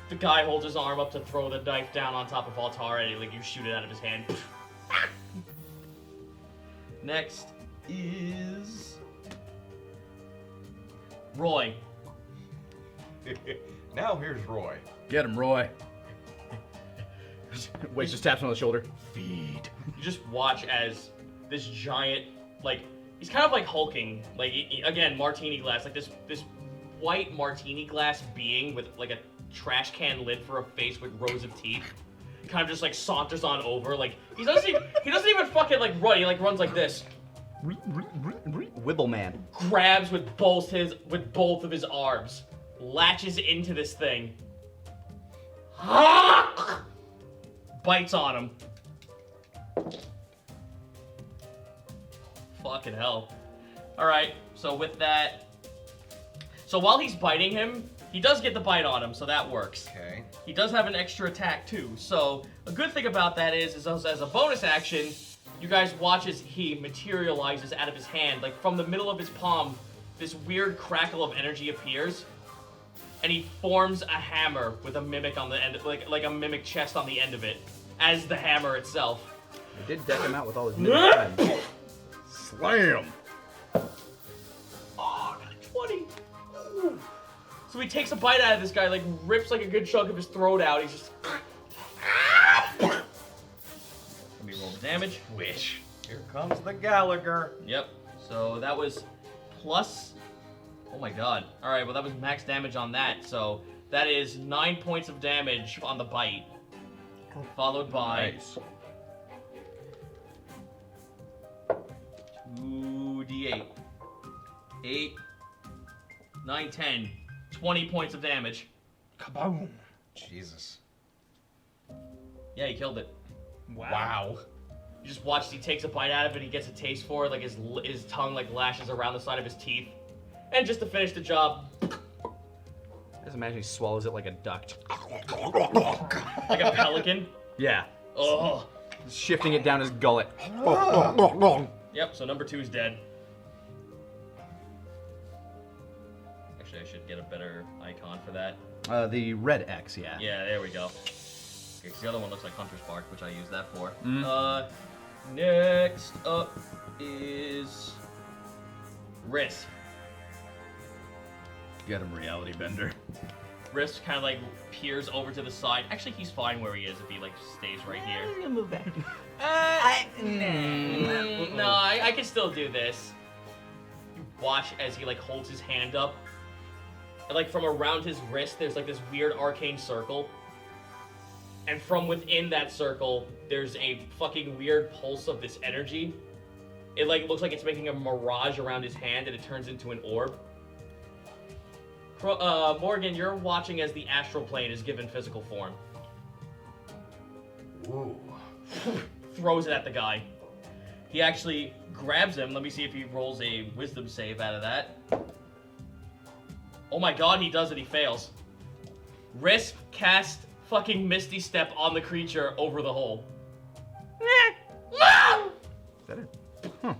The guy holds his arm up to throw the knife down on top of Valtara, and like you shoot it out of his hand. Next is Roy. Now here's Roy. Get him, Roy. Wait, just taps him on the shoulder. Feed. You just watch as this giant, like, he's kind of like hulking. Like, again, martini glass, like this white martini glass being with like a trash can lid for a face with rows of teeth. Kind of just like saunters on over. Like he doesn't even fucking like run. He like runs like this. Wibble man. Grabs with both of his arms, latches into this thing. Bites on him. Fucking hell. Alright, so with that... So while he's biting him, he does get the bite on him, so that works. Okay. He does have an extra attack too, so a good thing about that is as a bonus action, you guys watch as he materializes out of his hand, like from the middle of his palm, this weird crackle of energy appears, and he forms a hammer with a mimic on the end, like a mimic chest on the end of it, as the hammer itself. I did deck him out with all his minions. Slam! Oh, 20! Ooh. So he takes a bite out of this guy, like rips like a good chunk of his throat out. He's just. Let me roll the damage. Wish. Here comes the Gallagher. Yep. So that was plus. Oh my god. Alright, well that was max damage on that. So that is 9 points of damage on the bite. Followed by. Nice. 2d8. 8, 9, 10. 20 points of damage. Kaboom. Jesus. Yeah, he killed it. Wow. You just watch as he takes a bite out of it, he gets a taste for it, like his tongue like lashes around the side of his teeth. And just to finish the job, Just imagine he swallows it like a duck. like a pelican. Yeah. Oh. Shifting it down his gullet. Yep, so number 2 is dead. Actually, I should get a better icon for that. The red X, yeah. Yeah, there we go. Okay, 'cause the other one looks like Hunter's Bark, which I use that for. Next up is Riss. Get him, reality bender. Riss kind of like peers over to the side. Actually, he's fine where he is if he like stays right here. I'm gonna move back. No, I can still do this. You watch as he like holds his hand up. And, like from around his wrist, there's like this weird arcane circle. And from within that circle, there's a fucking weird pulse of this energy. It like looks like it's making a mirage around his hand, and it turns into an orb. Morgan, you're watching as the astral plane is given physical form. Ooh. Throws it at the guy. He actually grabs him. Let me see if he rolls a wisdom save out of that. Oh my god, he does it. He fails. Risk cast fucking Misty Step on the creature over the hole. Is that it? Huh.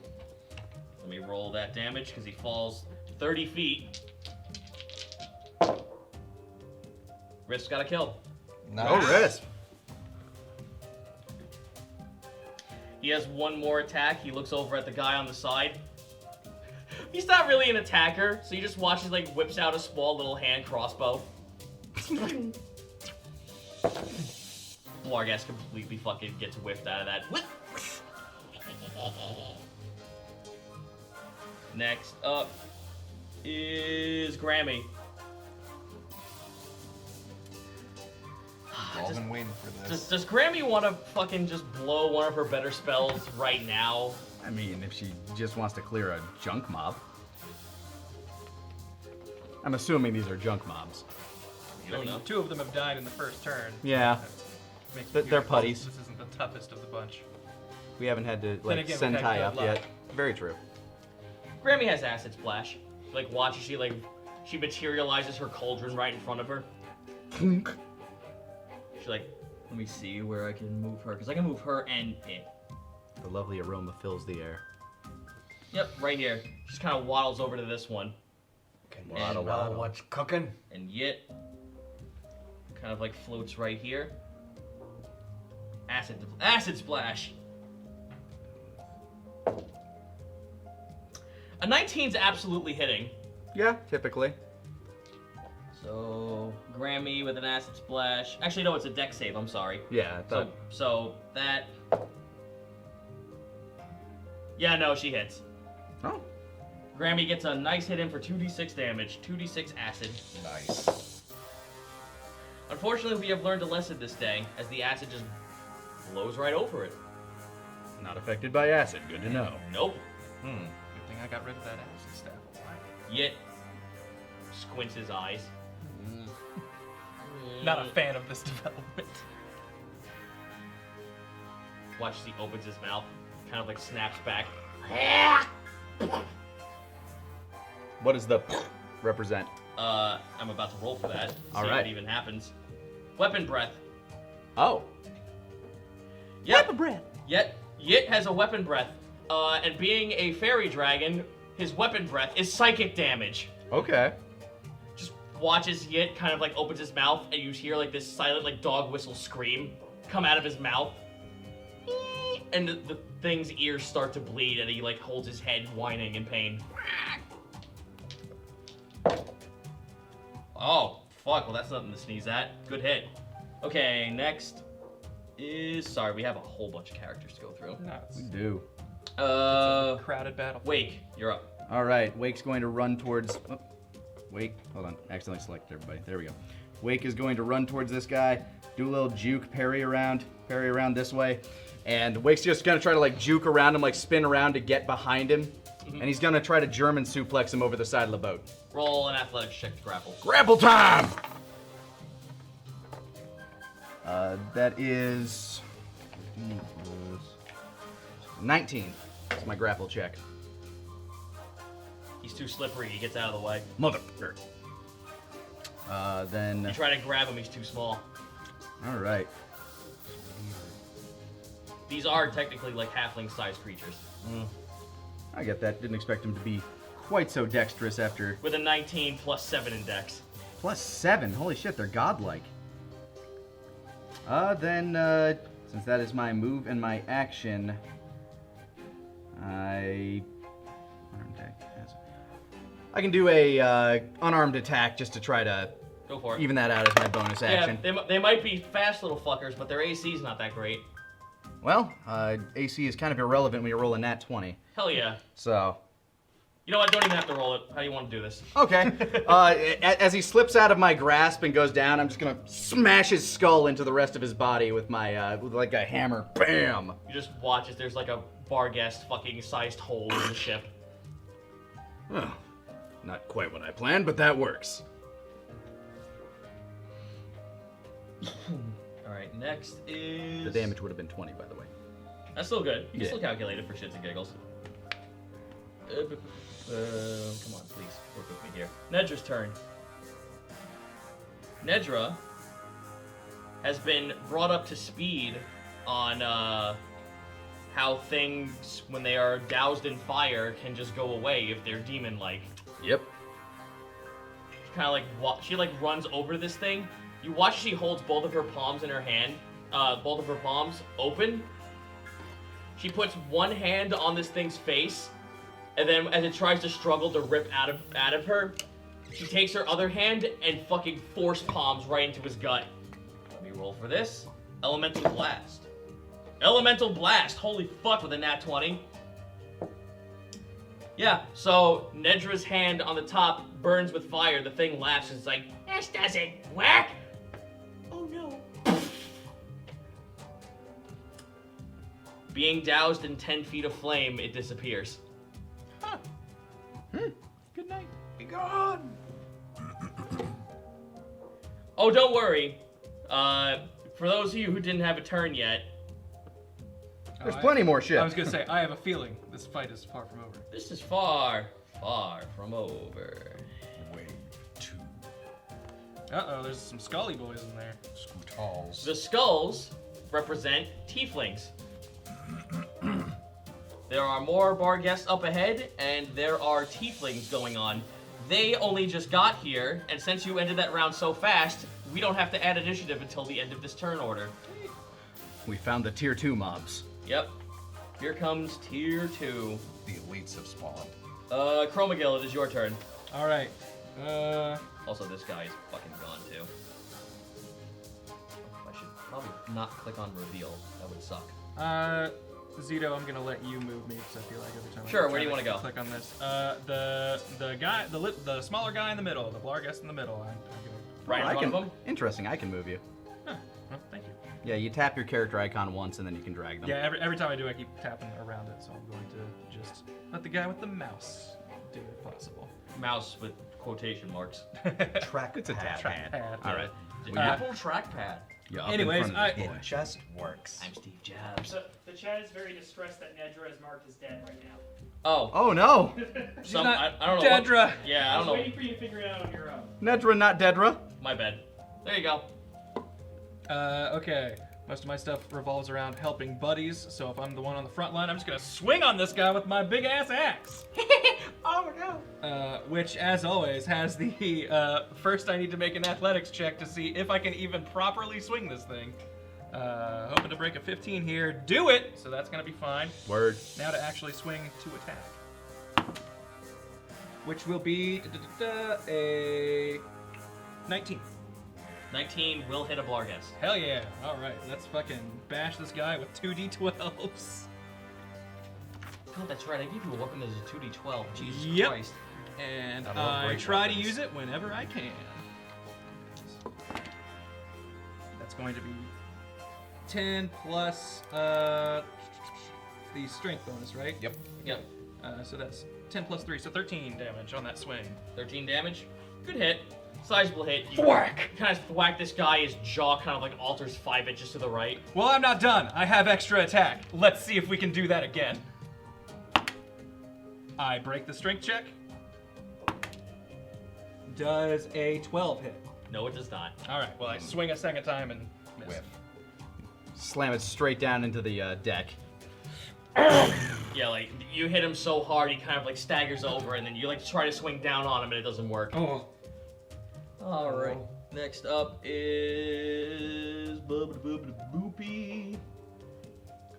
Let me roll that damage because he falls 30 feet. Risk got a kill. Nice. Oh, Riss. He has one more attack. He looks over at the guy on the side. He's not really an attacker, so you just watch he like whips out a small little hand crossbow. Blargas completely fucking gets whiffed out of that. Next up is Grammy. I've been waiting for this. Does Grammy want to fucking just blow one of her better spells right now? I mean, if she just wants to clear a junk mob. I'm assuming these are junk mobs. You don't know. 2 of them have died in the first turn. Yeah. Makes me They're feel like putties. This isn't the toughest of the bunch. We haven't had to like again, send we've had tie good up luck. yet. Very true. Grammy has Acid Splash. Like, watch as she materializes her cauldron right in front of her. She's like, let me see where I can move her, because I can move her and it. The lovely aroma fills the air. Yep, right here. She just kind of waddles over to this one. Can you you smell what's cooking? And Yit kind of like floats right here. Acid Splash. A 19's absolutely hitting. Yeah, typically. So, Grammy with an Acid Splash. Actually, no, it's a dex save, I'm sorry. Yeah, I thought. So that... Yeah, no, she hits. Oh. Grammy gets a nice hit in for 2d6 damage, 2d6 acid. Nice. Unfortunately, we have learned a lesson this day, as the acid just blows right over it. Not affected by acid. Good to know. Nope. Good thing I got rid of that acid staff. Yet, squints his eyes. Not a fan of this development. Watch as he opens his mouth, kind of like snaps back. What does the represent? I'm about to roll for that. All see right. what even happens. Weapon breath. Oh. Yep. Weapon breath. Yit has a weapon breath. And being a fairy dragon, his weapon breath is psychic damage. Okay. Just watches Yit kind of like opens his mouth, and you hear like this silent like dog whistle scream come out of his mouth. And the thing's ears start to bleed, and he like holds his head whining in pain. Oh, fuck. Well, that's nothing to sneeze at. Good hit. Okay, next is... Sorry, we have a whole bunch of characters to go through. We do. Crowded battle. Wake, you're up. All right. Wake's going to run towards. Oh, Wake. Hold on. Accidentally selected everybody. There we go. Wake is going to run towards this guy. Do a little juke, parry around this way. And Wake's just going to try to like juke around him, like spin around to get behind him. And he's going to try to German suplex him over the side of the boat. Roll an athletics check to grapple. Grapple time! That is 19. That's my grapple check. He He's too slippery. He gets out of the way. Motherfucker. Then. You try to grab him. He's too small. All right. These are technically like halfling-sized creatures. I get that. Didn't expect him to be quite so dexterous after. With a 19 plus 7 in dex. Plus 7. Holy shit, they're godlike. Then, since that is my move and my action, I can do a unarmed attack just to try to Go for it. even that out as my bonus action. Yeah, they might be fast little fuckers, but their AC is not that great. Well, AC is kind of irrelevant when you roll a nat 20. Hell yeah. So. You know what? Don't even have to roll it. How do you want to do this? Okay. As he slips out of my grasp and goes down, I'm just gonna smash his skull into the rest of his body with my with like a hammer. Bam! You just watch as there's like a Barghest fucking sized hole in the ship. Well, not quite what I planned, but that works. Alright, next is... The damage would have been 20, by the way. That's still good. You can Yeah. still calculate it for shits and giggles. Come on, please. Work with me here. Nedra's turn. Nedra has been brought up to speed on how things, when they are doused in fire, can just go away if they're demon-like. Yep. Kind of like, she like runs over this thing. You watch as she holds both of her palms in her hand, both of her palms open. She puts one hand on this thing's face, and then as it tries to struggle to rip out of her, she takes her other hand and fucking force palms right into his gut. Let me roll for this. Elemental Blast. Elemental Blast! Holy fuck, with a nat 20. Yeah, so Nedra's hand on the top burns with fire. The thing laughs and it's like, this doesn't work! Oh no. Being doused in 10 feet of flame, it disappears. Huh. Good night. Be gone. Oh, don't worry. For those of you who didn't have a turn yet, There's plenty more shit. I was gonna say, I have a feeling this fight is far from over. this is far, far from over. Wave 2. Uh-oh, there's some Scully boys in there. Scootals. The skulls represent tieflings. There are more bar guests up ahead, and there are tieflings going on. They only just got here, and since you ended that round so fast, we don't have to add initiative until the end of this turn order. We found the tier 2 mobs. Yep. Here comes tier 2. The elites have spawned. Chromagil, it is your turn. All right. Also, this guy is fucking gone too. I should probably not click on reveal. That would suck. Zito, I'm gonna let you move me because I feel like every time. Sure, I where do you try wanna go? Click on this. The guy, the smaller guy in the middle, the Blargest in the middle. I'm gonna. Right in I front can, of him. Interesting, I can move you. Huh. Well, thank you. Yeah, you tap your character icon once and then you can drag them. Yeah, every time I do, I keep tapping around it, so I'm going to just let the guy with the mouse do it if possible. Mouse with quotation marks. Track It's a tap. Pad. All right. Apple trackpad. Yeah, up in Anyways, front of this boy. It just works. I'm Steve Jobs. The chat is very distressed that Nedra is marked as dead right now. Oh, Oh no! I don't know. Dedra. Yeah, I I don't was know. waiting for you to figure it out on your own. Nedra, not Dedra. My bad. There you go. Okay. Most of my stuff revolves around helping buddies, so if I'm the one on the front line, I'm just gonna swing on this guy with my big ass axe. Oh no. Which, as always, has the first I need to make an athletics check to see if I can even properly swing this thing. Hoping to break a 15 here. Do it! So that's gonna be fine. Word. Now to actually swing to attack. Which will be a 19. 19 will hit a Blargest. Hell yeah. Alright, let's fucking bash this guy with 2d12s. Oh, that's right. I gave you a weapon as a 2d12. Jesus Yep. Christ. And I love I great try weapons. to use it whenever I can. That's going to be 10 plus the strength bonus, right? Yep. Yep. So that's 10 plus 3, so 13 damage on that swing. 13 damage. Good hit. Sizable hit. You kind of thwack this guy. His jaw kind of like alters 5 inches to the right. Well, I'm not done. I have extra attack. Let's see if we can do that again. I break the strength check. Does a 12 hit? No, it does not. All right. Well, I swing a second time and miss. Whiff. Slam it straight down into the deck. Yeah, like you hit him so hard, he kind of like staggers over, and then you like try to swing down on him, and it doesn't work. Oh. All right. Next up is Boopy.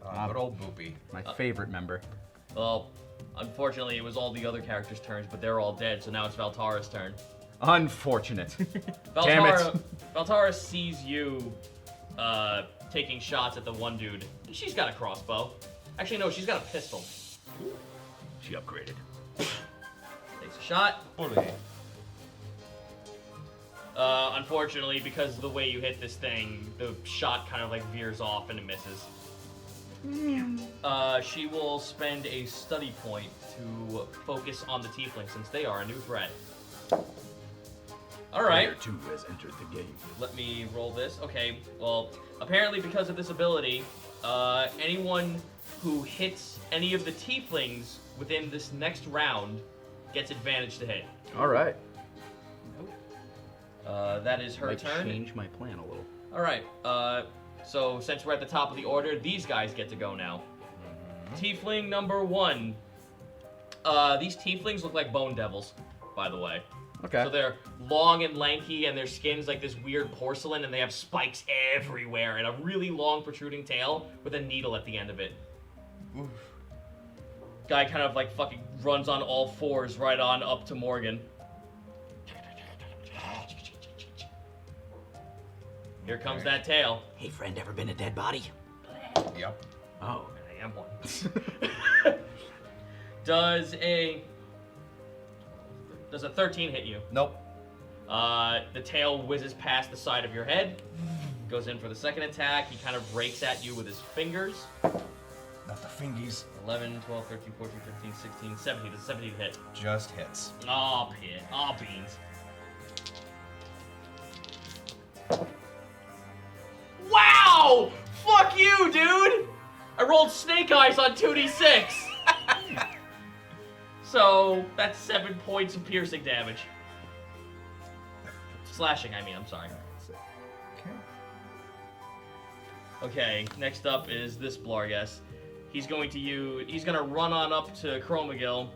Good old Boopy. My favorite member. Well, unfortunately, it was all the other characters' turns, but they're all dead, so now it's Valtara's turn. Unfortunate. Damn it. Valtara sees you taking shots at the one dude. She's got a crossbow. Actually, no, she's got a pistol. She upgraded. Takes a shot. Bully. Unfortunately, because of the way you hit this thing, the shot kind of like veers off and it misses. She will spend a study point to focus on the tiefling since they are a new threat. All right. Player 2 has entered the game. Let me roll this. Okay. Well, apparently because of this ability, anyone who hits any of the tieflings within this next round gets advantage to hit. All right. That is her Might turn. change my plan a little. All right. So since we're at the top of the order, these guys get to go now. Tiefling number 1. These tieflings look like bone devils, by the way. Okay. So they're long and lanky, and their skin's like this weird porcelain, and they have spikes everywhere, and a really long protruding tail with a needle at the end of it. Oof. Guy kind of like fucking runs on all fours right on up to Morgan. Here comes that tail. Hey, friend, ever been a dead body? Yep. Oh. I am one. Does a 13 hit you? Nope. The tail whizzes past the side of your head, goes in for the second attack. He kind of rakes at you with his fingers. Not the fingies. 11, 12, 13, 14, 15, 16, 17. Does 17 hit? Just hits. Aw, pit. Aw, beans. Wow! Fuck you, dude! I rolled snake eyes on 2d6. So, that's 7 points of piercing damage. Slashing, I mean, I'm sorry. Okay, next up is this Blargus. He's going to run on up to Chromagil.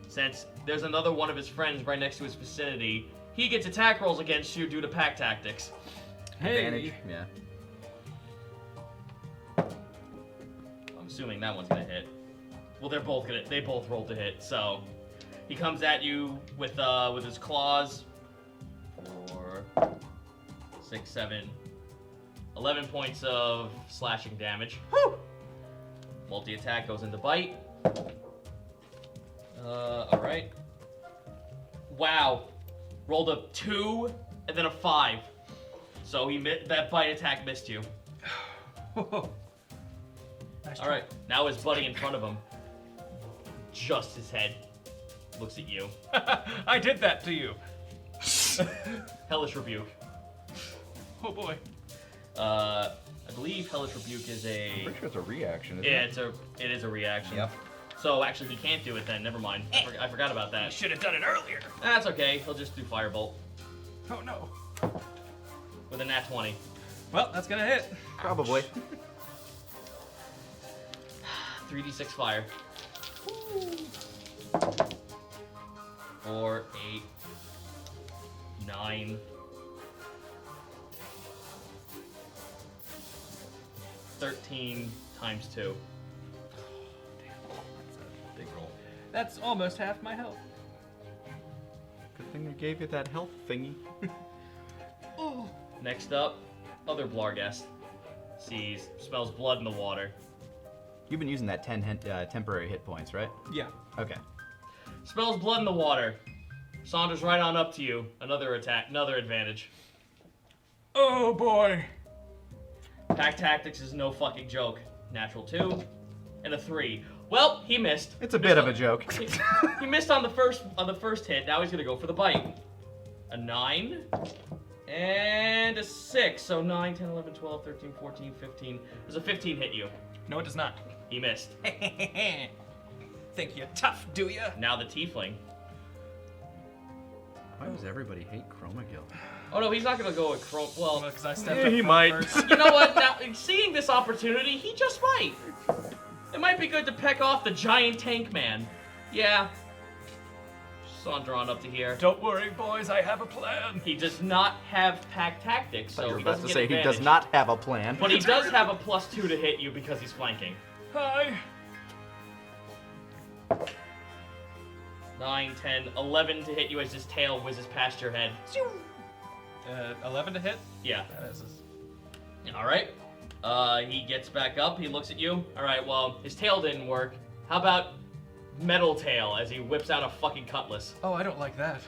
Since there's another one of his friends right next to his vicinity, he gets attack rolls against you due to pack tactics. Advantage. Yeah. I'm assuming that one's gonna hit. Well, they both rolled to hit, so he comes at you with his claws. 4, 6, 7, 11 points of slashing damage. Woo! Multi-attack goes into bite. Alright. Wow. Rolled a 2 and then a 5. So that bite attack missed you. Alright, now his buddy in front of him. Just his head. Looks at you. I did that to you. Hellish Rebuke. Oh boy. I believe Hellish Rebuke is a... Pretty sure it's a reaction, isn't Yeah, it? it is a reaction. Yep. So actually he can't do it then, never mind. I forgot about that. Should have done it earlier. That's okay, he'll just do Firebolt. Oh no. With a nat 20. Well, that's gonna hit. Probably. 3d6 fire. 4, 8, 9, 13 times 2. Big roll. That's almost half my health. Good thing they gave you that health thingy. Next up, other Blarghest. Smells blood in the water. You've been using that 10 temporary hit points, right? Yeah. Okay. Smells blood in the water. Saunders right on up to you. Another attack, another advantage. Oh boy. Pack tactics is no fucking joke. Natural 2 and a 3. Well, he missed. It's a bit of a joke. He missed on the first hit. Now he's gonna go for the bite. A 9 and a 6. So 9, 10, 11, 12, 13, 14, 15. Does a 15 hit you? No, it does not. He missed. Think you're tough, do ya? Now the tiefling. Why does everybody hate Chromagill? Oh no, he's not gonna go with Chrome. Well, Because I stepped Yeah, up he front might. first. you know what? Now, seeing this opportunity, he just might. It might be good to peck off the giant tank man. Yeah. Saunter on up to here. Don't worry, boys, I have a plan. He does not have pack tactics, So so you were he about doesn't to get say he advantage. does not have a plan. But he does have a +2 to hit you because he's flanking. Hi. 9, 10, 11 to hit you as his tail whizzes past your head. 11 to hit? Yeah. That is All right. He gets back up. He looks at you. All right. Well, his tail didn't work. How about metal tail as he whips out a fucking cutlass? Oh, I don't like that.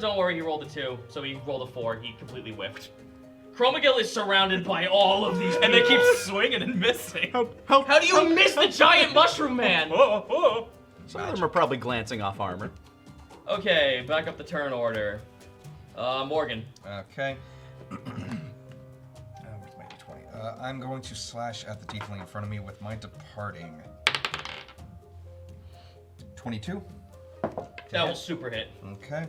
Don't worry. He rolled a 2, so he rolled a 4. He completely whiffed. Chromagill is surrounded by all of these, And they keep people. swinging and missing. How do you miss the giant mushroom man? Oh, oh. Some of them are probably glancing off armor. Okay, back up the turn order. Morgan. Okay. Maybe 20. I'm going to slash at the tiefling in front of me with my departing. 22. That will super hit. Okay.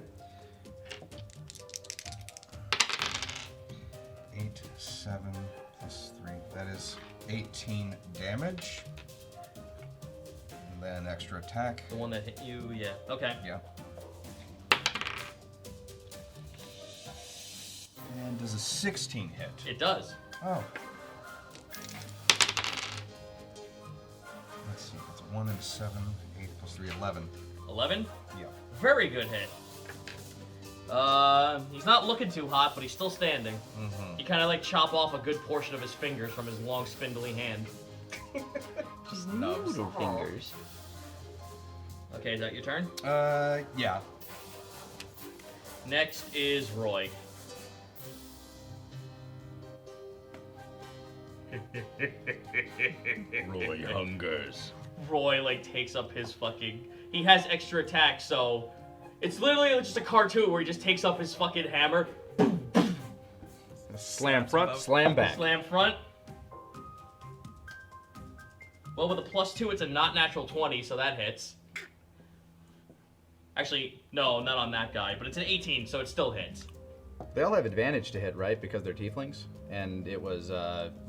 8, 7, plus 3. That is 18 damage. And then extra attack. The one that hit you, yeah. Okay. Yeah. And does a 16 hit? It does. Oh. Let's see. That's 1 and 7. 8 plus 3, 11. 11? Yeah. Very good hit. He's not looking too hot, but he's still standing. Mm-hmm. You kind of like chop off a good portion of his fingers from his long, spindly hand. Just Nubs. noodle fingers. Okay, is that your turn? Yeah. Next is Roy. Roy hungers. Roy like takes up his fucking. He has extra attack, so it's literally just a cartoon where he just takes up his fucking hammer, Slam front, slam back. slam front. Well, with a +2, it's a not natural 20, so that hits. Actually, no, not on that guy, but it's an 18, so it still hits. They all have advantage to hit, right? Because they're tieflings, and it was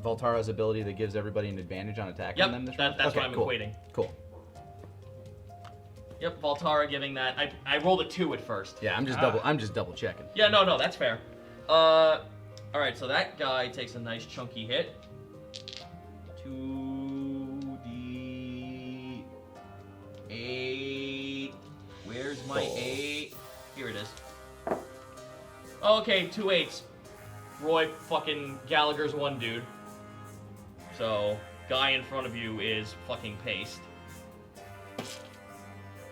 Voltara's ability that gives everybody an advantage on attack Yep, on them. This that- round? that's Okay, what I'm cool. equating. Cool. Yep, Voltara giving that. I rolled a 2 at first. Yeah, I'm just double checking. Yeah, no, that's fair. All right, so that guy takes a nice chunky hit. 2d8. Where's my 8? Here it is. Okay, 2 8s. Roy fucking Gallagher's one dude. So, guy in front of you is fucking paced.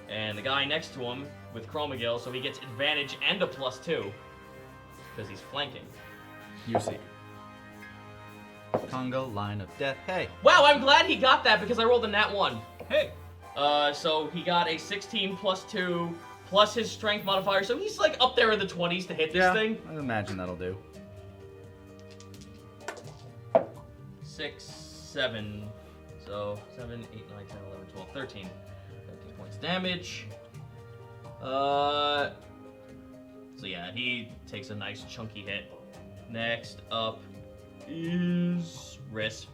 And the guy next to him with Chromagill, so he gets advantage and a +2 because he's flanking. You see. Congo, line of death. Hey. Wow, I'm glad he got that because I rolled a nat 1. Hey. So he got a 16 +2 plus his strength modifier, so he's like up there in the 20s to hit this Yeah, thing. I imagine that'll do. 6, 7, so 7, 8, 9, 10, 11, 12, 13. 13 points damage. So yeah, he takes a nice chunky hit. Next up is Riss.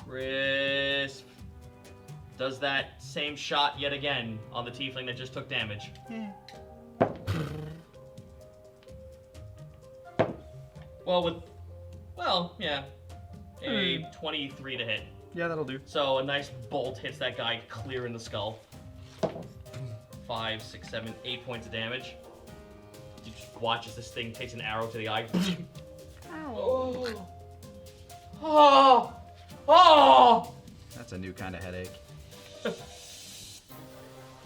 Riss does that same shot yet again on the tiefling that just took damage. Yeah, a 23 to hit. Yeah, that'll do. So a nice bolt hits that guy clear in the skull. 5, 6, 7, 8 points of damage. You just watch as this thing takes an arrow to the eye. Oh! Oh! Oh! That's a new kind of headache.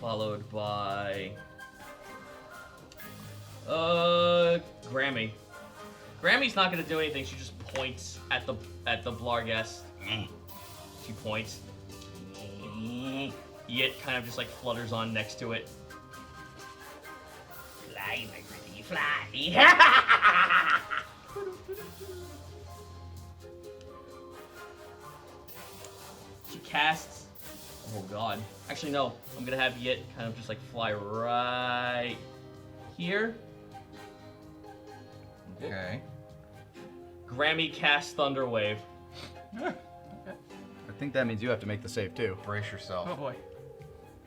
Followed by Grammy. Grammy's not gonna do anything. She just points at the Blargest. She points. Yit kind of just like flutters on next to it. Fly, my pretty, fly. She casts Oh god. Actually, no. I'm gonna have Yit kind of just like fly right here. Okay. Grammy cast Thunder Wave. I think that means you have to make the save too. Brace yourself. Oh boy.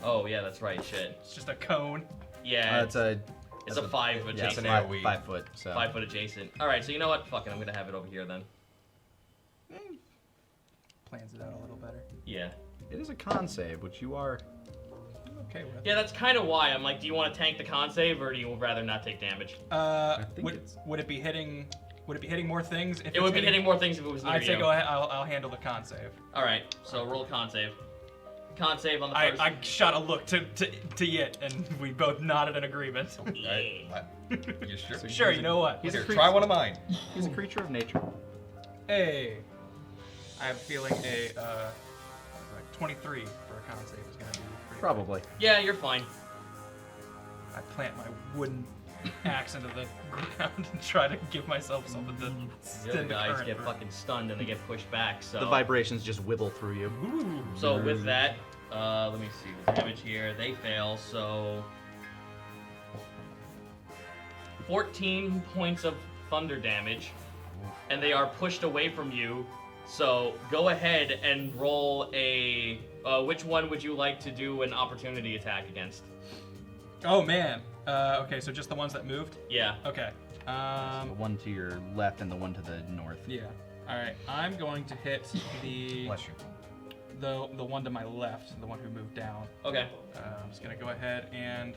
Oh yeah, that's right. Shit. It's just a cone. Yeah. It's a It's a 5 yeah, it's adjacent. a 5 foot. So 5 foot adjacent. All right. So you know what? Fuck it. I'm gonna have it over here then. Plans it out a little better. Yeah. it is a con save, which you are. Okay with. Yeah, that's kind of why I'm like, do you want to tank the con save or do you rather not take damage? Would it be hitting? Would it be hitting more things? If It would be hitting more things if it was near I'd say you. go ahead. I'll handle the con save. All right. So roll a con save. Con save on the first. I shot a look to Yit, and we both nodded in agreement. Right. You sure? Sure, you know what? He's a Here, creature. try one of mine. He's a creature of nature. Hey, I have a feeling a 23 for a con save is gonna be pretty Probably. Yeah, you're fine. good. I plant my wooden axe into the ground and try to give myself something to The other send the guys current get through. fucking stunned and they get pushed back. So The vibrations just wibble through you. Ooh. So with that, let me see the damage here. They fail, so 14 points of thunder damage, and they are pushed away from you. So go ahead and roll a. Which one would you like to do an opportunity attack against? Oh man. Okay, so just the ones that moved. Yeah. Okay. The one to your left and the one to the north. Yeah. All right. I'm going to hit the Bless you. the one to my left, the one who moved down. Okay. I'm just gonna go ahead and,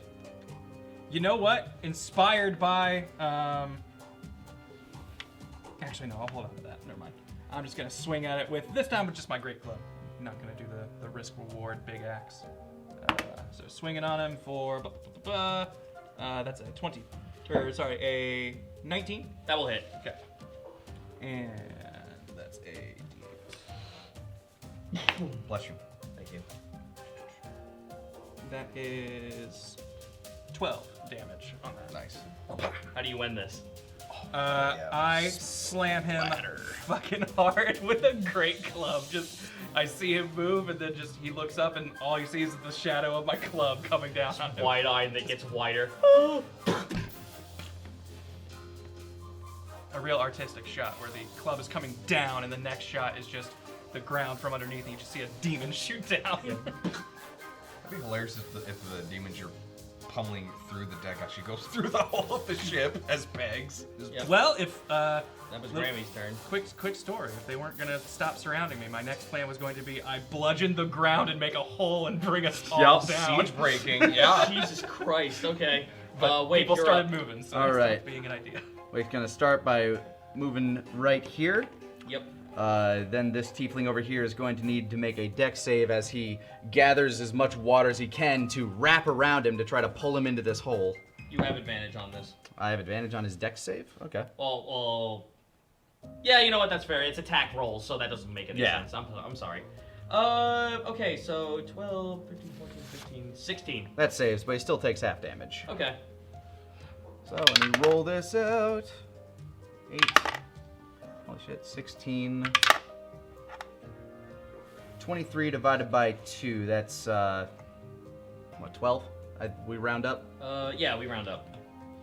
you know what? Inspired by, actually no, I'll hold on to that. Never mind. I'm just gonna swing at it with this time with just my great club. I'm not gonna do the risk reward big axe. So swinging on him for that's a 20, or sorry, a 19. That will hit. Okay. And that's a Bless you. Thank you. that is 12 damage on that. Nice. How do you win this? Yeah. I slam him fucking hard with a great club. Just, I see him move, and then just he looks up, and all he sees is the shadow of my club coming down on him. Wide-eyed that gets wider. A real artistic shot where the club is coming down, and the next shot is just the ground from underneath, and you just see a demon shoot down. That'd be hilarious if the demons you're pummeling through the deck actually goes through the whole of the ship as pegs. Just- Yep. Well, if That was Look. Grammy's turn. quick story. If they weren't gonna stop surrounding me, my next plan was going to be I bludgeon the ground and make a hole and bring us all down. Siege breaking. Yeah. Jesus Christ. Okay. But Wait. people you're started up. moving, so All it right. stopped being an idea. We're gonna start by moving right here. Yep. Then this tiefling over here is going to need to make a dex save as he gathers as much water as he can to wrap around him to try to pull him into this hole. You have advantage on this. I have advantage on his dex save? Okay. Well, yeah, you know what? That's fair. It's attack rolls, so that doesn't make any Yeah. sense. I'm sorry. Okay, so 12, 13, 14, 15, 16. That saves, but he still takes half damage. Okay. So let me roll this out. 8. Holy shit, 16. 23 divided by 2. That's, what, 12? We round up? Yeah, we round up.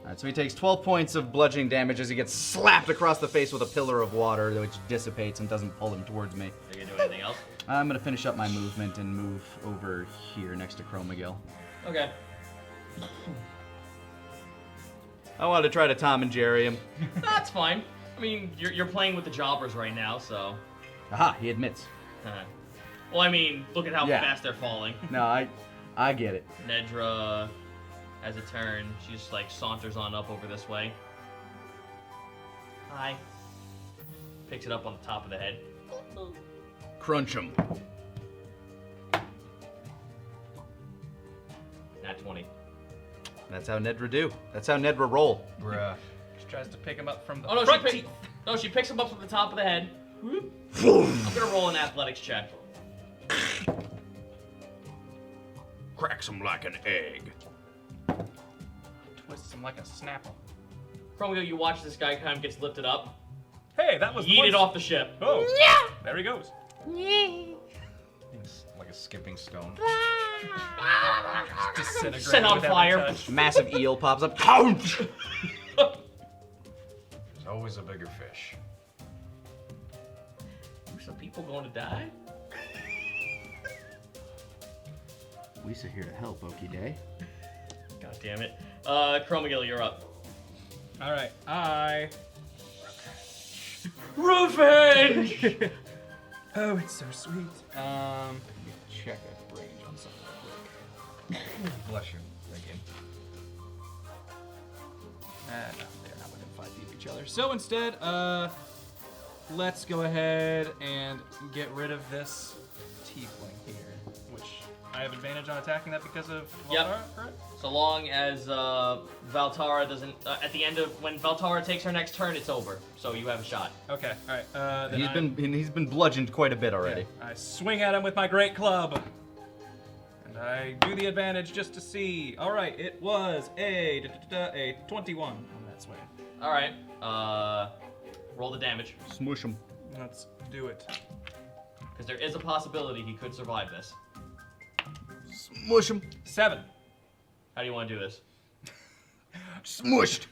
Alright, so he takes 12 points of bludgeoning damage as he gets slapped across the face with a pillar of water, which dissipates and doesn't pull him towards me. Are you gonna do anything else? I'm gonna finish up my movement and move over here next to Chromagil. Okay. I wanted to try to Tom and Jerry him. That's fine. I mean, you're playing with the jobbers right now, so. Aha, he admits. Well, I mean, look at how Yeah. fast they're falling. No, I get it. Nedra has a turn. She just like saunters on up over this way. Hi. Picks it up on the top of the head. Crunch him. Nat 20. That's how Nedra do. That's how Nedra roll. Bruh. Just tries to pick him up from the Oh no, front she teeth. picks him up from the top of the head. I'm gonna roll an athletics check. Cracks him like an egg. Twists him like a snapple. Chromio, you watch this guy kind of gets lifted up, Hey, that was yeeted off the ship. Oh, there he goes. He's like like a skipping stone. Disintegrate Set on with every fire. touch. Massive eel pops up. Couch! There's always a bigger fish. Are some people going to die? We sit here to help, Okie Day. God damn it. Chromagil, you're up. All right, I. Revenge! Oh, it's so sweet. Check a range on something real quick. Bless you. Again. No, they're not within 5 feet of each other. So instead, let's go ahead and get rid of this tiefling here, which I have advantage on attacking that because of Yep. Valtara, correct? So long as Valtara doesn't... at the end of... When Valtara takes her next turn, it's over. So you have a shot. Okay, all right. Then He's been bludgeoned quite a bit already. I swing at him with my great club. And I do the advantage just to see. All right, it was a 21 on that swing. All right. Roll the damage. Smoosh him. Let's do it. Because there is a possibility he could survive this. Smush him. 7. How do you want to do this? Smushed.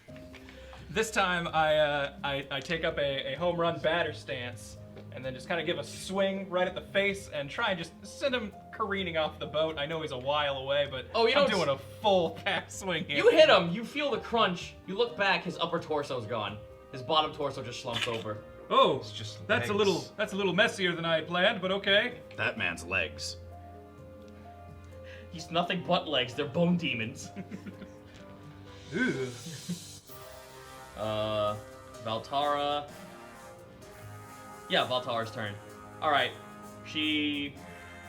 This time I take up a home run batter stance and then just kind of give a swing right at the face and try and just send him careening off the boat. I know he's a while away, but Oh, you I'm don't doing a full cast swing here. You hit him. You feel the crunch. You look back. His upper torso's gone. His bottom torso just slumps over. Oh, It's just that's legs. a little messier than I had planned, but okay. That man's legs. He's nothing but legs. They're bone demons. Ooh. Valtara. Yeah, Valtara's turn. All right. She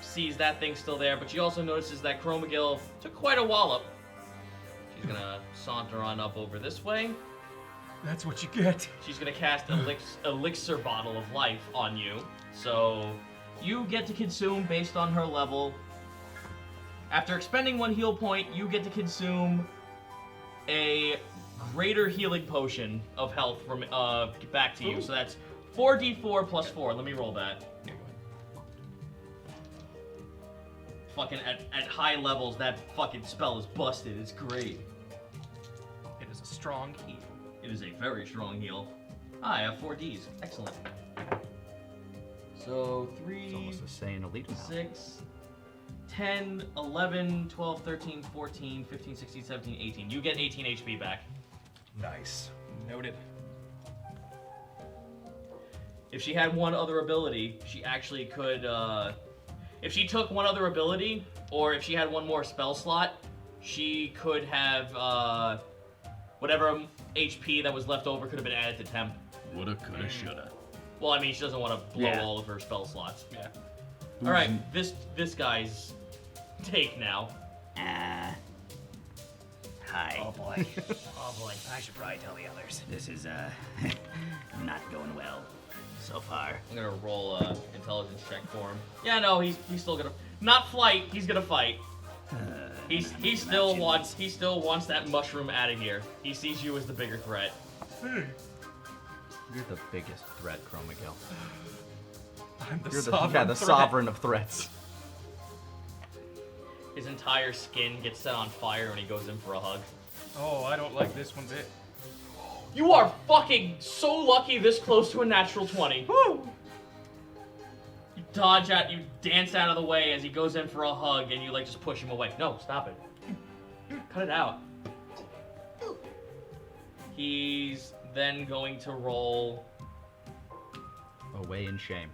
sees that thing still there, but she also notices that Chromagil took quite a wallop. She's gonna saunter on up over this way. That's what you get. She's gonna cast elixir bottle of life on you. So you get to consume based on her level. After expending 1 heal point, you get to consume a greater healing potion of health from back to you. So that's 4d4 plus 4. Let me roll that. Fucking at high levels, that fucking spell is busted. It's great. It is a strong heal. It is a very strong heal. I have 4ds. Excellent. So 3, It's almost a saying elite now. 6, 10, 11, 12, 13, 14, 15, 16, 17, 18. You get 18 HP back. Nice. Noted. If she had one other ability, she actually could, if she took one other ability, or if she had one more spell slot, she could have, whatever HP that was left over could have been added to temp. Woulda, coulda, shoulda. Well, I mean, she doesn't want to blow Yeah. all of her spell slots. Yeah. All right, this guy's take now. Hi. Oh boy. Oh boy, I should probably tell the others. This is, not going well so far. I'm gonna roll a intelligence check for him. Yeah, no, he's still gonna not flight. He's gonna fight. He still wants that mushroom out of here. He sees you as the bigger threat. You're the biggest threat, Chromagil. I'm the You're sovereign the threat. sovereign of threats. His entire skin gets set on fire when he goes in for a hug. Oh, I don't like this one bit. You are fucking so lucky this close to a natural 20. Woo! You dodge out, you dance out of the way as he goes in for a hug, and you like just push him away. No, stop it. Cut it out. He's then going to roll. Away in shame.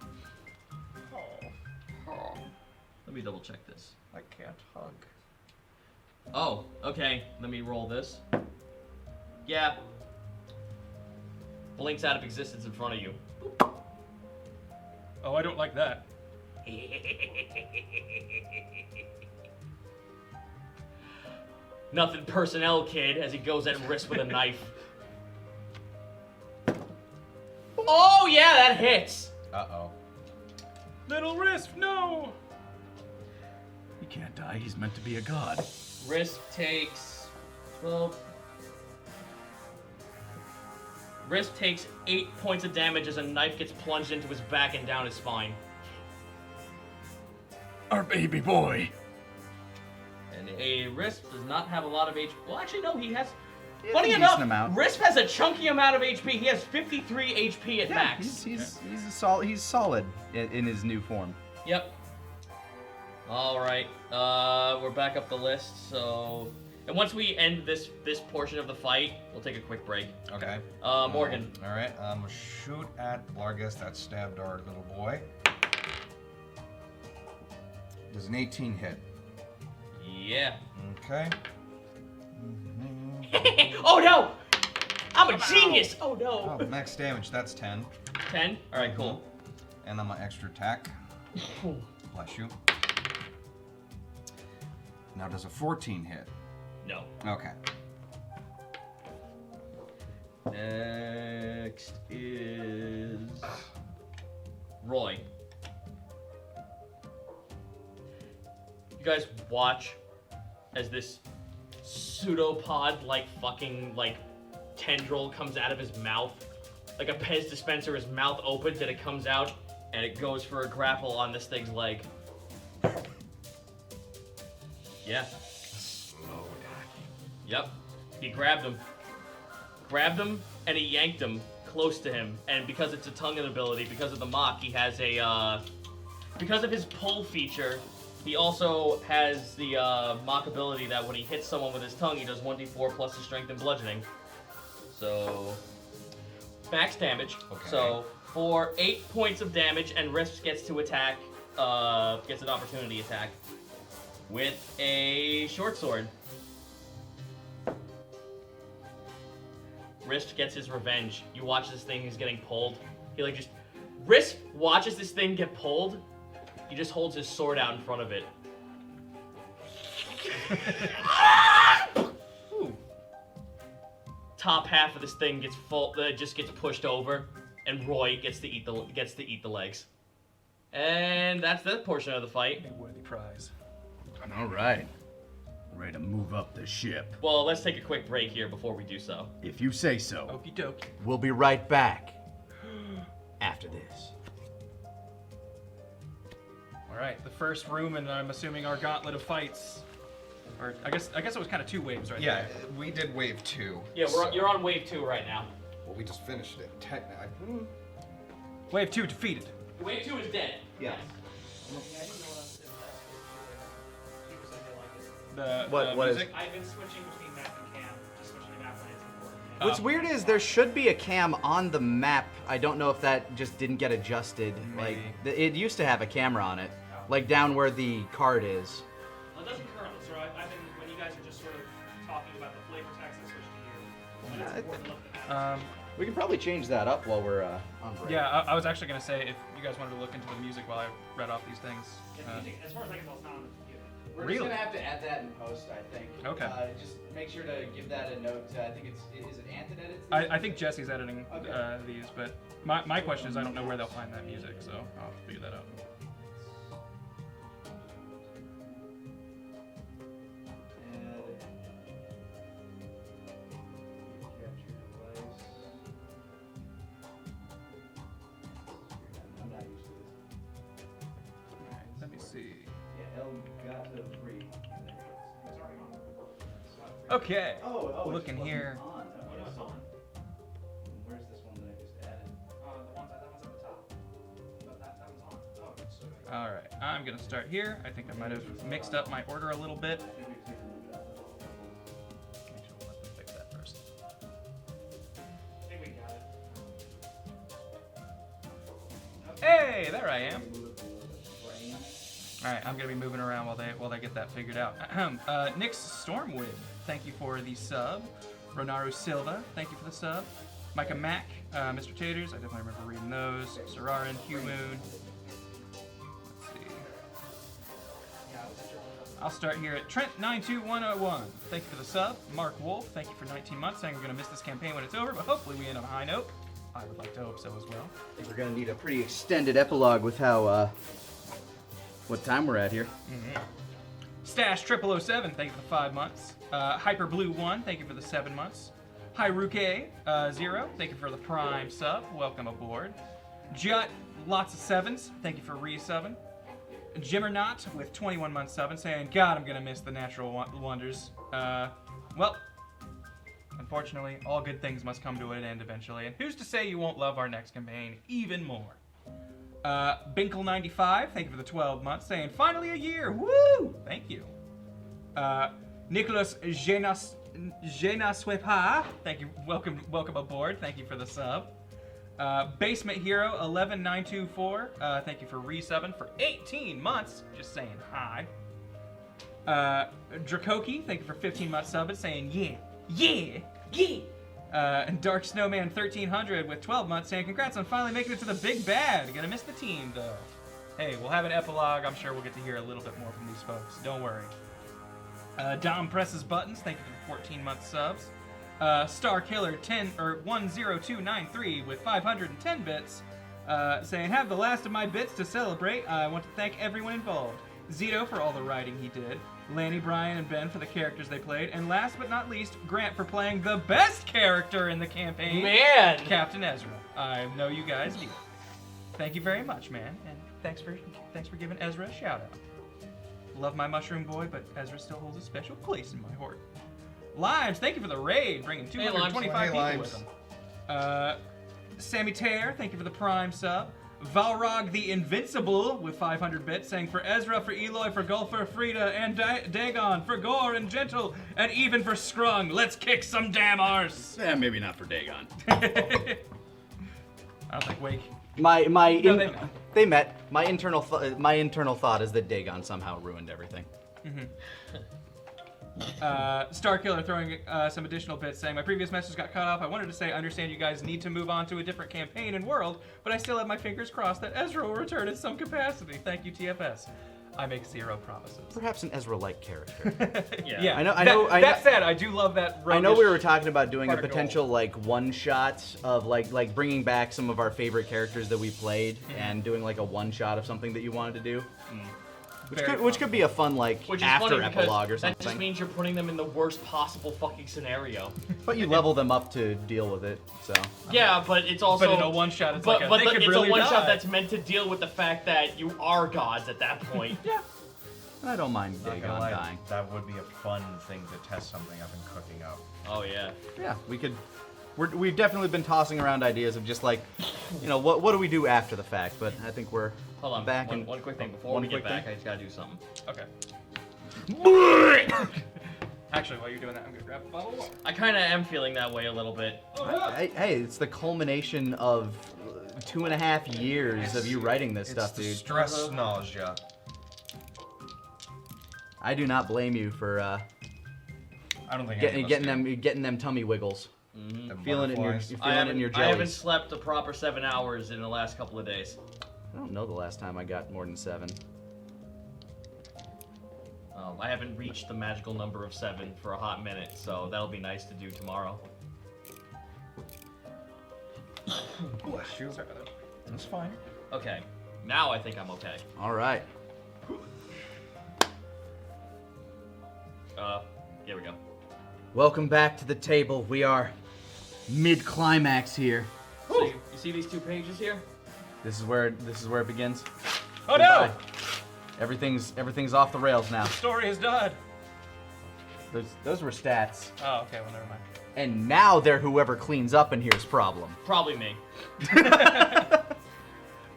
Let me double check this. I can't hug. Oh, okay. Let me roll this. Yeah. Blinks out of existence in front of you. Oh, I don't like that. Nothing personnel, kid, as he goes at wrist with a knife. Oh, yeah, that hits. Uh-oh. Little Risk, no! He can't die. He's meant to be a god. Risk takes 12. Risk takes 8 points of damage as a knife gets plunged into his back and down his spine. our baby boy. And a Risp does not have a lot of HP. Well, actually, no, he has. He has Funny a enough, decent amount. Risp has a chunky amount of HP. He has 53 HP at Yeah, max. he's solid in his new form. Yep. All right. We're back up the list. So, and once we end this portion of the fight, we'll take a quick break. Okay. Morgan. All right. Shoot at Blargus that stabbed our little boy. Does an 18 hit? Yeah. Okay. Oh no! I'm a genius. Oh no. Oh, max damage. That's 10. 10. All right. Cool. And then my extra attack. Bless you. Now, does a 14 hit? No. Okay. Next is Roy. You guys watch as this pseudopod fucking tendril comes out of his mouth. Like a Pez dispenser, his mouth opens and it comes out and it goes for a grapple on this thing's leg. Yeah. Yep. He grabbed him, and he yanked him close to him. And because it's a tongue ability, because of the mock, he has a, because of his pull feature, he also has the mock ability that when he hits someone with his tongue, he does 1d4 plus his strength and bludgeoning. So, max damage. Okay. So, for 8 points of damage, and Risp gets to attack, gets an opportunity attack with a short sword. Risp gets his revenge. You watch this thing, he's getting pulled. Risp watches this thing get pulled. He just holds his sword out in front of it. Top half of this thing gets just gets pushed over, and Roy gets to eat the legs. And that's that portion of the fight. A worthy prize. All right. Ready to move up the ship. Well, let's take a quick break here before we do so. If you say so. Okie dokie. We'll be right back after this. All right, the first room, and I'm assuming our gauntlet of fights. Or I guess it was kind of 2 waves right Yeah, there. we did wave 2. Yeah, you're on wave 2 right now. Well, we just finished it. Technically. Wave 2 defeated. Wave 2 is dead. Yeah. The What is- music. I've been switching between map and cam. Just switching to map when it's important. What's weird is there should be a cam on the map. I don't know if that just didn't get adjusted. Maybe. It used to have a camera on it, like down where the card is. Well, it doesn't currently, so I've been, when you guys are just sort of talking about the flavor text, I switched to you. When it's important, look at the map. We can probably change that up while we're on break. Yeah, I was actually gonna say if you guys wanted to look into the music while I read off these things. Yeah, music, as far as I can tell, it's not on the computer. We're Really? just gonna have to add that in post, I think. Okay. Just make sure to give that a note. I think is it Ant that edits these? I think Jesse's editing Okay. these, but my question is I don't know where they'll find that music, so I'll figure that out. Alright, let me see. Okay. Looking here. Where's this one that I just added? That one's at the top. But that one's on. Oh, so All right, I'm gonna start here. I think I might have mixed up my order a little bit. Make sure we'll let them fix that first. I think we got it. Hey, there I am. All right, I'm gonna be moving around while they get that figured out. Nick's Stormwind, thank you for the sub. Ronaru Silva, thank you for the sub. Micah Mack, Mr. Taters, I definitely remember reading those. Sararin, Hugh Moon. Let's see. I'll start here at Trent92101. Thank you for the sub. Mark Wolf, thank you for 19 months. Saying we're gonna miss this campaign when it's over, but hopefully we end on a high note. I would like to hope so as well. I think we're gonna need a pretty extended epilogue with how what time we're at here. Stash 0007, thank you for the 5 months. Hyper Blue 1, thank you for the 7 months. Hyruke 0, thank you for the Prime sub. Welcome aboard. Jut, lots of 7s, thank you for resubbing. Jimmernaut with 21 months sub and saying, God, I'm going to miss the natural wonders. Well, unfortunately, all good things must come to an end eventually. And who's to say you won't love our next campaign even more? Binkle95, thank you for the 12 months, saying, finally a year, woo! Thank you. Nicholas Jenaswepa, thank you, welcome aboard, thank you for the sub. Basement Hero 11924, thank you for resubbing for 18 months, just saying hi. Dracoki, thank you for 15 months subbing, saying yeah. And Dark Snowman 1300 with 12 months saying congrats on finally making it to the big bad. Gonna miss the team though. Hey, we'll have an epilogue. I'm sure we'll get to hear a little bit more from these folks. Don't worry. Dom presses buttons. Thank you for the 14 month subs. Star Killer 10293 with 510 bits saying have the last of my bits to celebrate. I want to thank everyone involved. Zito for all the writing he did. Lanny, Brian, and Ben for the characters they played. And last but not least, Grant for playing the best character in the campaign. Man! Captain Ezra. I know you guys do. Thank you very much, man. And thanks for giving Ezra a shout out. Love my mushroom boy, but Ezra still holds a special place in my heart. Limes, thank you for the raid, bringing 225 people with them. Sammy Tear, thank you for the prime sub. Valrog the Invincible with 500 bits, saying for Ezra, for Eloy, for Gulf, for Frida, and Dagon, for Gore and Gentle, and even for Scrung. Let's kick some damn arse. Maybe not for Dagon. I don't think Wake. They met. My internal thought is that Dagon somehow ruined everything. Starkiller throwing some additional bits saying, my previous message got cut off. I wanted to say, I understand you guys need to move on to a different campaign and world, but I still have my fingers crossed that Ezra will return in some capacity. Thank you, TFS. I make zero promises. Perhaps an Ezra-like character. Yeah. I know. That said, I do love that. I know we were talking about doing a particle. potential like one-shot of like bringing back some of our favorite characters that we played and doing like a one-shot of something that you wanted to do. Which could be a fun like after epilogue or something. That just means you're putting them in the worst possible fucking scenario. But you level them up to deal with it, so. Yeah, but it's also. But in a one shot, it's but, like but they could it's really a one die. shot that's meant to deal with the fact that you are gods at that point. Yeah. I don't mind Not Dagon gonna lie, dying. that would be a fun thing to test something I've been cooking up. Oh yeah. Yeah, we could. We've definitely been tossing around ideas of just like, what do we do after the fact? But I think we're Hold on. back. One quick thing before we get back. I just gotta do something. Okay. Actually, while you're doing that, I'm gonna grab a bottle of water. I kind of am feeling that way a little bit. Hey, it's the culmination of 2.5 years of you writing this stuff, dude. Stress nausea. I do not blame you for I don't think getting them tummy wiggles. Feeling it in your I jellies. haven't slept a proper 7 hours in the last couple of days. I don't know the last time I got more than 7. I haven't reached the magical number of 7 for a hot minute, so that'll be nice to do tomorrow. Shoot. That's fine. Okay, now I think I'm okay. All right. Here we go. Welcome back to the table. We are mid-climax here. So you see these 2 pages here? This is where it begins. Oh Goodbye. no! Everything's off the rails now. The story is done. Those were stats. Oh, okay. Well, never mind. And now they're whoever cleans up in here's problem. Probably me.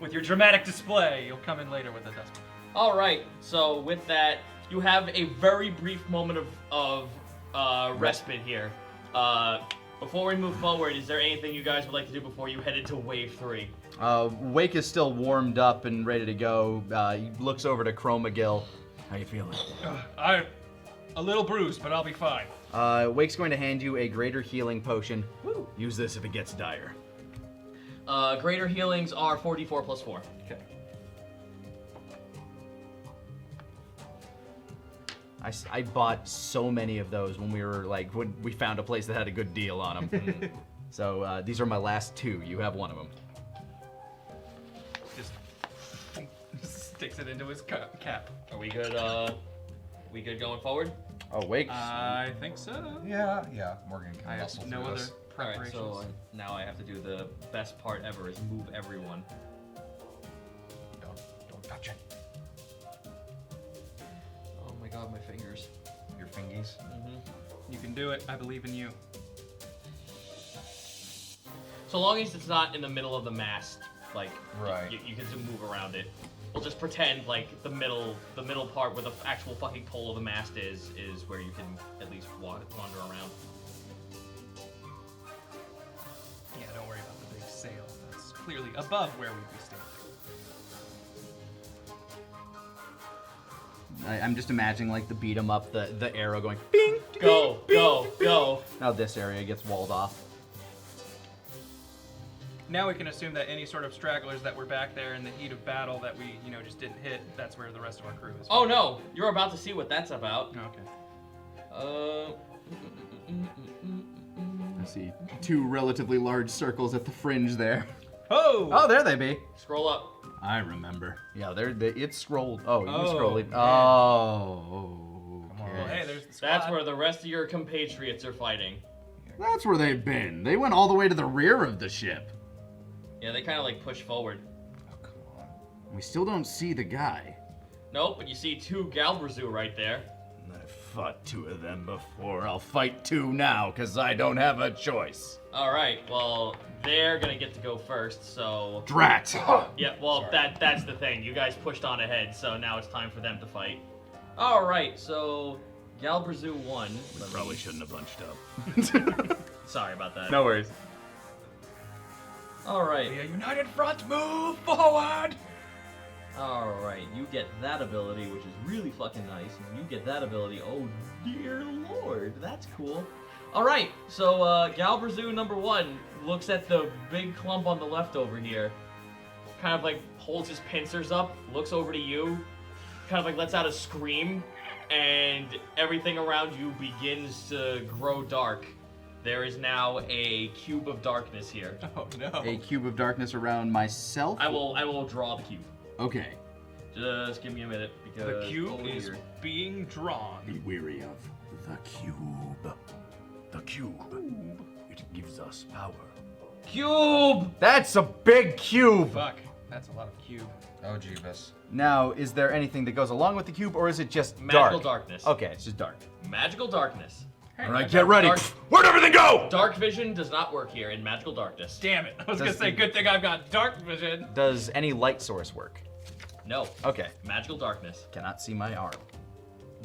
With your dramatic display, you'll come in later with a dust. All right. So with that, you have a very brief moment of respite here. Before we move forward, is there anything you guys would like to do before you head into Wave 3? Wake is still warmed up and ready to go. He looks over to Chromagill. How you feeling? I'm a little bruised, but I'll be fine. Wake's going to hand you a greater healing potion. Woo. Use this if it gets dire. Greater healings are 4d4 plus 4. Okay. I bought so many of those when we found a place that had a good deal on them. So these are my last 2. You have one of them. Just sticks it into his cap. Are we good? We good going forward? Oh, Wake. I think so. Yeah. Morgan can I have muscle no through other this. Alright, preparations. so now I have to do the best part ever is move everyone. Don't touch it. God, my fingers. Your fingies. You can do it. I believe in you. So long as it's not in the middle of the mast, like Right. you can just move around it. We'll just pretend like the middle part where the actual fucking pole of the mast is where you can at least wander around. Yeah, don't worry about the big sail. That's clearly above where we'd be standing. I'm just imagining like the beat 'em up, the arrow going bing. Go, go, go. Now this area gets walled off. Now we can assume that any sort of stragglers that were back there in the heat of battle that we, just didn't hit, that's where the rest of our crew is. Oh no, you're about to see what that's about. Okay. I see two relatively large circles at the fringe there. Oh! Oh, there they be. Scroll up. I remember. Yeah, it's scrolled. Oh, you Oh, scrolled it. man. Oh. Well, hey, there's the squad. That's where the rest of your compatriots are fighting. That's where they've been. They went all the way to the rear of the ship. Yeah, they kind of like push forward. Oh, come on. We still don't see the guy. Nope, but you see two Galbrazu right there. I've fought two of them before. I'll fight two now, because I don't have a choice. All right, well, they're gonna get to go first, so... Drat! Yeah, well, that's the thing. You guys pushed on ahead, so now it's time for them to fight. All right, so Galbrazu won. Probably shouldn't have bunched up. Sorry about that. No worries. All right. A united front, move forward! All right, you get that ability, which is really fucking nice. And you get that ability. Oh dear lord, that's cool. All right, so Galbrazu number 1 looks at the big clump on the left over here, kind of like holds his pincers up, looks over to you, kind of like lets out a scream, and everything around you begins to grow dark. There is now a cube of darkness here. Oh no. A cube of darkness around myself? I will draw the cube. Okay. Just give me a minute because The cube over is here. being drawn. Be weary of the cube. The cube. It gives us power. Cube! That's a big cube! Fuck, that's a lot of cube. Oh, Jeebus. Now, is there anything that goes along with the cube, or is it just Magical dark? darkness. Okay, it's just dark. Magical darkness. All right, get ready. Dark- Where'd everything go? Dark vision does not work here in magical darkness. Damn it. I was gonna Does say, the- good thing I've got dark vision. Does any light source work? No. Okay. Magical darkness. Cannot see my arm,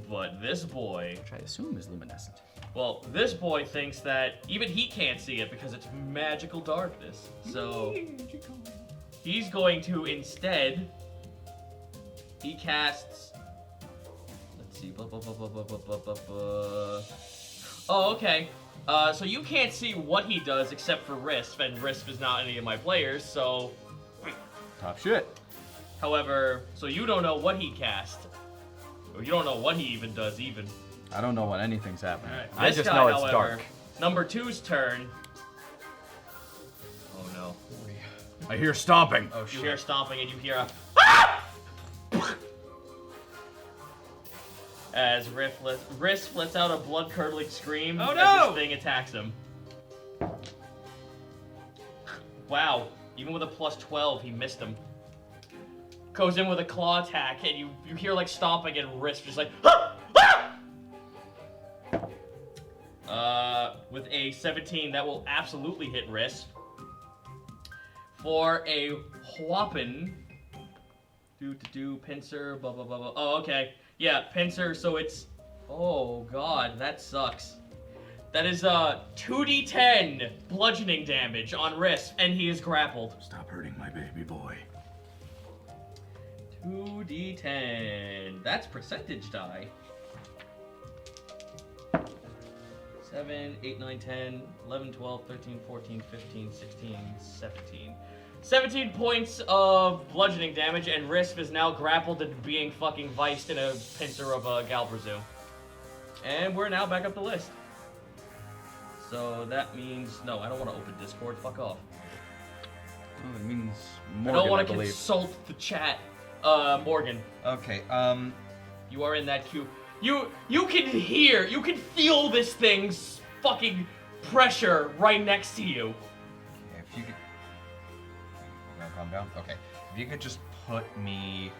But this boy, which I assume is luminescent. well, this boy thinks that even he can't see it because it's magical darkness. So he's going to instead, he casts, let's see, blah, blah, blah, blah, blah, blah, blah, blah, blah. Oh, okay. So you can't see what he does except for Risp, and Risp is not any of my players, so... Top shit. However, so you don't know what he cast. Or you don't know what he even does, even. I don't know when anything's happening. Alright. I This just guy, know it's however, dark. Number 2's turn. Oh no. I hear stomping. Oh, You shit. hear stomping and you hear a as Riff lets out a blood-curdling scream Oh, as no! this thing attacks him. Wow, even with a plus 12, he missed him. Goes in with a claw attack, and you hear like stomping and Riff just like with a 17, that will absolutely hit Riff. For a whopping pincer, blah blah blah blah. Oh, okay. Yeah, pincer, so it's oh god, that sucks. That is 2d10 bludgeoning damage on Riff, and he is grappled. Stop hurting my baby boy. 2d10. That's percentage die. 7, 8, 9, 10, 11, 12, 13, 14, 15, 16, 17. 17 points of bludgeoning damage, and Risp is now grappled and being fucking viced in a pincer of a Galbrazu. And we're now back up the list. So that means, no, I don't want to open Discord, fuck off. Oh, it means I Morgan, don't want I to believe. consult the chat. Morgan, Okay, you are in that queue. You can hear, you can feel this thing's fucking pressure right next to you. if you could... Now calm down? Okay. If you could just put me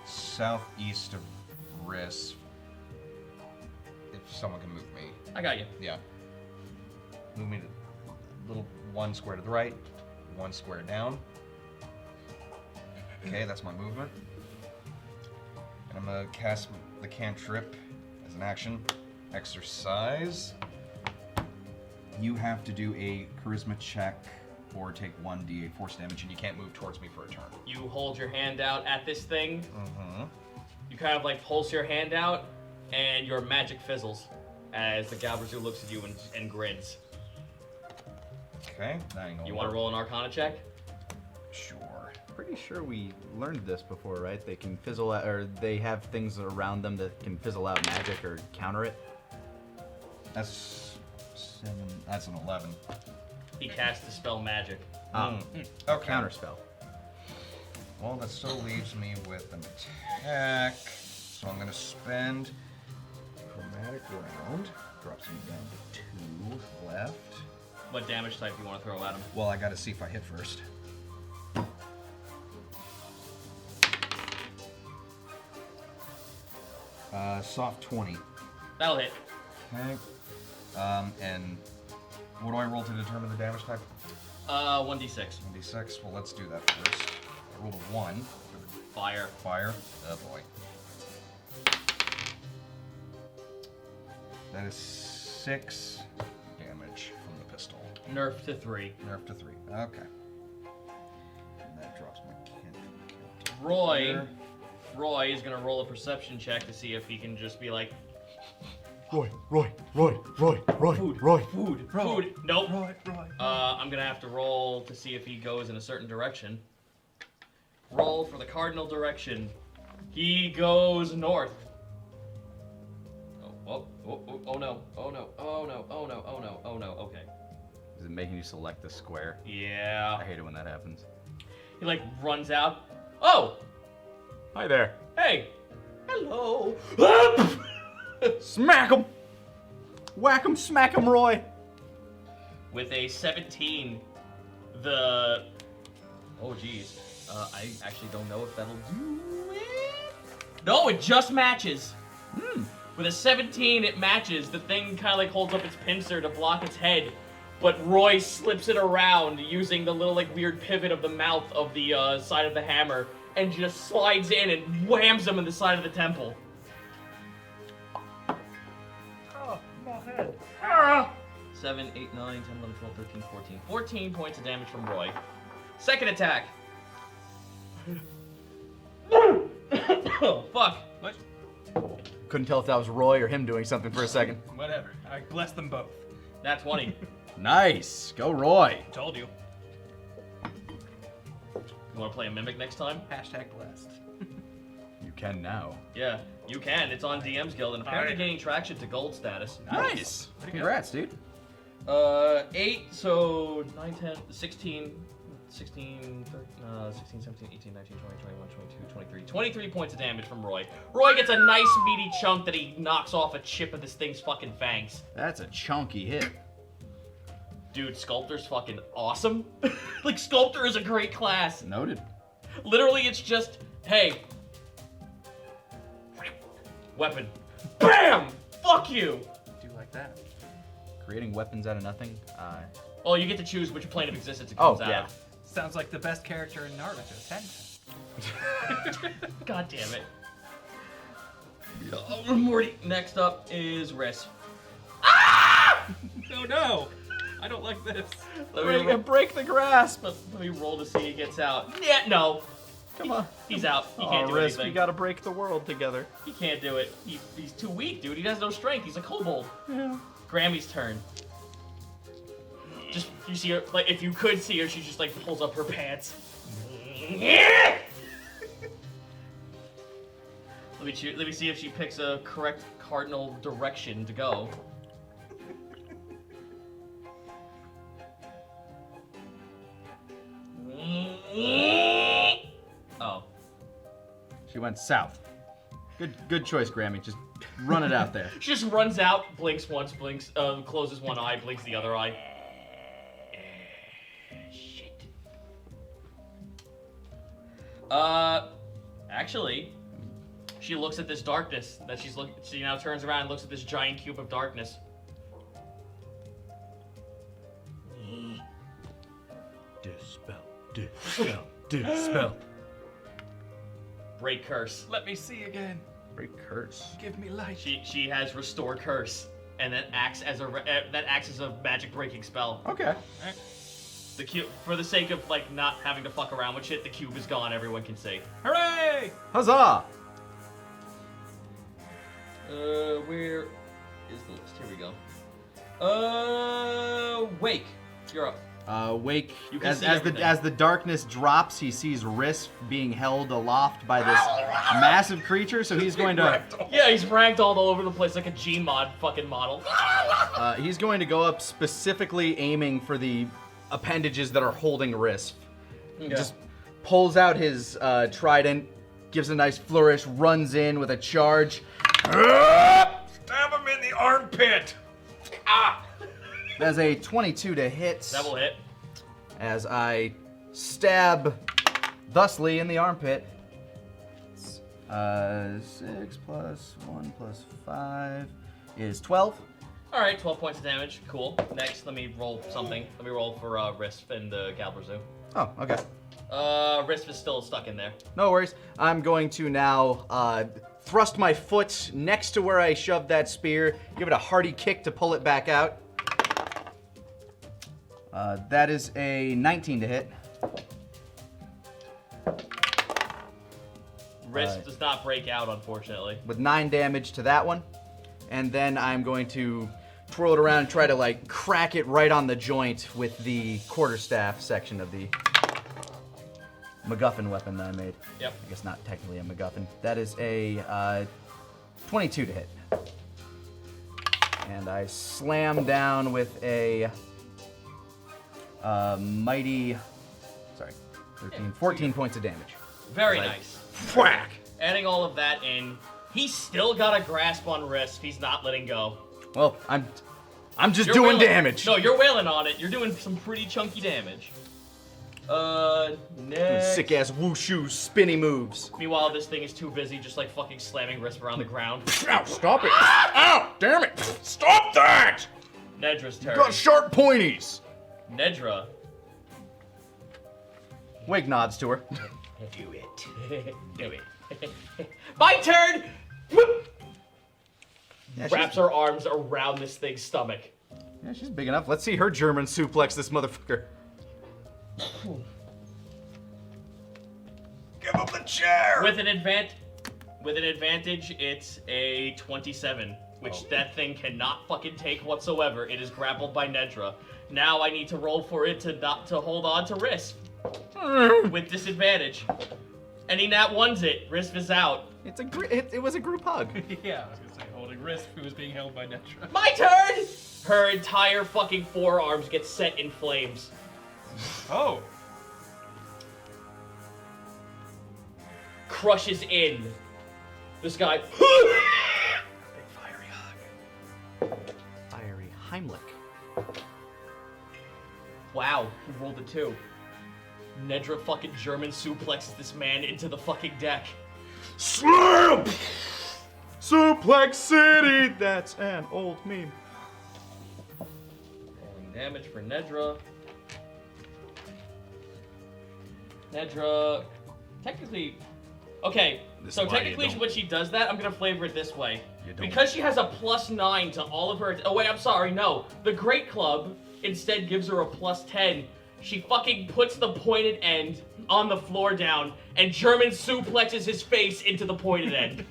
southeast of Riss. If someone can move me. I got you. Yeah. Move me to little 1 square to the right, 1 square down. Okay, that's my movement. And I'm gonna cast the cantrip as an action. Exercise. You have to do a charisma check or take 1d8 force damage, and you can't move towards me for a turn. You hold your hand out at this thing. Mm-hmm. You kind of like pulse your hand out, and your magic fizzles as the Galbrazu looks at you and grins. Okay, now you know. You want to roll an Arcana check? Sure. Pretty sure we learned this before, right? They can fizzle out, or they have things around them that can fizzle out magic or counter it. That's 7. That's an 11. He casts the spell magic. Okay. Counter spell. Well, that still leaves me with an attack. So I'm gonna spend chromatic round. Drops me down to 2 left. What damage type do you want to throw at him? Well, I gotta see if I hit first. Soft 20. That'll hit. Okay. And what do I roll to determine the damage type? 1d6. 1d6. Well, let's do that first. I rolled a 1. Fire. Fire. Oh boy. That is 6 damage from the pistol. Nerf to 3. Nerf to 3. Okay. And that drops my cantrip. Roy is gonna roll a perception check to see if he can just be like, Roy. food. Nope. Roy. I'm gonna have to roll to see if he goes in a certain direction. Roll for the cardinal direction. He goes north. Oh no. Okay. Is it making you select the square? Yeah. I hate it when that happens. He like runs out. Oh! Hi there. Hey! Hello! Smack him! Whack him, smack him, Roy! With a 17, the... Oh, geez. I actually don't know if that'll do it. No, it just matches. With a 17, it matches. The thing kind of like holds up its pincer to block its head, but Roy slips it around using the little like weird pivot of the mouth of the side of the hammer and just slides in and whams him in the side of the temple. Oh, my head. 7, 8, 9, 10, 11, 12, 13, 14. 14 points of damage from Roy. Second attack. Oh, fuck. What? Couldn't tell if that was Roy or him doing something for a second. Whatever. I bless them both. Nat 20. Nice! Go Roy! Told you. You want to play a Mimic next time? Hashtag blessed. You can now. Yeah, you can. It's on DM's Guild and apparently gaining traction to gold status. Nice! Congrats, dude. 8, so 9, 10, 16, 16, 17, 18, 19, 20, 21, 22, 23. 23 points of damage from Roy. Roy gets a nice meaty chunk that he knocks off a chip of this thing's fucking fangs. That's a chunky hit. Dude, Sculptor's fucking awesome. Like, Sculptor is a great class. Noted. Literally, it's just, hey. Weapon. BAM! Fuck you! Do like that. Creating weapons out of nothing. Oh, you get to choose which plane of existence it Oh, comes out yeah. of. Sounds like the best character in Naruto. Ten. God damn it. Morty. Next up is Riss. Oh no! I don't like this. Break the grasp! Let me roll to see he gets out. Yeah, no. Come on. He's out. He Oh, can't do Riss, anything. we gotta break the world together. He can't do it. He's too weak, dude. He has no strength. He's a kobold. Yeah. Grammy's turn. Just, you see her, like, if you could see her, she just, like, pulls up her pants. Let me see if she picks a correct cardinal direction to go. Oh. She went south. Good choice, Grammy. Just run it out there. She just runs out, blinks once, closes one eye, blinks the other eye. Shit. Actually, she looks at this darkness that she now turns around and looks at this giant cube of darkness. Dispel. Break curse. Let me see again. Break curse. Give me light. She has restore curse, and that acts as a magic breaking spell. Okay. The cube, for the sake of like not having to fuck around with shit, the cube is gone. Everyone can see. Hooray! Huzzah! Where is the list? Here we go. Wake, you're up. Wake, You can as see the everything. darkness drops, he sees Risk being held aloft by this massive creature, so he's going to Yeah, he's ranked all over the place like a Gmod fucking model. he's going to go up specifically aiming for the appendages that are holding Risk. Just pulls out his trident, gives a nice flourish, runs in with a charge. Stab him in the armpit! That's a 22 to hit. That will hit. As I stab thusly in the armpit. 6 plus 1 plus 5 is 12. All right, 12 points of damage. Cool. Next, let me roll something. Let me roll for Risp and the Galberzu. Oh, okay. Risp is still stuck in there. No worries. I'm going to now thrust my foot next to where I shoved that spear, give it a hearty kick to pull it back out. That is a 19 to hit. Risp does not break out, unfortunately. With 9 damage to that one. And then I'm going to twirl it around and try to like crack it right on the joint with the quarterstaff section of the MacGuffin weapon that I made. Yep. I guess not technically a MacGuffin. That is a 22 to hit. And I slam down with a mighty, 14 points of damage. Very Like, nice. Whack! Adding all of that in, he's still got a grasp on Risp. He's not letting go. Well, I'm just You're doing wailing- damage. No, you're wailing on it. You're doing some pretty chunky damage. Next. Sick ass wushu spinny moves. Meanwhile, this thing is too busy just like fucking slamming Risp around the ground. Ow, stop it! Ow, damn it! Stop that! Nedra's turn. Got sharp pointies! Nedra. Wig nods to her. Do it. Do it. My turn! Yeah, Wraps her arms around this thing's stomach. Yeah, she's big enough. Let's see her German suplex this motherfucker. Give him the chair! With an advantage, it's a 27, which that thing cannot fucking take whatsoever. It is grappled by Nedra. Now I need to roll for it to hold on to Risp with disadvantage. And he nat ones it. Risp is out. It was a group hug. Yeah, I was gonna say holding Risp, who was being held by Netra. My turn! Her entire fucking forearms get set in flames. Oh. Crushes in. This guy. Fiery hug. Fiery Heimlich. Wow, he rolled a 2. Nedra fucking German suplexes this man into the fucking deck. Slam! Suplex City! That's an old meme. Rolling damage for Nedra. Nedra, technically, okay. This So is why you technically, don't- when she does that, I'm gonna flavor it this way. You don't. Because she has a +9 to all of her. Oh wait, I'm sorry. No, the Great Club instead gives her a +10. She fucking puts the pointed end on the floor down and German suplexes his face into the pointed end.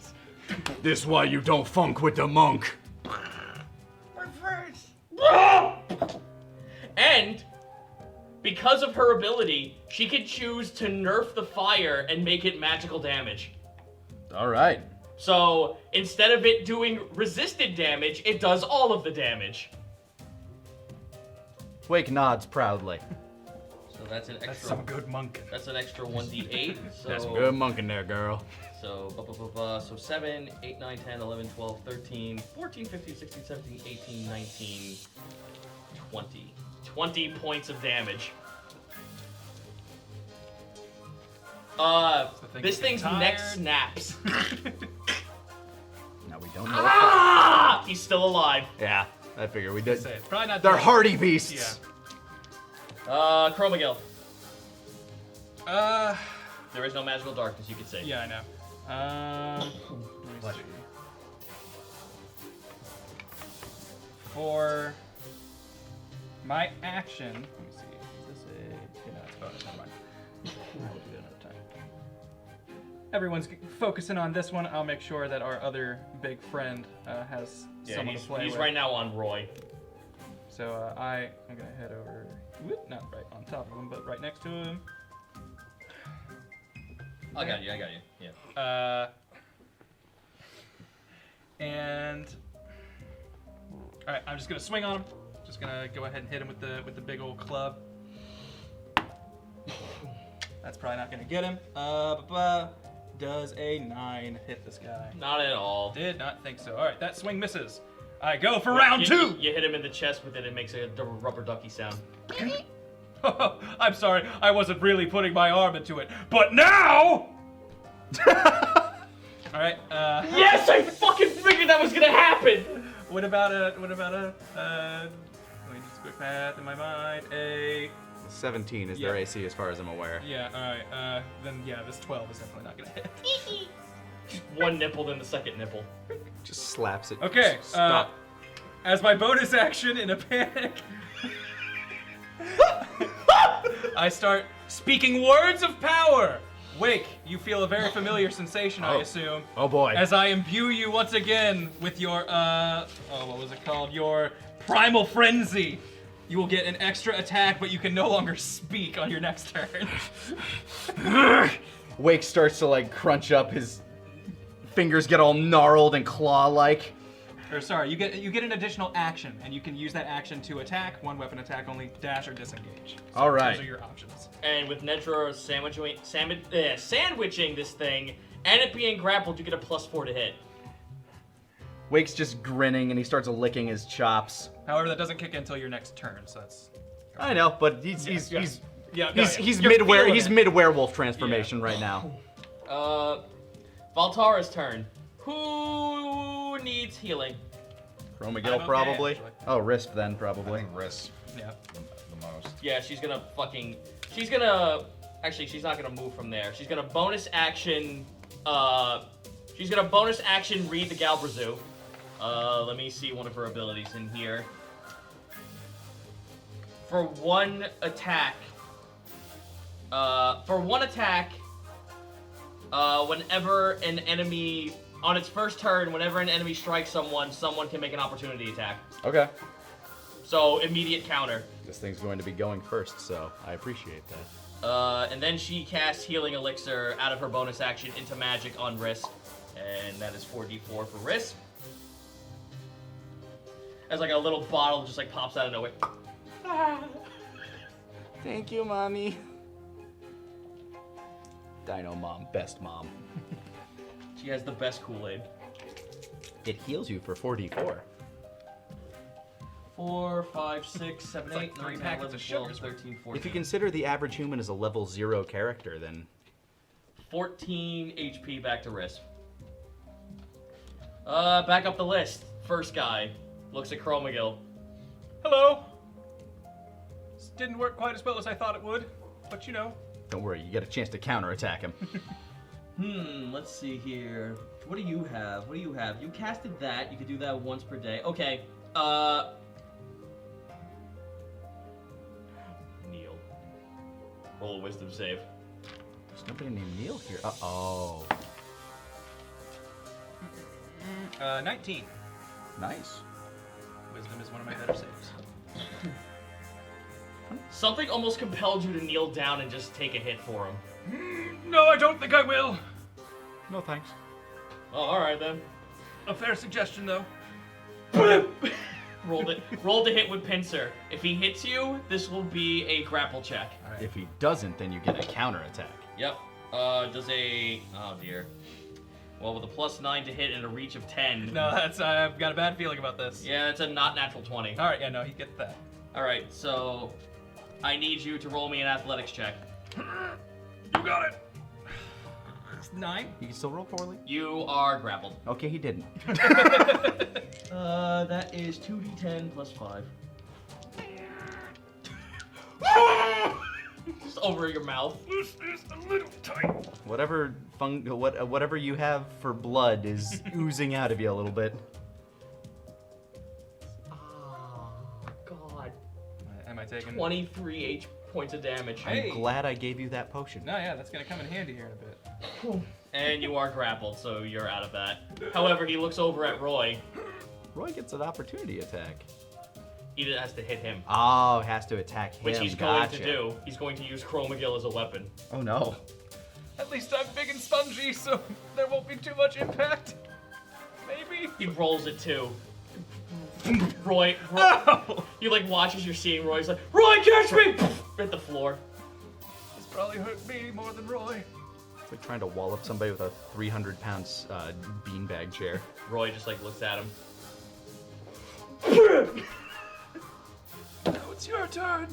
This why you don't funk with the monk. And because of her ability, she can choose to nerf the fire and make it magical damage. Alright. So instead of it doing resisted damage, it does all of the damage. Wake nods proudly. So that's an extra. That's some good monk. That's an extra 1d8. So That's good monking there, girl. So, so 7, 8, 9, 10, 11, 12, 13, 14, 15, 16, 17, 18, 19, 20. 20 points of damage. This thing's neck snaps. Now we don't know. Ah! He's still alive. Yeah, I figure we did. Say it's probably not. They're dead. hardy beasts. Yeah. Chromagil. There is no magical darkness, you could say. Yeah, I know. Let me see. For my action, let me see. Is this a? Yeah, no, it's bonus. Never mind. I will do that another time. Everyone's focusing on this one. I'll make sure that our other big friend has someone to play he's with. right now on Roy. So I'm gonna head over. Whoop, not right on top of him, but right next to him. I got you. Yeah. And all right, I'm just gonna swing on him. Just gonna go ahead and hit him with the big old club. That's probably not gonna get him. Does a 9 hit this guy? Not at all. Did not think so. All right, that swing misses. I go for round 2. You hit him in the chest with it. It makes a rubber ducky sound. I'm sorry, I wasn't really putting my arm into it, but now. All right. Yes, I fucking figured that was gonna happen. What about a? Let me just quick math in my mind. 17 is Yeah. their AC as far as I'm aware. Yeah. All right. Then yeah, this 12 is definitely not gonna hit. One nipple, then the second nipple. Just slaps it. Okay. Stop. As my bonus action in a panic, I start speaking words of power. Wake, you feel a very familiar sensation, I assume. Oh boy. As I imbue you once again with your, what was it called? Your primal frenzy. You will get an extra attack, but you can no longer speak on your next turn. Wake starts to like crunch up. His fingers get all gnarled and claw-like. Or sorry, you get an additional action, and you can use that action to attack, one weapon attack only, dash or disengage. So All right. Those are your options. And with Nedra sandwiching this thing, and it being grappled, you get a +4 to hit. Wake's just grinning and he starts licking his chops. However, that doesn't kick in until your next turn, so that's. I know, but he's Yeah, mid werewolf transformation right now. Valtara's turn. Who needs healing? I'm Chromagil okay, probably. actually. Oh, Risp then I probably. think Riss Yeah. the most. Yeah, she's gonna actually, she's not gonna move from there. She's gonna bonus action, read the Galbrazu. Let me see one of her abilities in here. For one attack, whenever an enemy, on its first turn, whenever an enemy strikes someone can make an opportunity attack. Okay. So, immediate counter. This thing's going to be going first, so I appreciate that. And then she casts Healing Elixir out of her bonus action into magic on Risk. And that is 4d4 for Risk. As like a little bottle just like pops out of nowhere. Thank you, mommy. Dino mom, best mom. She has the best Kool-Aid. It heals you for 4d4. 4, 5, 6, 7, 8, like 3 9, 10, packets 11, of 12, sugars. 13, 14. If you consider the average human as a level 0 character, then 14 HP back to Risk. Back up the list. First guy looks at Chromagil. Hello. This didn't work quite as well as I thought it would, but you know. don't worry, you get a chance to counterattack him. Let's see here. What do you have? You casted that. You could do that once per day. Okay. Neil. Roll a wisdom save. There's nobody named Neil here. Uh-oh. 19. Nice. Wisdom is one of my better saves. Something almost compelled you to kneel down and just take a hit for him. No, I don't think I will. No thanks. Oh, alright then. A fair suggestion, though. Roll to hit with pincer. If he hits you, this will be a grapple check. If he doesn't, then you get a counterattack. Yep. Does a... Oh, dear. Well, with a +9 to hit and a reach of 10. No, I've got a bad feeling about this. Yeah, that's a not natural 20. All right, yeah, no, he gets that. Alright, so... I need you to roll me an athletics check. You got it. 9. You can still roll poorly. You are grappled. Okay, he didn't. That is 2d10 plus 5. Just over your mouth. This is a little tight. Whatever you have for blood is oozing out of you a little bit. Oh, God. Am I taking 23 points of damage. Hey. I'm glad I gave you that potion. No, yeah, that's gonna come in handy here in a bit. And you are grappled, so you're out of that. However, he looks over at Roy. Roy gets an opportunity attack. He has to hit him. Oh, has to attack him. Which he's going to do. He's going to use Chromagill as a weapon. Oh no. At least I'm big and spongy, so there won't be too much impact. Maybe. He rolls it too. Roy, you like watch as you're seeing Roy's like, Roy, catch me! Hit the floor. This probably hurt me more than Roy. It's like trying to wallop somebody with a 300-pound beanbag chair. Roy just like looks at him. Now it's your turn.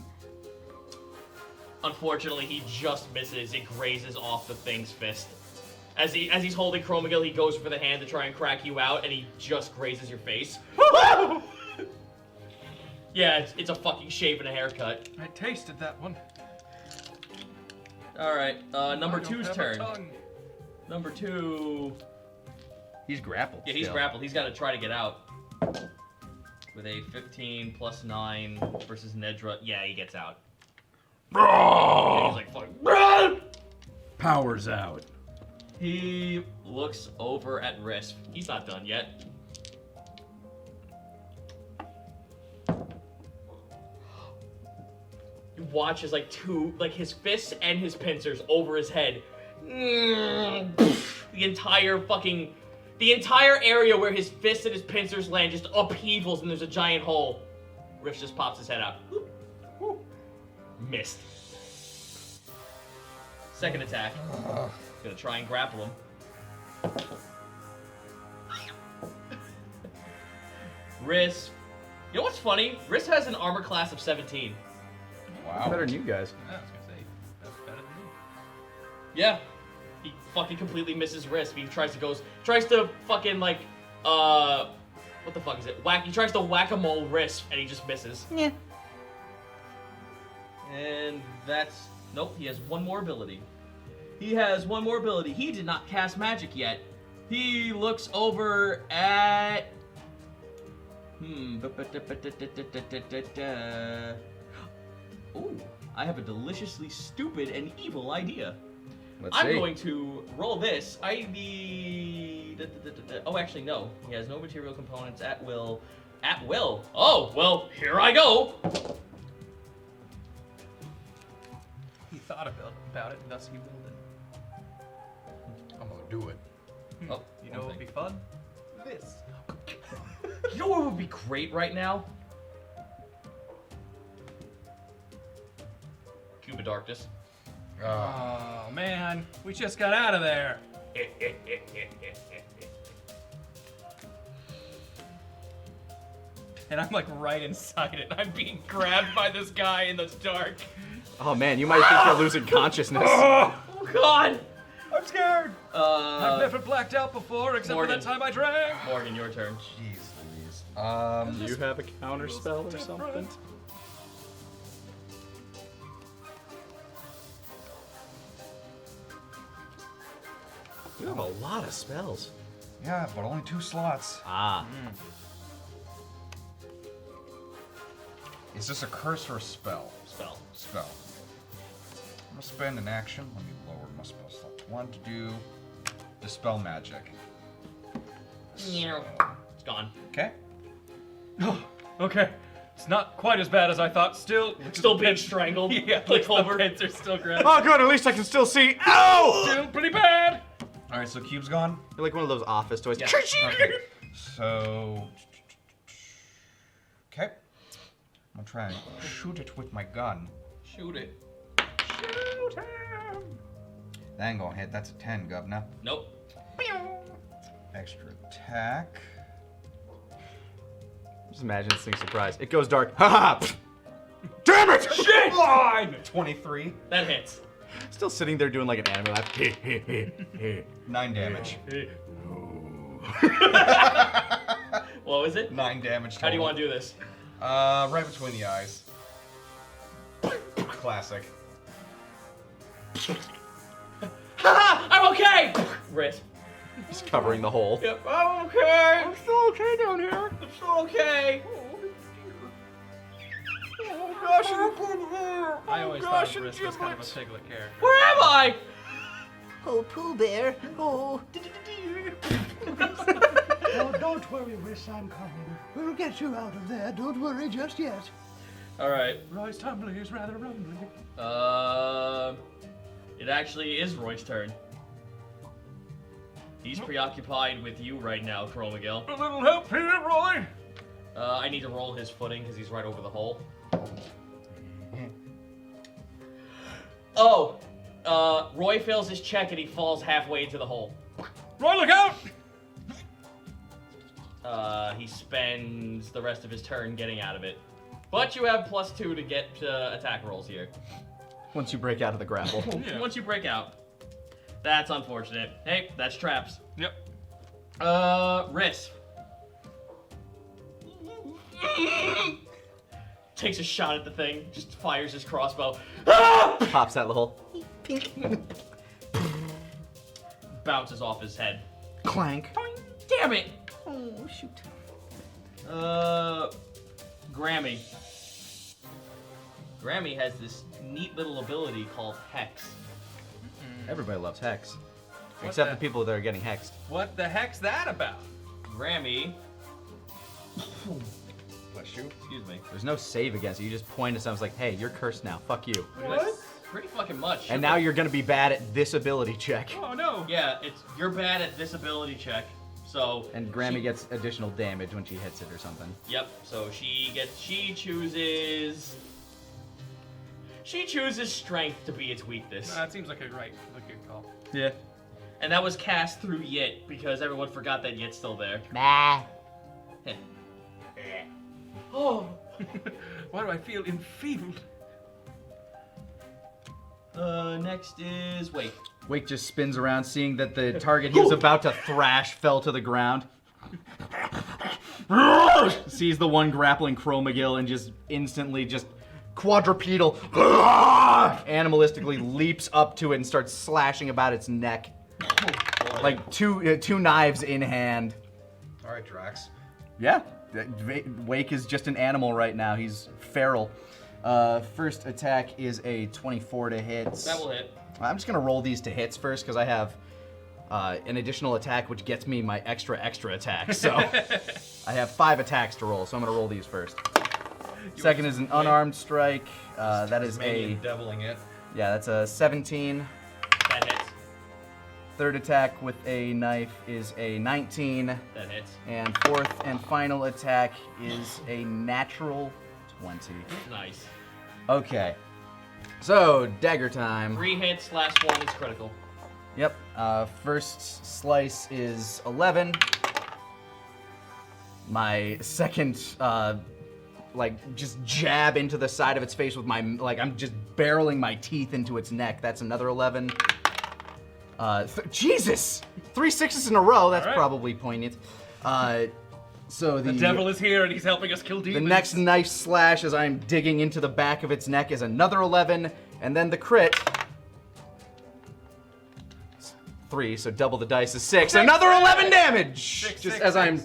Unfortunately, he just misses. It grazes off the thing's fist. As he's holding Chromagill, he goes for the hand to try and crack you out, and he just grazes your face. Yeah, it's a fucking shave and a haircut. I tasted that one. All right, number I don't 2's have a turn. tongue. Number 2. He's grappled. Yeah, he's still. grappled. He's got to try to get out. With a 15 plus 9 versus Nedra. Yeah, he gets out. And he's like, fucking. Power's out. He looks over at Risk. He's not done yet. You watch as his fists and his pincers over his head. The entire area where his fists and his pincers land just upheavals and there's a giant hole. Riff just pops his head out. Missed. Second attack. Gonna try and grapple him. Risk. You know what's funny? Risk has an armor class of 17. Wow. Better than you guys. I was gonna say, that's better than you. Yeah. He fucking completely misses Risk. He tries to fucking like, what the fuck is it? He tries to whack-a-mole Risk and he just misses. Yeah. And that's, nope, he has one more ability. He has one more ability. He did not cast magic yet. He looks over at, Ooh, I have a deliciously stupid and evil idea. I'm going to roll this. I need... Oh, actually, no. He has no material components at will. At will? Oh, well, here I go. He thought about it, and thus he willed it. I'm gonna do it. Oh, You know what would be fun? This. You know what would be great right now? Cube of Darkness. Oh, man. We just got out of there. And I'm like right inside it. I'm being grabbed by this guy in the dark. Oh man, you might think you're losing consciousness. Oh, God! I'm scared. I've never blacked out before, except Morgan. for that time I drank. Morgan, your turn. Jeez Louise. Do you have a counter spell or something? You have a lot of spells. Yeah, but only 2 slots. Ah. Is this a curse or a spell? Spell. Spell. I'm gonna spend an action. Let me lower my spell slot 1 to do Dispel Magic. It's gone. Okay. Okay. It's not quite as bad as I thought. Still being strangled. Yeah, Like like over. the pins are still grabbed. Oh good, at least I can still see. Ow! Still pretty bad. All right, so cube's gone. You're like one of those office toys. Yeah. Okay. So, okay. I'm gonna try and shoot it with my gun. Shoot it. Shoot him. That ain't gonna hit. That's a 10, governor. Nope. Extra attack. Just imagine this thing surprised. It goes dark. Ha ha! Damn it! Shit! Line! 23. That hits. Still sitting there doing like an anime laugh. 9 damage. What was it? 9 damage total. How do you want to do this? Right between the eyes. Classic. Haha! I'm okay! Wrist. He's covering the hole. Yep, I'm okay. I'm still okay down here. I'm still okay. Oh gosh, I always thought of Risk as kind of a Piglet character. where am I? Oh, Pooh Bear. Oh. Oh, don't worry, Riss, I'm coming. We'll get you out of there. Don't worry just yet. All right. Royce Tumbly is rather rumbly. It actually is Roy's turn. He's preoccupied with you right now, Crow Miguel. A little help here, Roy. I need to roll his footing because he's right over the hole. Oh, Roy fails his check and he falls halfway into the hole. Roy, look out! He spends the rest of his turn getting out of it. But you have +2 to get attack rolls here. Once you break out of the grapple. Yeah. Once you break out. That's unfortunate. Hey, that's traps. Yep. Riss. Takes a shot at the thing, just fires his crossbow. Ah! Pops out the hole. Bounces off his head. Clank. Damn it! Oh, shoot. Grammy. Grammy has this neat little ability called Hex. Everybody loves Hex. What Except the- the people that are getting hexed. What the heck's that about? Grammy. Bless you. Excuse me. There's no save against it. You just point at someone like, hey, you're cursed now. Fuck you. That's pretty fucking much. And now you're gonna be bad at this ability check. Oh no. Yeah, you're bad at this ability check. So And Grammy gets additional damage when she hits it or something. Yep. So she chooses strength to be its weakness. That seems like a good call. Yeah. And that was cast through Yit because everyone forgot that Yit's still there. Bah. Oh. Why do I feel enfeebled? Next is Wake. Wake just spins around, seeing that the target he was about to thrash fell to the ground. Sees the one grappling Crow McGill and just instantly just quadrupedal animalistically leaps up to it and starts slashing about its neck. Like two knives in hand. All right, Drax. Yeah, Wake is just an animal right now. He's feral. First attack is a 24 to hit. That will hit. I'm just gonna roll these to hits first because I have an additional attack which gets me my extra attack. So I have 5 attacks to roll, so I'm gonna roll these first. Second is an unarmed strike. That is Tasmanian deviling it. yeah, that's a 17. That hits. Third attack with a knife is a 19. That hits. And fourth and final attack is a natural 20. Nice. Okay. So, dagger time. 3 hits, last one is critical. Yep. First slice is 11. My second, just jab into the side of its face with my, I'm just barreling my teeth into its neck. That's another 11. Jesus! 3 6s in a row. That's All right. probably poignant. So The devil is here and he's helping us kill the demons. next knife slash as I'm digging into the back of its neck is another 11, and then the crit. 3, so double the dice is 6. Another 11 damage! Six, Just six, as six, I'm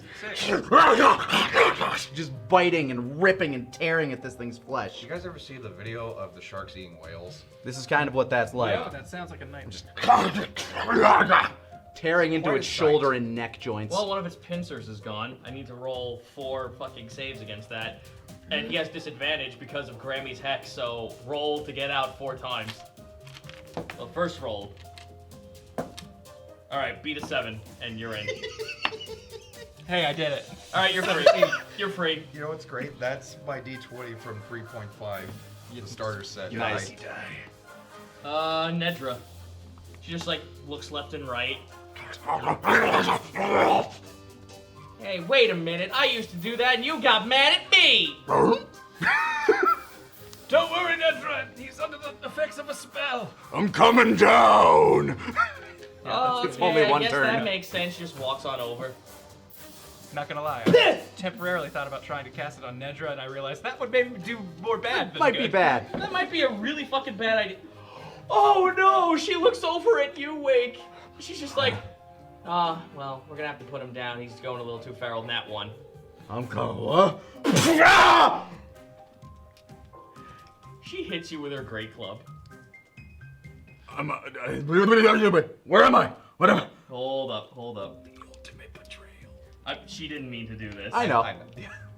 six. just biting and ripping and tearing at this thing's flesh. You guys ever see the video of the sharks eating whales? This is kind of what that's like. Yeah, that sounds like a nightmare. Tearing into Quite its a shoulder sight. and neck joints. Well, one of its pincers is gone. I need to roll 4 fucking saves against that. And he has disadvantage because of Grammy's hex, so roll to get out 4 times. Well, first roll. Alright, beat a 7, and you're in. Hey, I did it. Alright, you're free. You're free. You know what's great? That's my D20 from 3.5, the starter set. Nice. Nedra. She just, looks left and right. Hey, wait a minute. I used to do that, and you got mad at me! Don't worry, Nedra. He's under the the effects of a spell. I'm coming down. Oh, it's only one I guess turn. that makes sense. Just walks on over. Not gonna lie, I temporarily thought about trying to cast it on Nedra, and I realized that would maybe do more bad than Might good. be bad. That might be a really fucking bad idea. Oh no! She looks over at you, Wake. She's just like, well, we're gonna have to put him down. He's going a little too feral in that one. I'm coming. What? She hits you with her great club. Where am I? What am I? Hold up. The ultimate betrayal. She didn't mean to do this. I know.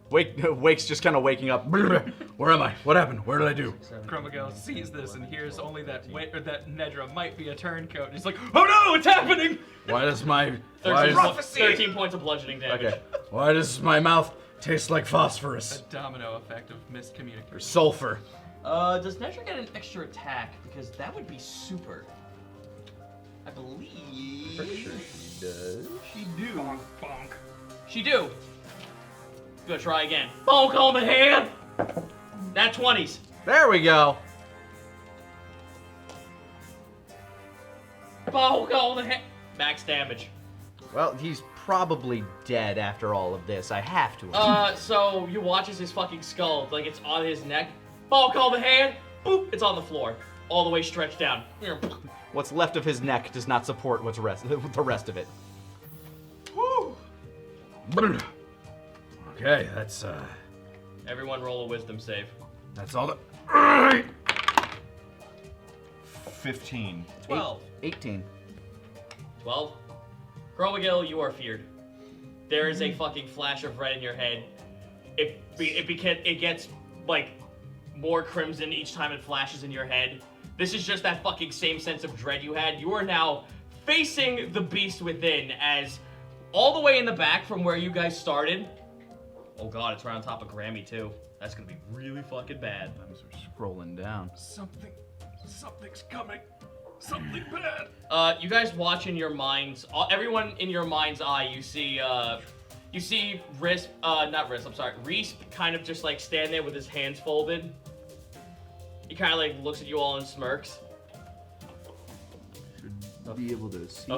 Wake's just kind of waking up. Where am I? What happened? Where did I do? Chromagil sees this and hears only that that Nedra might be a turncoat. He's like, oh no, it's happening! Why does my 13 points of bludgeoning damage. Okay. why does my mouth taste like A phosphorus? domino effect of miscommunication. Or sulfur. Does Nedra get an extra attack? Because that would be super. I believe. Pretty sure she does. She do. Bonk, bonk. She do. Gonna try again. Bonk on the hand. That 20s. There we go. Bonk on the hand. Max damage. Well, he's probably dead after all of this. I have to. So you watch as his fucking skull, like it's on his neck. Bonk on the hand. Boop. It's on the floor, all the way stretched down. What's left of his neck does not support the rest of it. Woo. Okay, that's Everyone roll a wisdom save. all the. 15. 12. 18. 12. Chromagil, you are feared. There is a fucking flash of red in your head. It gets like more crimson each time it flashes in your head. This is just that fucking same sense of dread you had. You are now facing the beast within as all the way in the back from where you guys started. Oh god, it's right on top of Grammy too. That's gonna be really fucking bad. I'm scrolling down. Something's coming. Something bad. You guys watch in your minds, everyone in your mind's eye, you see Reese kind of just like stand there with his hands folded. He kind of like looks at you all and smirks. Should be able to see.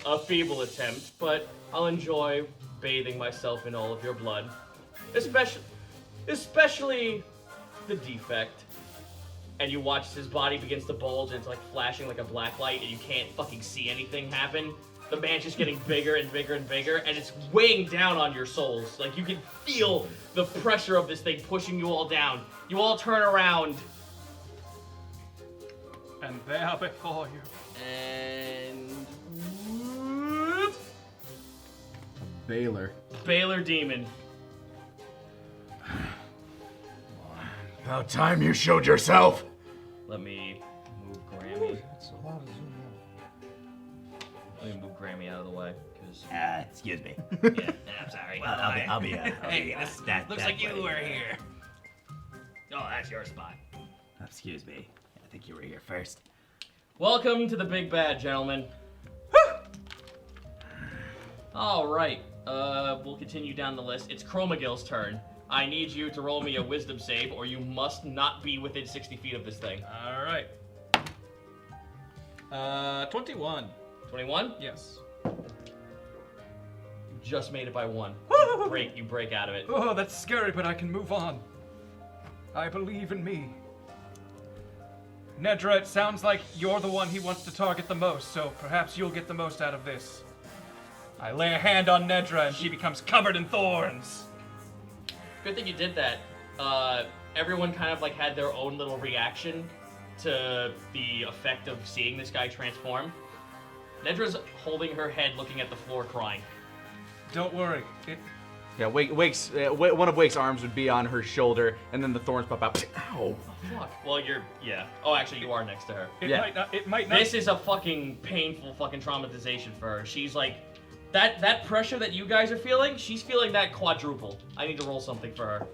A feeble attempt, but I'll enjoy bathing myself in all of your blood. Especially the defect. And you watch as his body begins to bulge and it's like flashing like a black light and you can't fucking see anything happen. The man's just getting bigger and bigger and bigger and it's weighing down on your souls. Like you can feel the pressure of this thing pushing you all down. You all turn around. And there before you. And... Baylor. Baylor Demon. About time you showed yourself. Let me move Grammy. Let me move Grammy out of the way, because... Excuse me. yeah, I'm sorry. Well, I'll be Hey, this that looks that like you way. were here. Oh, that's your spot. Excuse me. I think you were here first. Welcome to the big bad, gentlemen. All right, we'll continue down the list. It's Chromagil's turn. I need you to roll me a wisdom save, or you must not be within 60 feet of this thing. All right. 21. 21? Yes. You just made it by 1. You break out of it. Oh, that's scary, but I can move on. I believe in me. Nedra, it sounds like you're the one he wants to target the most, so perhaps you'll get the most out of this. I lay a hand on Nedra and she becomes covered in thorns. Good thing you did that. Everyone kind of like had their own little reaction to the effect of seeing this guy transform. Nedra's holding her head, looking at the floor, crying. Don't worry. Yeah, Wake's one of Wake's arms would be on her shoulder, and then the thorns pop out. Ow! Fuck. Well, yeah. Oh, actually, you are next to her. It might not. This is a fucking painful fucking traumatization for her. She's like, that pressure that you guys are feeling, she's feeling that quadruple. I need to roll something for her.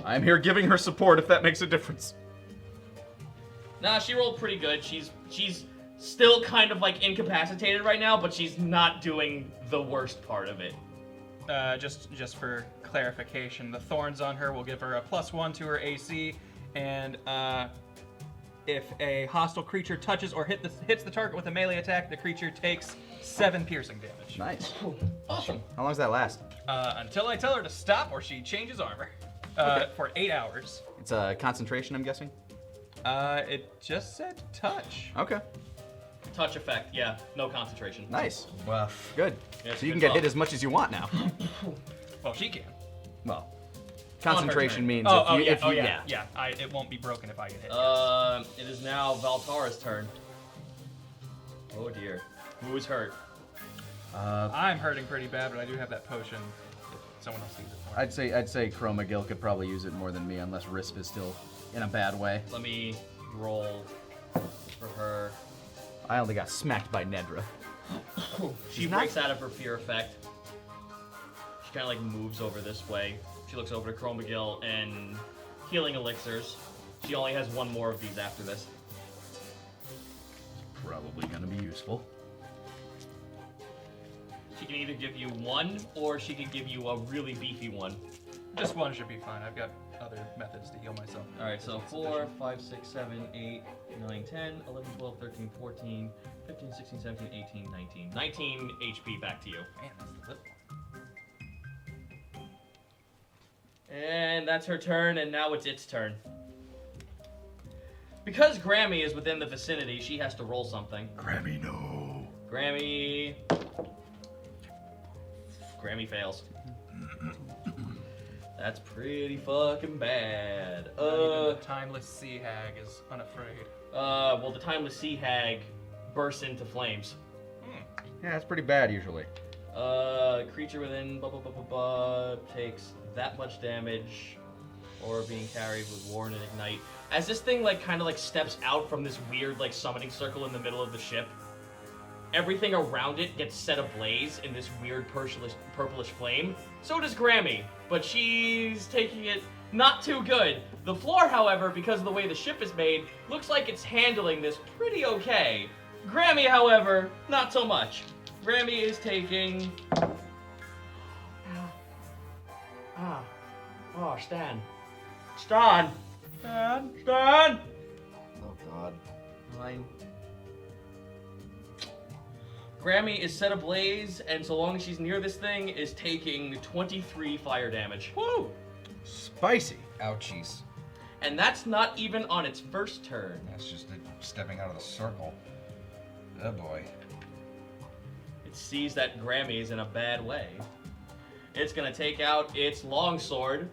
I'm here giving her support if that makes a difference. Nah, she rolled pretty good. She's still kind of like incapacitated right now, but she's not doing the worst part of it. Just for clarification, the thorns on her will give her a +1 to her AC, And if a hostile creature touches or hits the target with a melee attack, the creature takes 7 piercing damage. Nice. Awesome. How long does that last? Until I tell her to stop or she changes armor. For 8 hours. It's a concentration, I'm guessing? It just said touch. Okay. Touch effect, yeah. No concentration. Nice. Buff. Good. Yeah, So you good can get job. hit as much as you want now. Well, she can. Well, On her concentration turn. means It won't be broken if I get hit. It is now Valtara's turn. Oh dear. Who is hurt? I'm hurting pretty bad, but I do have that potion. If someone else needs it for me. I'd say Chroma Gil could probably use it more than me, unless Risp is still in a bad way. Let me roll for her. I only got smacked by Nedra. She breaks out of her fear effect. She kind of like moves over this way. She looks over to Chroma Gil and healing elixirs. She only has 1 more of these after this. Probably gonna be useful. She can either give you 1 or she can give you a really beefy one. Just 1 should be fine. I've got other methods to heal myself. Alright, so 4, 5, 6, 7, 8, 9, 10, 11, 12, 13, 14, 15, 16, 17, 18, 19. 19 HP back to you. Man, that's the little one. And that's her turn, and now it's its turn. Because Grammy is within the vicinity, she has to roll something. Grammy, no. Grammy fails. That's pretty fucking bad. Not even the timeless sea hag is unafraid. Well, the Timeless Sea Hag bursts into flames. Yeah, that's pretty bad usually. Creature within takes that much damage, or being carried with Warn and Ignite. As this thing like kind of like steps out from this weird like summoning circle in the middle of the ship, everything around it gets set ablaze in this weird purplish flame. So does Grammy, but she's taking it not too good. The floor, however, because of the way the ship is made, looks like it's handling this pretty okay. Grammy, however, not so much. Grammy is taking... Oh, Stan. Stan! Oh god. 9. Grammy is set ablaze, and so long as she's near this thing, is taking 23 fire damage. Woo! Spicy. Ouchies. And that's not even on its first turn. That's just it stepping out of the circle. Oh boy. It sees that Grammy is in a bad way. It's gonna take out its longsword,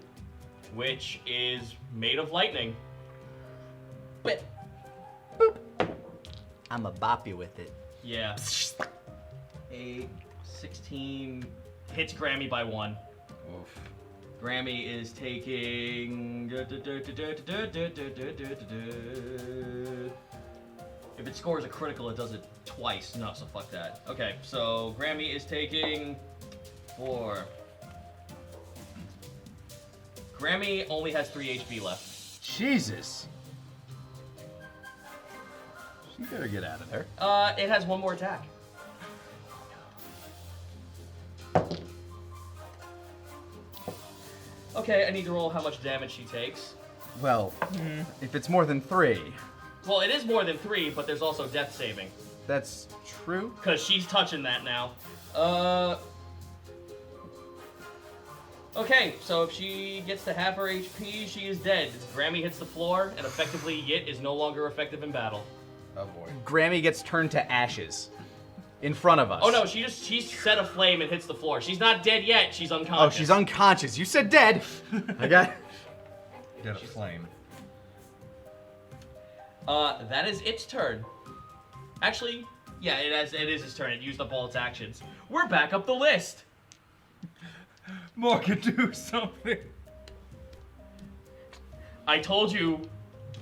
which is made of lightning. But I'ma bop you with it. yeah. 8, 16 hits Grammy by 1. Oof. Grammy is taking... If it scores a critical, it does it twice. No, so fuck that. Okay, so Grammy is taking 4. Grammy only has 3 HP left. Jesus. She better get out of there. It has 1 more attack. Okay, I need to roll how much damage she takes. Well, if it's more than 3, Well, it is more than 3, but there's also death saving. that's true. Because she's touching that now. Okay, so if she gets to half her HP, she is dead. Grammy hits the floor, and effectively Yit is no longer effective in battle. Oh boy. Grammy gets turned to ashes in front of us. Oh no, she's set aflame and hits the floor. She's not dead yet, she's Oh, unconscious. she's unconscious. You said dead. I got. Dead of flame. That is its turn. Actually, yeah, it is its turn. It used up all its actions. We're back up the list. Morgan, do something. I told you.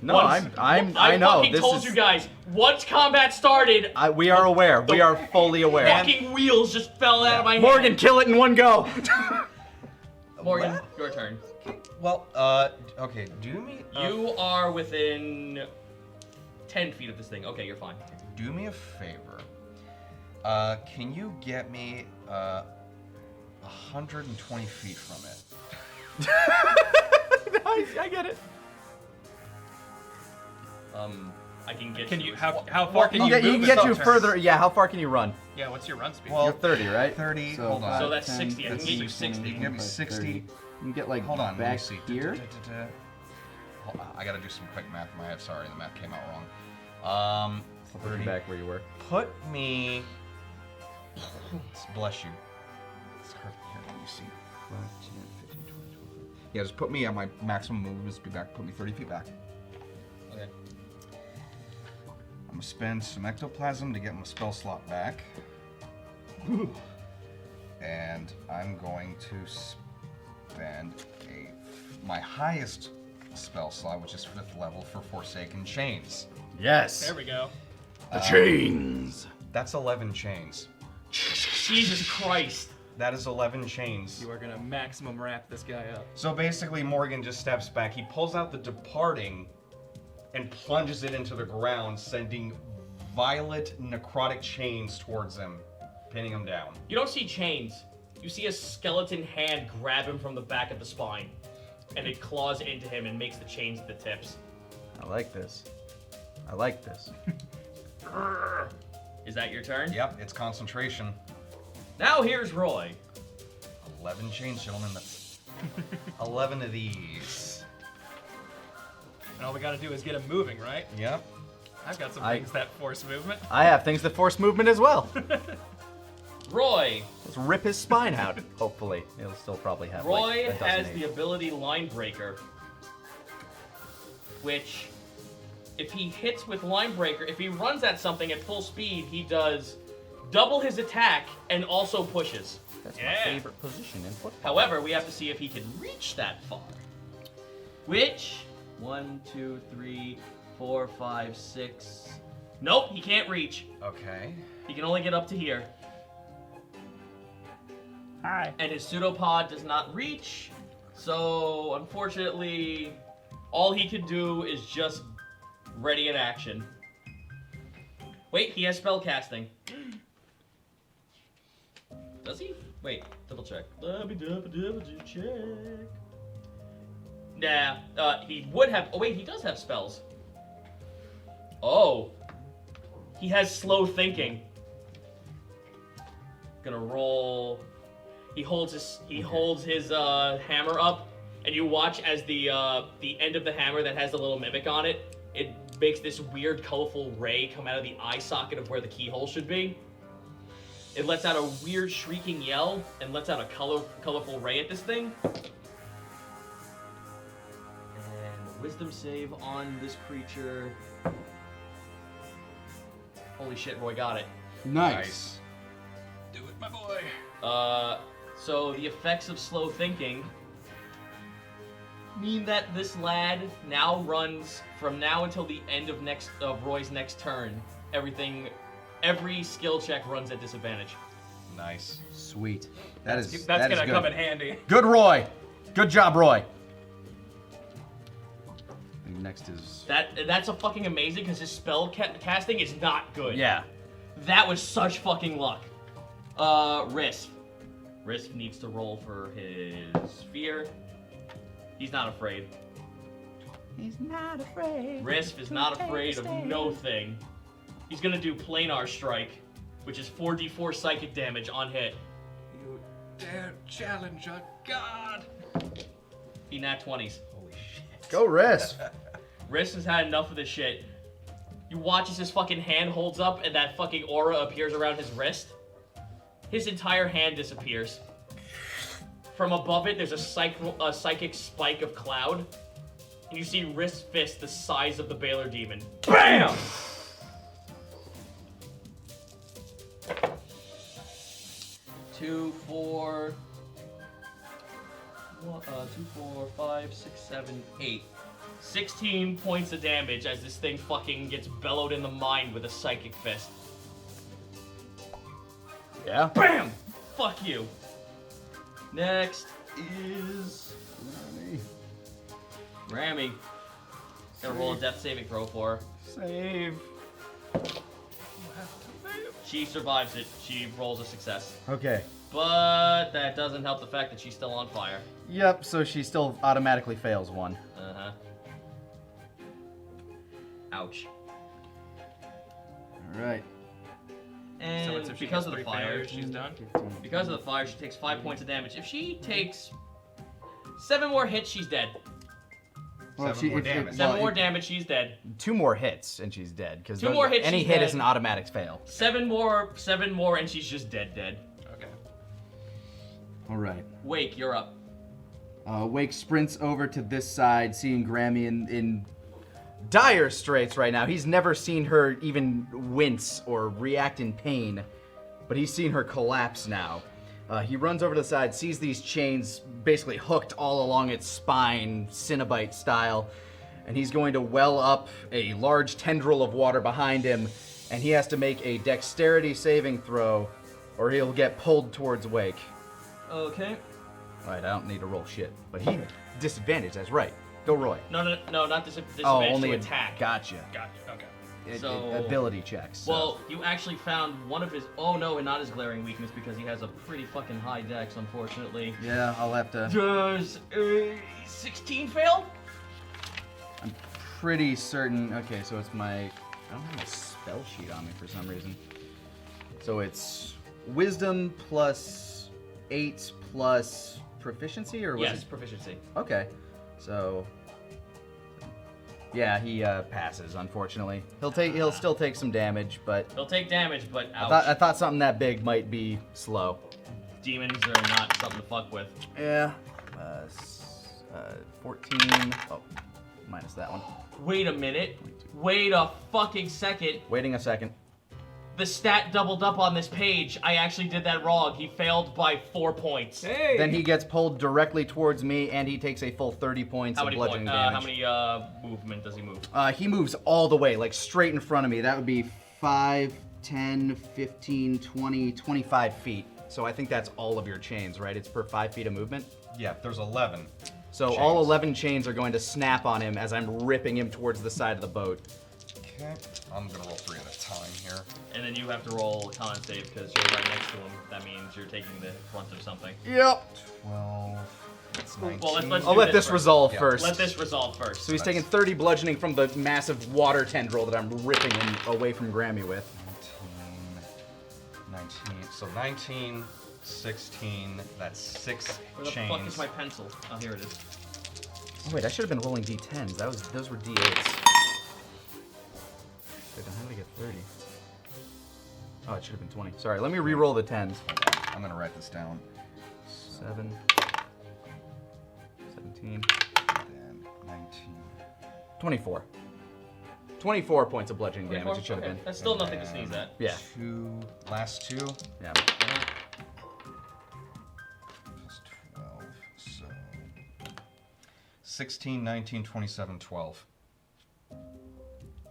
No, once- I I know. fucking This told is. you guys. Once combat started, We are aware. We are fully aware. fucking wheels just fell out of my Morgan, hand. kill it in one go. Morgan, your turn. Well, okay, do me You are within 10 feet of this thing. Okay, you're fine. do me a favor. Can you get me 120 feet from it? I get it. I can get Can to you? as How far can He you can move? get in you turns? further. Yeah, how far can you run? Yeah, what's your run speed? Well, You're 30, right? 30. So Hold on. So that's 60. I can let's get you see, 60. You can get me 60. You can get like Hold on. Let me back see. here. Hold on. I gotta do some quick math in my head. Sorry, the math came out wrong. I'll put you back where you were. Put me. Bless you. Here, let me see. 5, 10, 15, 20, 25. Yeah, just put me at my maximum movement speed back. Put me 30 feet back. Okay. I'm gonna spend some ectoplasm to get my spell slot back. And I'm going to spend my highest spell slot, which is 5th level, for Forsaken Chains. Yes. There we go. The chains. That's 11 chains. Jesus Christ. That is 11 chains. You are gonna maximum wrap this guy up. So basically, Morgan just steps back. He pulls out the Departing and plunges it into the ground, sending violet necrotic chains towards him, pinning him down. You don't see chains. You see a skeleton hand grab him from the back of the spine. And it claws into him and makes the chains at the tips. I like this. I like this. Is that your turn? Yep, it's concentration. Now here's Roy. 11 chains, gentlemen. That's 11 of these. And all we gotta do is get him moving, right? Yep. I've got some I- things that force movement. I have things that force movement as well. Roy. Let's rip his spine out. Hopefully, he'll still probably have. Roy like, a dozen has eight. the ability Line Breaker, which, if he hits with Line Breaker, if he runs at something at full speed, he does double his attack and also pushes. That's my favorite position in football. However, we have to see if he can reach that far. Which, 1, 2, 3, 4, 5, 6. Nope, he can't reach. Okay. He can only get up to here. Hi. And his pseudopod does not reach, so unfortunately, all he can do is just ready in action. Wait, he has spell casting. Does he? Wait, double check. Let me double check. Nah, he would have. Oh wait, he does have spells. Oh, he has slow thinking. Gonna roll. He holds his hammer up, and you watch as the end of the hammer that has the little mimic on it. It makes this weird, colorful ray come out of the eye socket of where the keyhole should be. It lets out a weird, shrieking yell and lets out a colorful ray at this thing. And wisdom save on this creature. Holy shit, Roy got it. Nice. Do it, my boy. So the effects of slow thinking mean that this lad now runs from now until the end of Roy's next turn. Every skill check runs at disadvantage. Nice. Sweet. That's that is gonna good. come in handy. Good, Roy. Good job, Roy. Next is. That's a fucking amazing because his spell casting is not good. Yeah. That was such fucking luck. Risk. Risk needs to roll for his fear. He's not afraid. He's not afraid. Risk is not afraid of no thing. He's gonna do planar strike, which is 4d4 psychic damage on hit. You dare challenge a god? He nat 20s. Holy shit. Go, Risk. Risk has had enough of this shit. You watch as his fucking hand holds up and that fucking aura appears around his wrist. His entire hand disappears. From above it, there's a psychic spike of cloud. And you see Risk's fist the size of the Baylor demon. BAM! 2, 4, 5, 6, 7, 8. 16 points of damage as this thing fucking gets bellowed in the mind with a psychic fist. Yeah. BAM! Fuck you. Next is Rami. Gotta roll a death saving throw for her. Save. She survives it. She rolls a success. Okay. But that doesn't help the fact that she's still on fire. Yep. So she still automatically fails one. Uh-huh. Ouch. All right. And So it's if she because gets of the 3 fire, failures, she's done. because of the fire, she takes 5 points of damage. If she takes 7 more hits, she's dead. Well, Seven more damage. 7 more damage, she's dead. 2 more hits and she's dead. Because 2 more hits, any she's hit dead. is an automatic fail. 7 more, and she's just dead. Okay. All right. Wake, you're up. Wake sprints over to this side, seeing Grammy in dire straits right now. He's never seen her even wince or react in pain, but he's seen her collapse now. He runs over to the side, sees these chains basically hooked all along its spine, Cinnabite style, and he's going to well up a large tendril of water behind him, and he has to make a dexterity saving throw, or he'll get pulled towards Wake. Okay. All right, I don't need to roll shit, but he disadvantaged. That's right. Go, Roy. No, not disadvantage only to attack. Gotcha. Gotcha. Okay. Ability checks. so. Well, you actually found one of his. Oh no, and not his glaring weakness because he has a pretty fucking high dex, unfortunately. Yeah, I'll have to. Does a 16 fail? I'm pretty certain. Okay, so it's my. I don't have my spell sheet on me for some reason. So it's wisdom plus 8 plus proficiency, or was Yes, it? proficiency. Okay, so. Yeah, he passes. Unfortunately, he'll still take some damage, but He'll take damage, but ouch. I thought something that big might be slow. Demons are not something to fuck with. Yeah. 14. Oh, minus that one. Wait a minute. Wait a fucking second. Waiting a second. The stat doubled up on this page. I actually did that wrong. He failed by 4 points. Hey. Then he gets pulled directly towards me, and he takes a full 30 points How of many bludgeoning points? damage. How many movement does he move? He moves all the way, like straight in front of me. That would be 5, 10, 15, 20, 25 feet. So I think that's all of your chains, right? It's per 5 feet of movement. Yeah, there's 11. So chains. all 11 chains are going to snap on him as I'm ripping him towards the side of the boat. Okay, I'm gonna roll 3 at a time here. And then you have to roll a con save because you're right next to him. That means you're taking the brunt of something. Yep. 12. That's 19. Well, let's I'll do let this first. resolve Yeah. first. Let this resolve first. So he's taking 30 bludgeoning from the massive water tendril that I'm ripping him away from Grammy with. 19. So 19, 16. That's 6 Where the chains. fuck is my pencil? Oh, here it is. Oh wait, I should have been rolling d10s. Those were d8s. Wait, then how did I get 30? Oh, it should have been 20. Sorry, let me re-roll the 10s. I'm gonna write this down. 7, 17, Then 19. 24. 24 points of bludgeoning damage it should have Okay, been. that's still nothing to sneeze at. Yeah. 2. Last 2. Yeah. Plus 12. So 16, 19, 27, 12.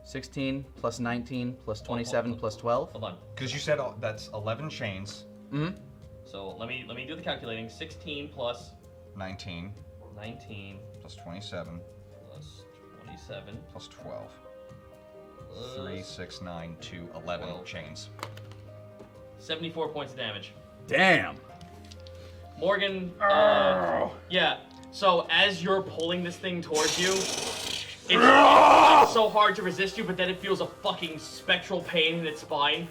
16 plus 19 plus 27 plus 12. Hold on. Because you said that's 11 chains. Mm-hmm. So let me do the calculating. 16 plus 19 19 plus 27 plus 27 plus 12. plus 3, 6, 9, 2, 11 12. chains. 74 points of damage. Damn. Morgan, yeah. So as you're pulling this thing towards you, it's so hard to resist you, but then it feels a fucking spectral pain in its spine.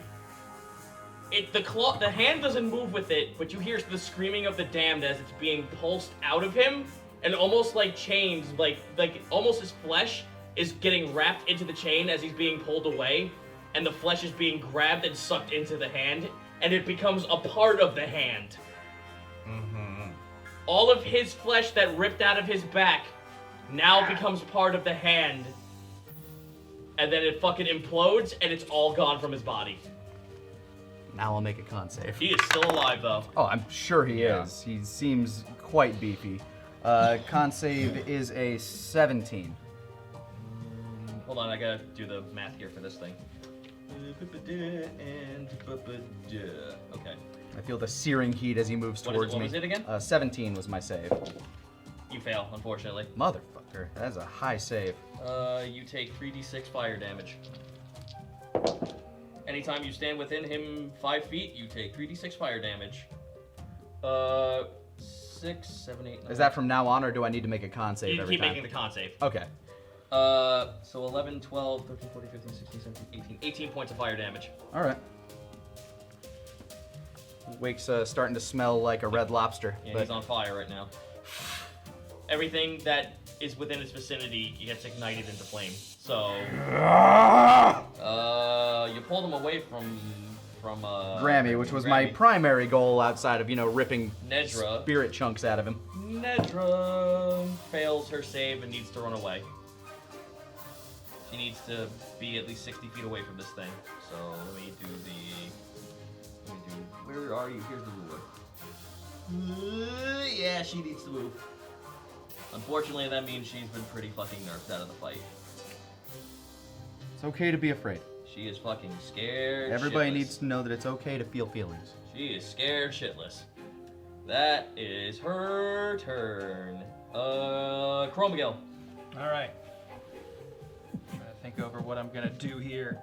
The hand doesn't move with it, but you hear the screaming of the damned as it's being pulsed out of him, and almost like chains, like almost his flesh is getting wrapped into the chain as he's being pulled away, and the flesh is being grabbed and sucked into the hand, and it becomes a part of the hand. Mm-hmm. All of his flesh that ripped out of his back now becomes part of the hand. And then it fucking implodes and it's all gone from his body. Now I'll make a con save. He is still alive though. Oh, I'm sure he Yeah. is. He seems quite beefy. Con save is a 17. Hold on, I gotta do the math here for this thing. Okay. I feel the searing heat as he moves What is it- towards what me. was it again? 17 was my save. You fail, unfortunately. Motherfucker, that's a high save. You take 3d6 fire damage. Anytime you stand within him 5 feet, you take 3d6 fire damage. 6, 7, 8, 9. Is that from now on, or do I need to make a con save You every keep time? making the con save. Okay. So 11, 12, 13, 14, 15, 16, 17, 18. 18 points of fire damage. All right. Wake's starting to smell like a red lobster. Yeah, but he's on fire right now. Everything that is within his vicinity gets ignited into flame. So, you pulled him away from Grammy, which was my Grammy. primary goal outside of, ripping Nedra. spirit chunks out of him. Nedra fails her save and needs to run away. She needs to be at least 60 feet away from this thing. So let me do. Where are you? Here's the ruler. Yeah, she needs to move. Unfortunately, that means she's been pretty fucking nerfed out of the fight. It's okay to be afraid. She is fucking scared. Everybody shitless. needs to know that it's okay to feel feelings. She is scared shitless. That is her turn. Chromagil. All right. I'm gonna think over what I'm gonna do here.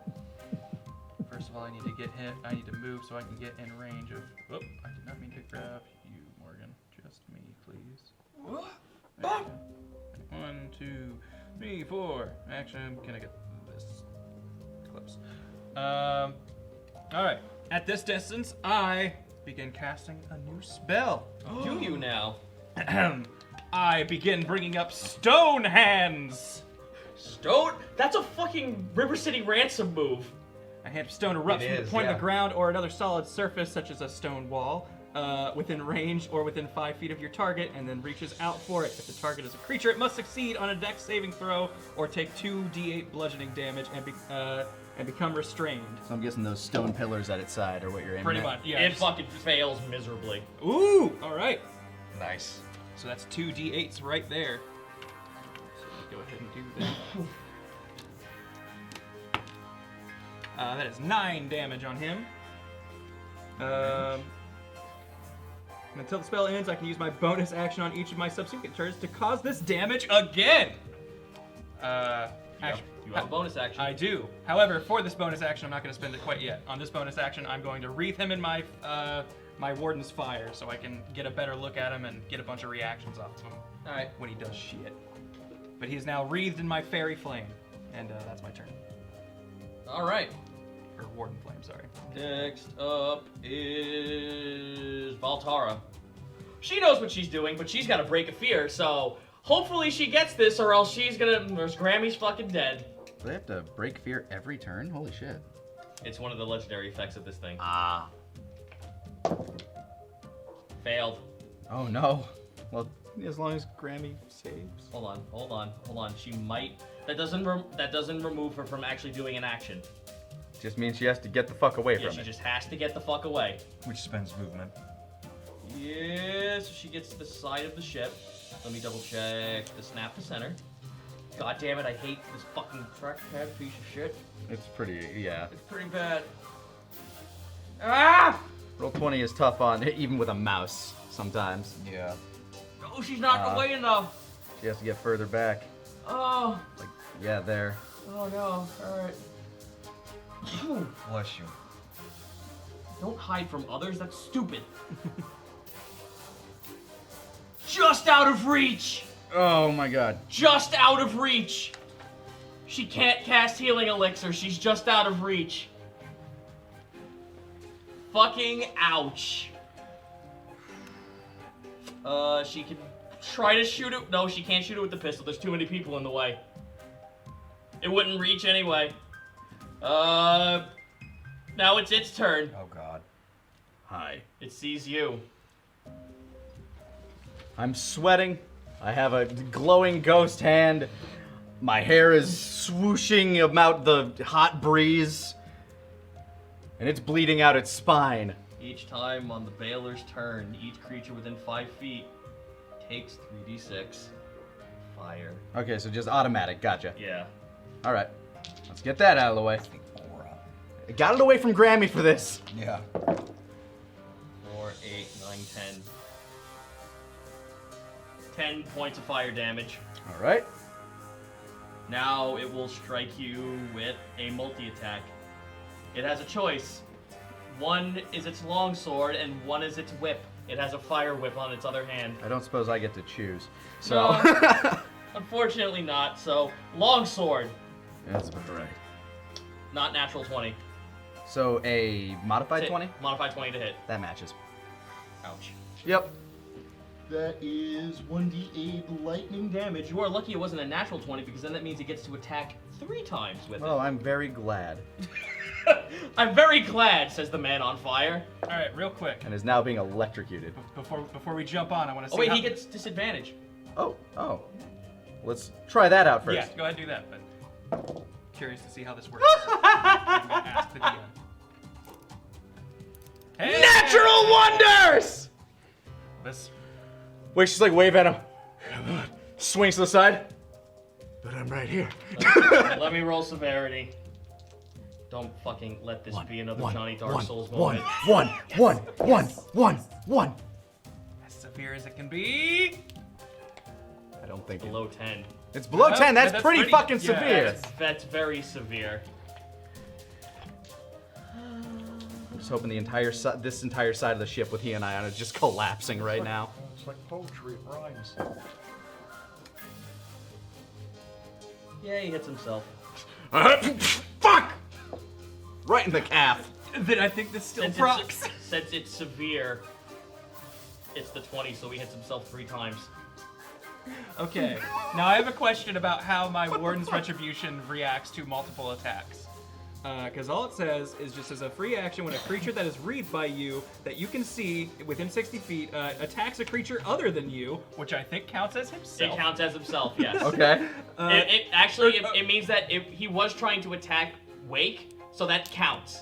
First of all, I need to get hit. I need to move so I can get in range of. Oh, I did not mean to grab you, Morgan. Just me, please. There you go. 1, 2, 3, 4. Actually, I'm gonna get this close. All right. At this distance, I begin casting a new spell. Do you now? I begin bringing up Stone Hands. Stone? That's a fucking River City Ransom move. A hand of stone erupts It from the is, point of yeah. the ground or another solid surface, such as a stone wall, within range or within 5 feet of your target, and then reaches out for it. If the target is a creature, it must succeed on a dex saving throw or take 2d8 bludgeoning damage and become restrained. So I'm guessing those stone pillars at its side are what you're aiming Pretty at. much, yeah. It fucking fails miserably. Ooh, all right. Nice. So that's 2d8s right there. So let's go ahead and do that. That is 9 damage on him. And until the spell ends, I can use my bonus action on each of my subsequent turns to cause this damage again. Action. You have a bonus action. I do. However, for this bonus action, I'm not going to spend it quite yet. On this bonus action, I'm going to wreath him in my my Warden's Fire, so I can get a better look at him and get a bunch of reactions off of him. All right. When he does shit. But he is now wreathed in my Fairy Flame, and that's my turn. All right. Or Warden Flame, sorry. Next up is Valtara. She knows what she's doing, but she's got to break a fear, so hopefully she gets this, or else she's gonna. There's Grammy's fucking dead. Do they have to break fear every turn? Holy shit. It's one of the legendary effects of this thing. Ah. Failed. Oh no. Well, as long as Grammy saves. Hold on. She might. That doesn't remove her from actually doing an action. Just means she has to get the fuck away Yeah, from she it. just has to get the fuck away. Which spends movement. Yeah, so she gets to the side of the ship. Let me double check the snap to center. God damn it, I hate this fucking trackpad piece of shit. It's pretty, yeah. It's pretty bad. Ah! Roll 20 is tough on, even with a mouse sometimes. Yeah. Oh, she's not away enough. She has to get further back. Oh. Like, yeah, there. Oh no. Alright. Bless you. Don't hide from others, that's stupid. Just out of reach! Oh my god. Just out of reach! She can't cast Healing Elixir, she's just out of reach. Fucking ouch. She can try to shoot it. No, she can't shoot it with the pistol, there's too many people in the way. It wouldn't reach anyway. Now it's its turn. Oh god. Hi. It sees you. I'm sweating. I have a glowing ghost hand. My hair is swooshing about the hot breeze. And it's bleeding out its spine. Each time on the Baler's turn, each creature within 5 feet takes 3d6 fire. Okay, so just automatic. Gotcha. Yeah. Alright. Let's get that out of the way. Aura. I got it away from Grammy for this. Yeah. 4, 8, 9, 10. 10 points of fire damage. Alright. Now it will strike you with a multi-attack. It has a choice. One is its longsword and one is its whip. It has a fire whip on its other hand. I don't suppose I get to choose. So. No. Unfortunately not, so longsword. That's about right. Not natural 20. So a modified Hit. 20? Modified 20 to hit. That matches. Ouch. Yep. That is 1d8 lightning damage. You are lucky it wasn't a natural 20 because then that means he gets to attack 3 times with Well, I'm very glad. it. I'm very glad, says the man on fire. All right, real quick. And is now being electrocuted. Before we jump on, I want to see. Oh wait, how... he gets disadvantage. Oh. Let's try that out first. Yeah, go ahead and do that. But curious to see how this works. I'm gonna ask the DM. Hey! Natural wonders! This. Wait, she's like wave at him. Swings to the side. But I'm right here. Let me roll severity. Don't fucking let this be another Johnny Dark Souls moment. One. As severe as it can be. I don't think Below 10. it's below Yeah, 10. That's, that's pretty pretty- fucking yeah, severe. That's very severe. I'm just hoping this entire side of the ship with he and I on it is just collapsing right now. It's like poetry, it rhymes. Yeah, he hits himself. Fuck! Right in the calf. Then I think this still Since procs. Since it's severe, it's the 20, so he hits himself 3 times. Okay. Now I have a question about how my Warden's Retribution reacts to multiple attacks. Because all it says is just as a free action, when a creature that is read by you that you can see within 60 feet attacks a creature other than you, which I think counts as himself. It counts as himself, yes. Okay. It means that if he was trying to attack Wake, so that counts.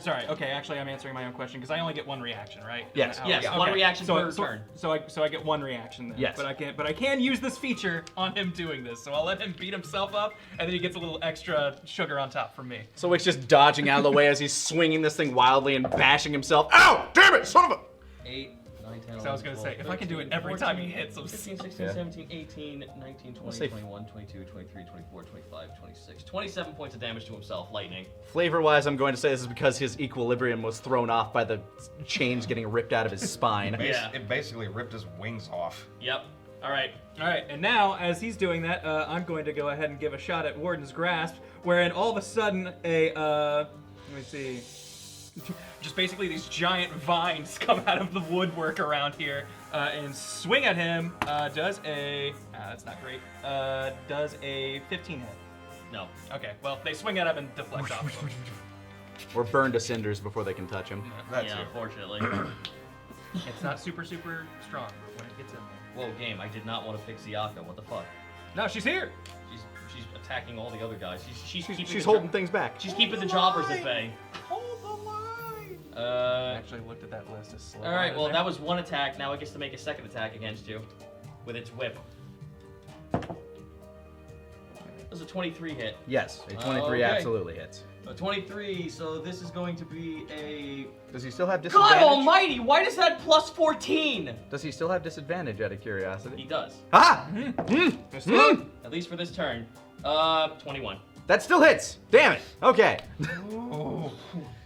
Sorry. Okay, actually, I'm answering my own question because I only get one reaction, right? Yes. Yes, one reaction per turn. So I get one reaction then. Yes. But I can use this feature on him doing this. So I'll let him beat himself up, and then he gets a little extra sugar on top from me. So Wick's just dodging out of the way as he's swinging this thing wildly and bashing himself. Ow! Damn it, son of a... 8, 9, 10, 11, So I was gonna 12, say, if I can do it every 14, time he hits, I'm 15, 16, Yeah. 17, 18, 19, 20, say 21, 22, 23, 24, 25, 26. 27 points of damage to himself, lightning. Flavor-wise, I'm going to say this is because his equilibrium was thrown off by the chains getting ripped out of his spine. Yeah. It basically ripped his wings off. Yep. Alright. Alright, and now, as he's doing that, I'm going to go ahead and give a shot at Warden's Grasp, wherein all of a sudden let me see. Just basically these giant vines come out of the woodwork around here and swing at him. Does a... that's not great. Does a 15 hit. No. Okay, well, they swing at him and deflect off of him. Or burned to cinders before they can touch him. That's Yeah, it. unfortunately. It's not super strong when it gets in there. Whoa, game, I did not want to pick Ziyaka. What the fuck? No, she's here! She's attacking all the other guys. She's She's holding things back. She's keeping the jobbers at bay. Hold the line! I Uh, actually looked at that list as slow. Alright, well, that was one attack. Now it gets to make a second attack against you with its whip. That was a 23 hit. Yes, a 23 Okay. absolutely hits. A 23, so this is going to be a... Does he still have disadvantage? God almighty, why does that plus 14? Does he still have disadvantage out of He curiosity? does. Ah! At least for this turn. 21. That still hits! Damn it! Okay.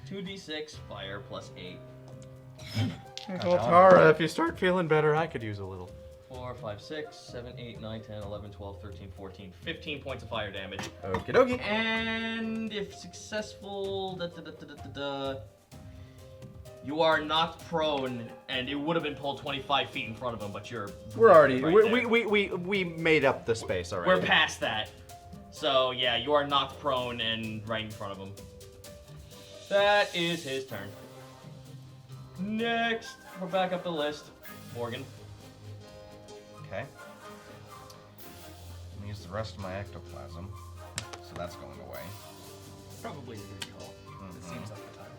2d6, fire, plus 8. Well, Tara, if you start feeling better, I could use a little. 4, 5, 6, 7, 8, 9, 10, 11, 12, 13, 14, 15 points of fire damage. Okie dokie. And if successful, you are knocked prone, and it would have been pulled 25 feet in front of him, but you're... We're already, right there. we made up the space already. We're past that. So, yeah, you are knocked prone and right in front of him. That is his turn. Next, we're back up the list. Morgan. Okay. I'm gonna use the rest of my ectoplasm, so that's going away. Probably a good call. It seems like the time.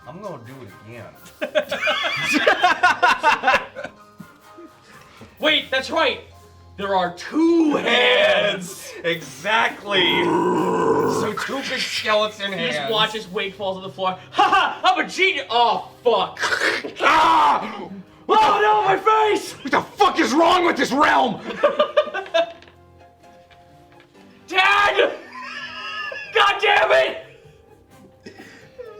I'm gonna do it again. Wait, that's right! There are 2 hands! Exactly! So 2 big skeleton He hands. just watches Wake falls on the floor. Ha ha! I'm a genius! Oh, fuck! Ah! Oh no, my face! What the fuck is wrong with this realm? Dad! God damn it!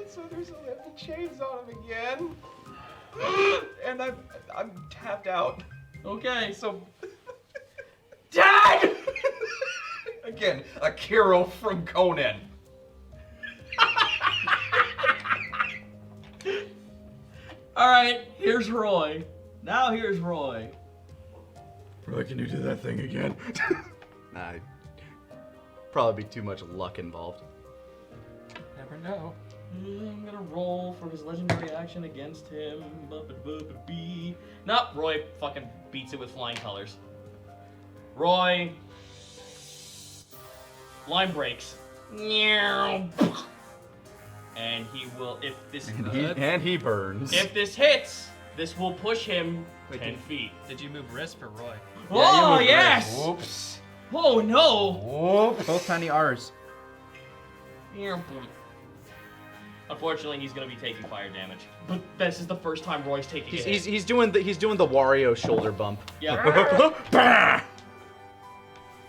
So there's the chains on him again. And I'm tapped out. Okay, so Dad! Again, a hero from Conan. alright, here's Roy. Now here's Roy. Roy, can you do that thing again? Nah, probably be too much luck involved. Never know. I'm gonna roll for his legendary action against him. Nope, Roy fucking beats it with flying colors. Roy. Line breaks. And he will, if this And he burns. if this hits, this will push him 10 feet. Did you move Risp or Roy? Oh yes! Whoops. Oh no! Whoops. Both tiny R's. Unfortunately, he's gonna be taking fire damage. But this is the first time Roy's taking a hit. He's doing the Wario shoulder bump. Yeah. Bah!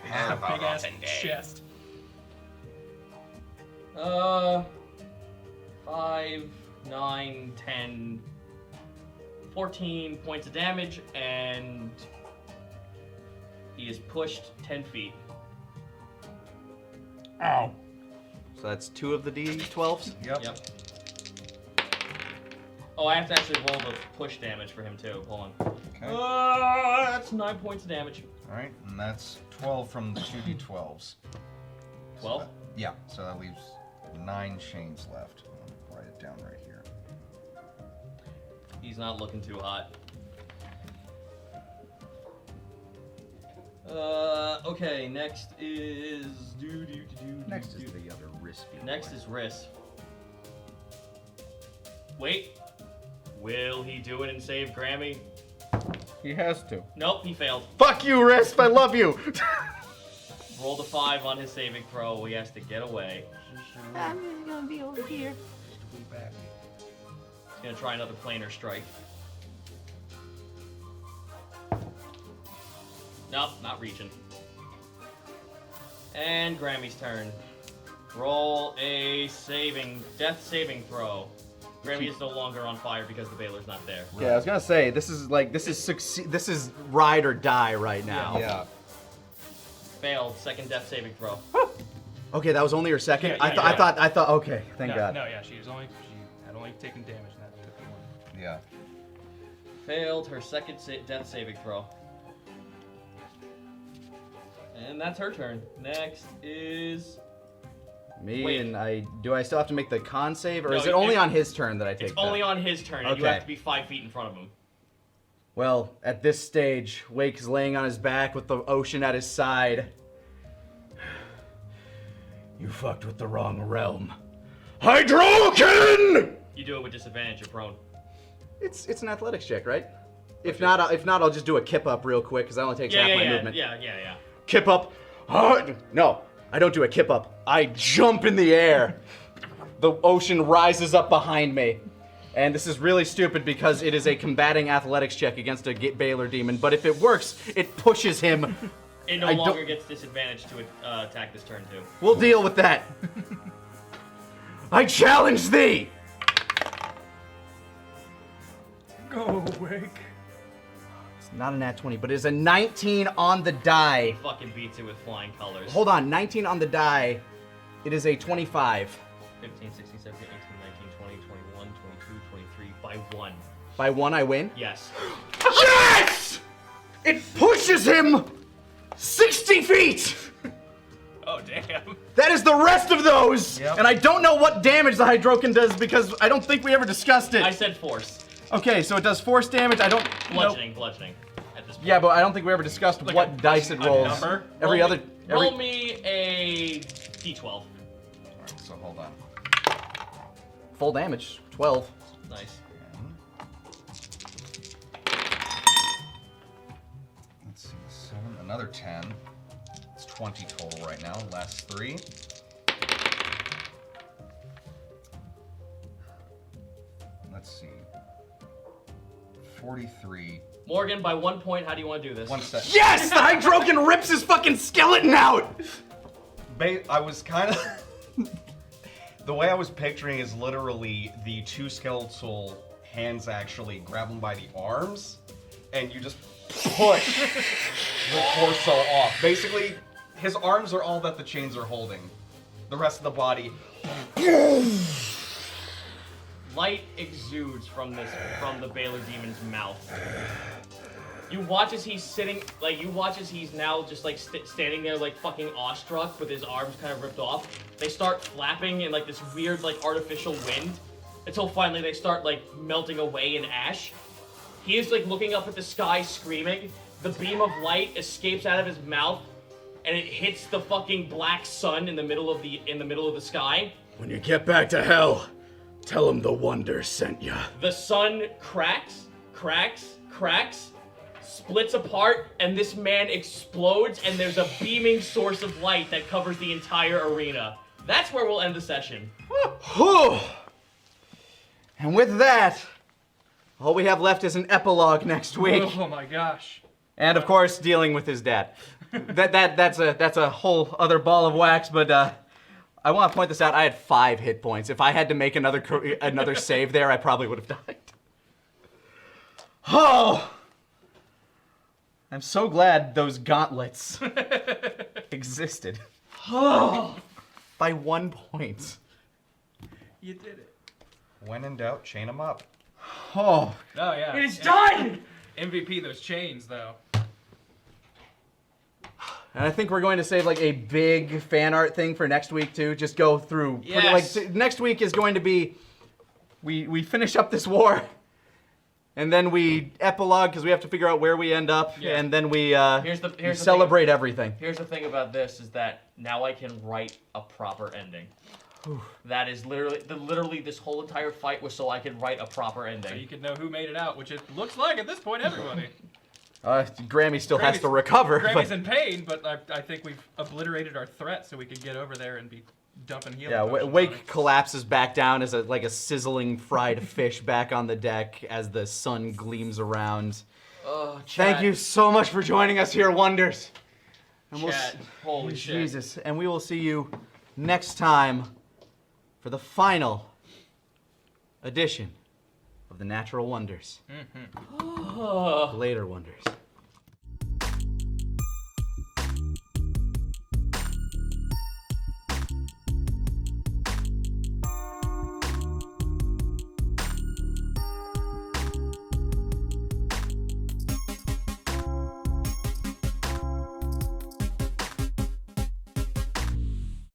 Big ass chest. 5, 9, 10, 14 points of damage, and he is pushed 10 feet. Ow. So that's 2 of the D12s? Yep. Oh, I have to actually roll the push damage for him too. Hold on. Okay. That's 9 points of damage. Alright, and that's 12 from the 2d12s. 12? Yeah, so that leaves 9 chains left. I'll write it down right here. He's not looking too hot. Okay, next is Next is the other Rispy. Next is Riss. Wait. Will he do it and save Grammy? He has to. Nope, he failed. Fuck you, Risp, I love you! Rolled a 5 on his saving throw. He has to get away. I'm just gonna be over here. He's gonna try another planar strike. Nope, not reaching. And Grammy's turn. Roll a death saving throw. Grammy is no longer on fire because the Baylor's not there. Yeah, I was gonna say, this is ride or die right now. Yeah. Failed. Second death saving throw. Okay, that was only her second? Yeah, I thought, okay, thank God. No, yeah, she had only taken damage in that 51. Yeah. Failed her second death saving throw. And that's her turn. Next is... Me Wait. and do I still have to make the con save, or No, is it only it- on his turn that I take It's only that? on his turn, and you Okay. have to be 5 feet in front of him. Well, at this stage, Wake is laying on his back with the ocean at his side. You fucked with the wrong realm. Hydroken! You do it with disadvantage, you're prone. It's an athletics check, right? If not, I'll just do a kip up real quick because that only takes half my movement. Yeah. Kip up. No, I don't do a kip up. I jump in the air. The ocean rises up behind me. And this is really stupid because it is a combating athletics check against a Baylor demon. But if it works, it pushes him. It no longer gets disadvantage to attack this turn, too. We'll deal with that. I challenge thee! Go, Wake. It's not a nat 20, but it is a 19 on the die. Fucking beats it with flying colors. Hold on, 19 on the die. It is a 25. 15, 16, 17, 18, 19, 20, 21, 22, 23, by 1. By 1, I win? Yes. Yes! It pushes him 60 feet! Oh, damn. That is the rest of those! Yep. And I don't know what damage the Hydroken does because I don't think we ever discussed it. I said force. Okay, so it does force damage. I don't... Bludgeoning at this point. Yeah, but I don't think we ever discussed what dice it rolls. number? Roll me a d12. Alright, so hold on. Full damage, 12. Nice. Let's see, 7, another 10. It's 20 total right now, last 3. Let's see. 43. Morgan, by 1 point, how do you want to do this? 1 sec. Yes! The Hydroken rips his fucking skeleton out! I was kind of... The way I was picturing is literally the 2 skeletal hands actually grab him by the arms, and you just push the torso off. Basically, his arms are all that the chains are holding. The rest of the body. Light exudes from the Baylor Demon's mouth. You watch as he's sitting, like, you watch as he's now just, like, standing there, like, fucking awestruck with his arms kind of ripped off. They start flapping in, like, this weird, like, artificial wind until finally they start, like, melting away in ash. He is, like, looking up at the sky screaming. The beam of light escapes out of his mouth and it hits the fucking black sun in the middle of the sky. When you get back to hell, tell him the Wonder sent ya. The sun cracks, splits apart, and this man explodes, and there's a beaming source of light that covers the entire arena. That's where we'll end the session. And with that, all we have left is an epilogue next week. Oh my gosh. And of course, dealing with his dad. That's a whole other ball of wax, but I want to point this out. I had 5 hit points. If I had to make another save there, I probably would have died. Oh! I'm so glad those gauntlets existed. Oh! By 1 point. You did it. When in doubt, chain them up. Oh. Oh yeah. It is done! MVP those chains though. And I think we're going to save like a big fan art thing for next week too. Just go through. Yes. Next week is going to be, we finish up this war, and then we epilogue because we have to figure out where we end up, Yeah. and then we Here's the celebrate everything. Here's the thing about this is that now I can write a proper ending. That is literally this whole entire fight was so I could write a proper ending. So you can know who made it out, which it looks like at this point everybody. Grammy still has Grammy's- to recover. Grammy's But, in pain, but I think we've obliterated our threat so we could get over there and be dumping healing yeah, potions on Wake it. collapses back down as like a sizzling fried fish back on the deck as the sun gleams around. Oh, Thank chat. you so much for joining us here, Wonders. And Chat. Holy shit. Jesus. And we will see you next time for the final edition of the Natural Wonders. Oh. Later, Wonders.